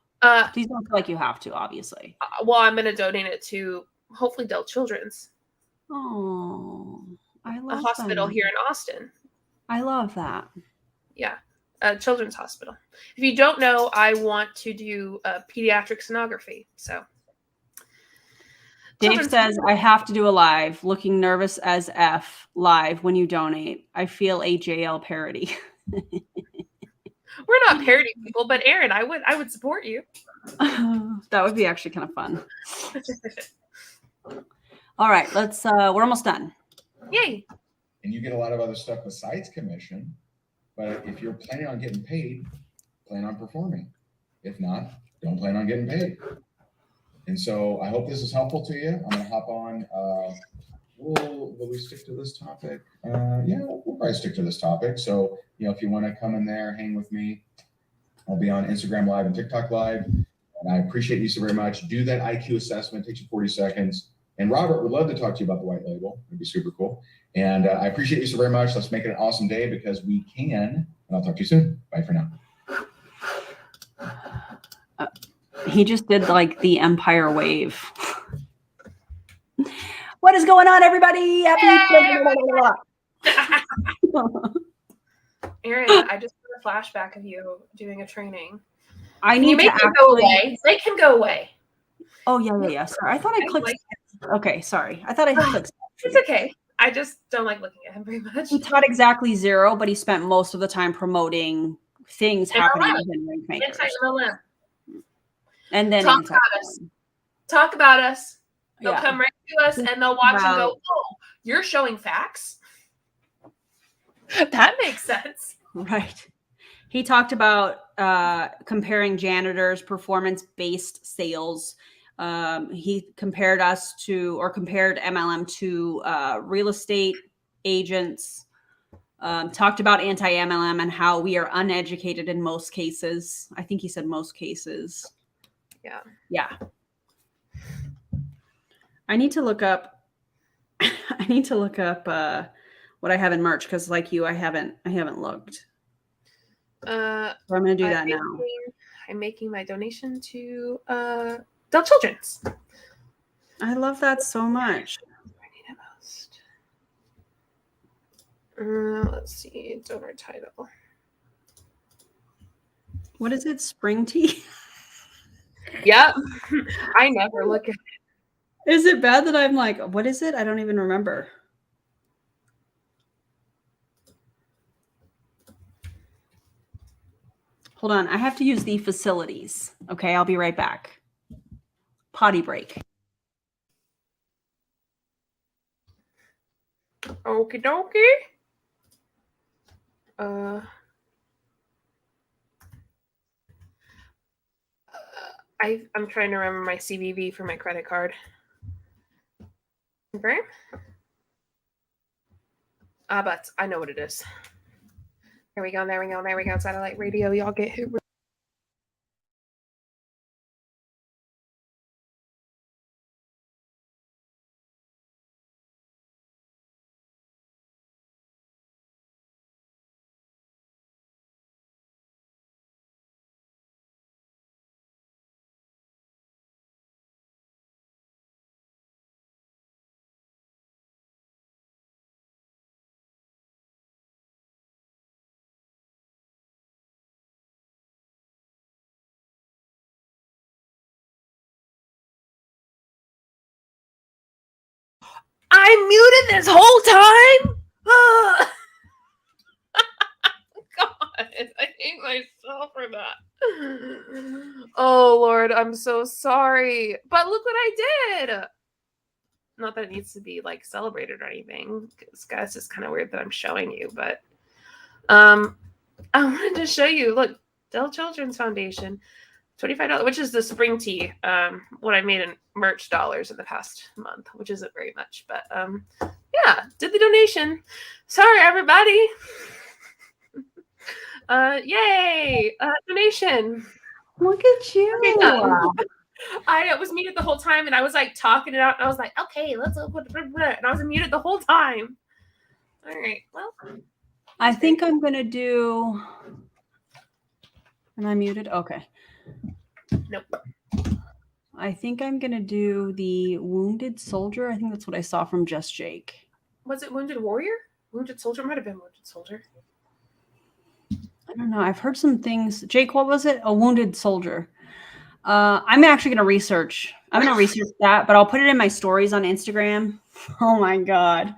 Please don't feel like you have to, obviously. Well, I'm going to donate it to hopefully Dell Children's. Oh, I love a hospital here in Austin. I love that. Yeah. Children's hospital. If you don't know, I want to do pediatric sonography. So Dave says, I have to do a live. Looking nervous as F live when you donate. I feel a JL parody. We're not parodying people, but Erin, I would support you. That would be actually kind of fun. All right, we're almost done. Yay. And you get a lot of other stuff besides commission. But if you're planning on getting paid, plan on performing. If not, don't plan on getting paid. And so I hope this is helpful to you. I'm going to hop on. Will we stick to this topic? We'll probably stick to this topic. So, if you want to come in there, hang with me. I'll be on Instagram Live and TikTok Live. And I appreciate you so very much. Do that IQ assessment. It takes you 40 seconds. And Robert would love to talk to you about the white label. It'd be super cool. And I appreciate you so very much. Let's make it an awesome day because we can. And I'll talk to you soon. Bye for now. He just did like the Empire wave. What is going on, everybody? Erin, I just had a flashback of you doing a training. I need to actually go away. They can go away. Oh yeah. Sorry, I thought I clicked. Okay, sorry. I thought I clicked. It's okay. I just don't like looking at very much. He taught exactly 0, but he spent most of the time promoting things happening within Rink Makers. Anti-MLM. And then Talk about us. Talk about us. They'll come right to us and they'll watch and go, oh, you're showing facts? That makes sense. Right. He talked about comparing janitors' performance-based sales. He compared MLM to real estate agents. Talked about anti-MLM and how we are uneducated in most cases. I think he said most cases. Yeah. Yeah. I need to look up what I have in merch because like you, I haven't looked. So I'm gonna do that now. I'm making my donation to Del Children's. I love that so much. Let's see, donor title. What is it? Spring tea? Yep. I never look at it. Is it bad that I'm like, what is it? I don't even remember. Hold on. I have to use the facilities. Okay, I'll be right back. Potty break. Okie dokie. I'm trying to remember my CVV for my credit card. Okay. But I know what it is. There we go. Satellite radio. Y'all get who. I muted this whole time. God, I hate myself for that. Oh Lord, I'm so sorry. But look what I did. Not that it needs to be like celebrated or anything, because guys, it's kind of weird that I'm showing you. But I wanted to show you. Look, Del Children's Foundation. $25, which is the spring tea, what I made in merch dollars in the past month, which isn't very much, but yeah, did the donation. Sorry, everybody. Yay, donation. Look at you. I was muted the whole time, and I was like talking it out, and I was like, okay, let's look what, and I was muted the whole time. All right, well. I think I'm going to do, am I muted? Okay. Nope. I think I'm going to do the Wounded Soldier. I think that's what I saw from Just Jake. Was it Wounded Warrior? Wounded Soldier? Might have been Wounded Soldier. I don't know. I've heard some things. Jake, what was it? A Wounded Soldier. I'm actually going to research. I'm going to research that, but I'll put it in my stories on Instagram. Oh my God.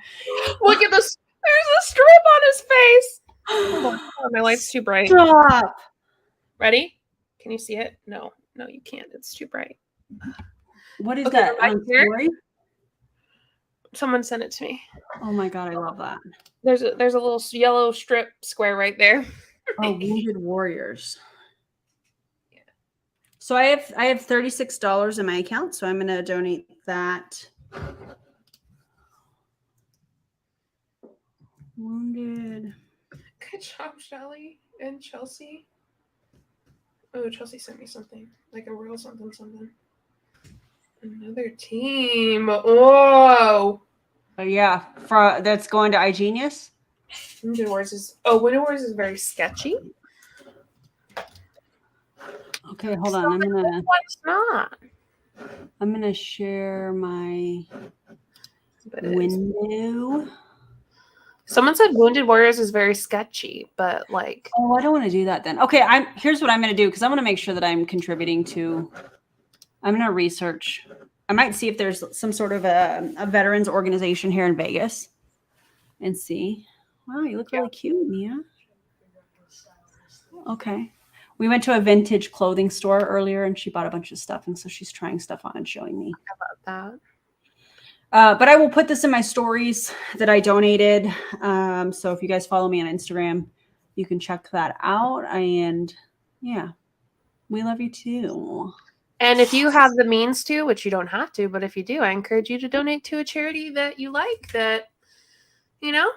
Look at this. There's a strip on his face. Oh, my light's too bright. Stop. Ready? Can you see it? No, you can't. It's too bright. What is Okay, that? right here. Story? Someone sent it to me. Oh my God, I love that. There's a little yellow strip square right there. Oh, Wounded Warriors. Yeah. So I have $36 in my account, so I'm going to donate that. Wounded. Good job, Shelly and Chelsea. Oh, Chelsea sent me something. Like a real something. Another team. Whoa. Oh, yeah. That's going to iGenius? Wounded Warriors is very sketchy. Okay, hold on. I'm gonna share my window. Someone said Wounded Warriors is very sketchy, but like. Oh, I don't want to do that then. Okay, here's what I'm gonna do because I want to make sure that I'm contributing to. I'm gonna research. I might see if there's some sort of a veterans organization here in Vegas. and see. Wow, you look really cute, Mia. Okay. We went to a vintage clothing store earlier and she bought a bunch of stuff. And so she's trying stuff on and showing me. How about that? But I will put this in my stories that I donated. So if you guys follow me on Instagram, you can check that out. And yeah, we love you too. And if you have the means to, which you don't have to, but if you do, I encourage you to donate to a charity that you like, that, you know,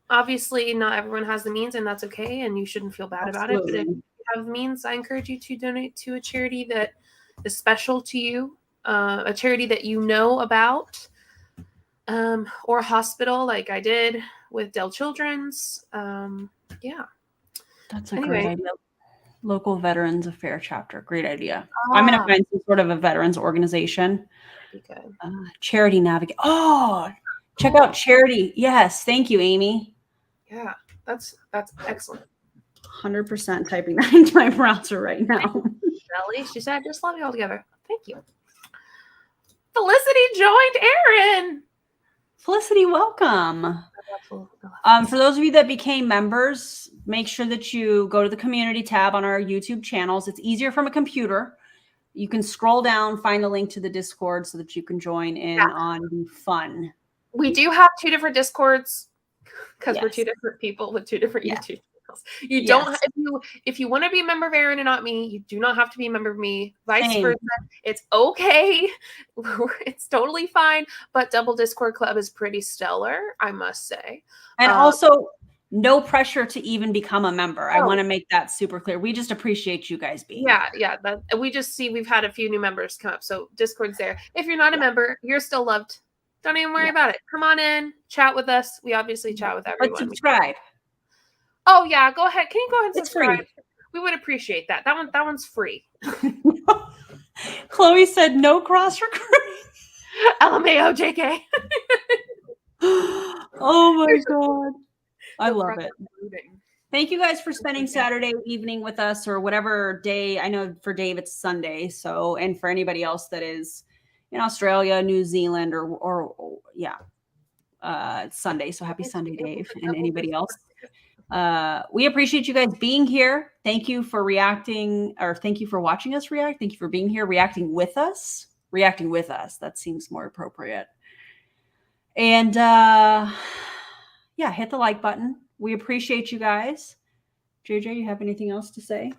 obviously not everyone has the means and that's okay. And you shouldn't feel bad about it. But if you have the means, I encourage you to donate to a charity that is special to you, a charity that you know about, or a hospital like I did with Dell Children's. Yeah. That's a great idea. Local Veterans Affair chapter. Great idea. I'm going to find some sort of a veterans organization. Be good. Charity Navigate. Oh, check out Charity. Yes. Thank you, Amy. Yeah, that's excellent. 100% typing that into my browser right now. Shelly, she said, just love you all together. Thank you. Felicity joined Aaron. Felicity, welcome. For those of you that became members, make sure that you go to the community tab on our YouTube channels. It's easier from a computer. You can scroll down, find the link to the Discord so that you can join in on the fun. We do have 2 different Discords because we're 2 different people with 2 different YouTube channels. You don't if you want to be a member of Aaron and not me, you do not have to be a member of me. Vice versa. It's okay. It's totally fine. But Double Discord Club is pretty stellar, I must say. And also, no pressure to even become a member. I want to make that super clear. We just appreciate you guys being here. Yeah. We just see we've had a few new members come up. So Discord's there. If you're not a member, you're still loved. Don't even worry about it. Come on in, chat with us. We obviously chat with everyone. But subscribe. Oh yeah, go ahead. Can you go ahead and subscribe? It's free. We would appreciate that. That one's free. Chloe said no cross recruiting. LMAO JK. Oh my God. I love it. Thank you guys for spending Saturday evening with us, or whatever day. I know for Dave it's Sunday. So, and for anybody else that is in Australia, New Zealand, or it's Sunday. So happy Sunday, Dave, and anybody else. We appreciate you guys being here. Thank you for reacting, or thank you for watching us react. Thank you for being here, reacting with us. That seems more appropriate. And hit the like button. We appreciate you guys. JJ, you have anything else to say?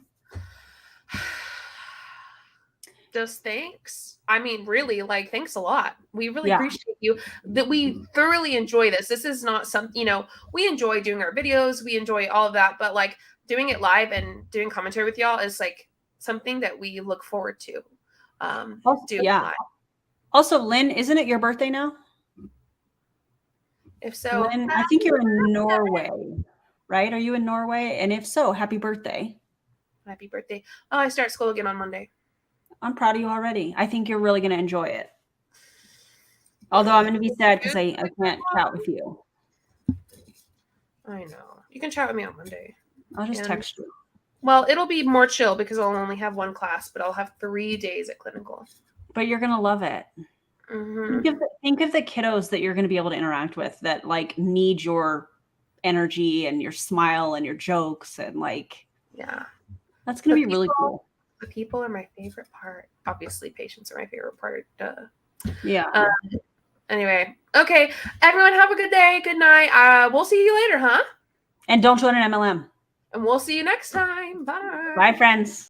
Just thanks. I mean, really, thanks a lot. We really appreciate you. That we thoroughly enjoy this. This is not something, we enjoy doing our videos. We enjoy all of that. But doing it live and doing commentary with y'all is something that we look forward to. Doing live. Also, Lynn, isn't it your birthday now? If so, Lynn, I think you're in Norway, right? Are you in Norway? And if so, happy birthday. Happy birthday. Oh, I start school again on Monday. I'm proud of you already. I think you're really going to enjoy it. Although I'm going to be sad because I can't chat with you. I know. You can chat with me on Monday. I'll just text you. Well, it'll be more chill because I'll only have 1 class, but I'll have 3 days at clinical. But you're going to love it. Mm-hmm. Think of the kiddos that you're going to be able to interact with that need your energy and your smile and your jokes and that's going to be really cool. The people are my favorite part. Obviously, patients are my favorite part. Yeah. Anyway, okay. Everyone have a good day. Good night. We'll see you later, huh? And don't join an MLM. And we'll see you next time. Bye. Bye, friends.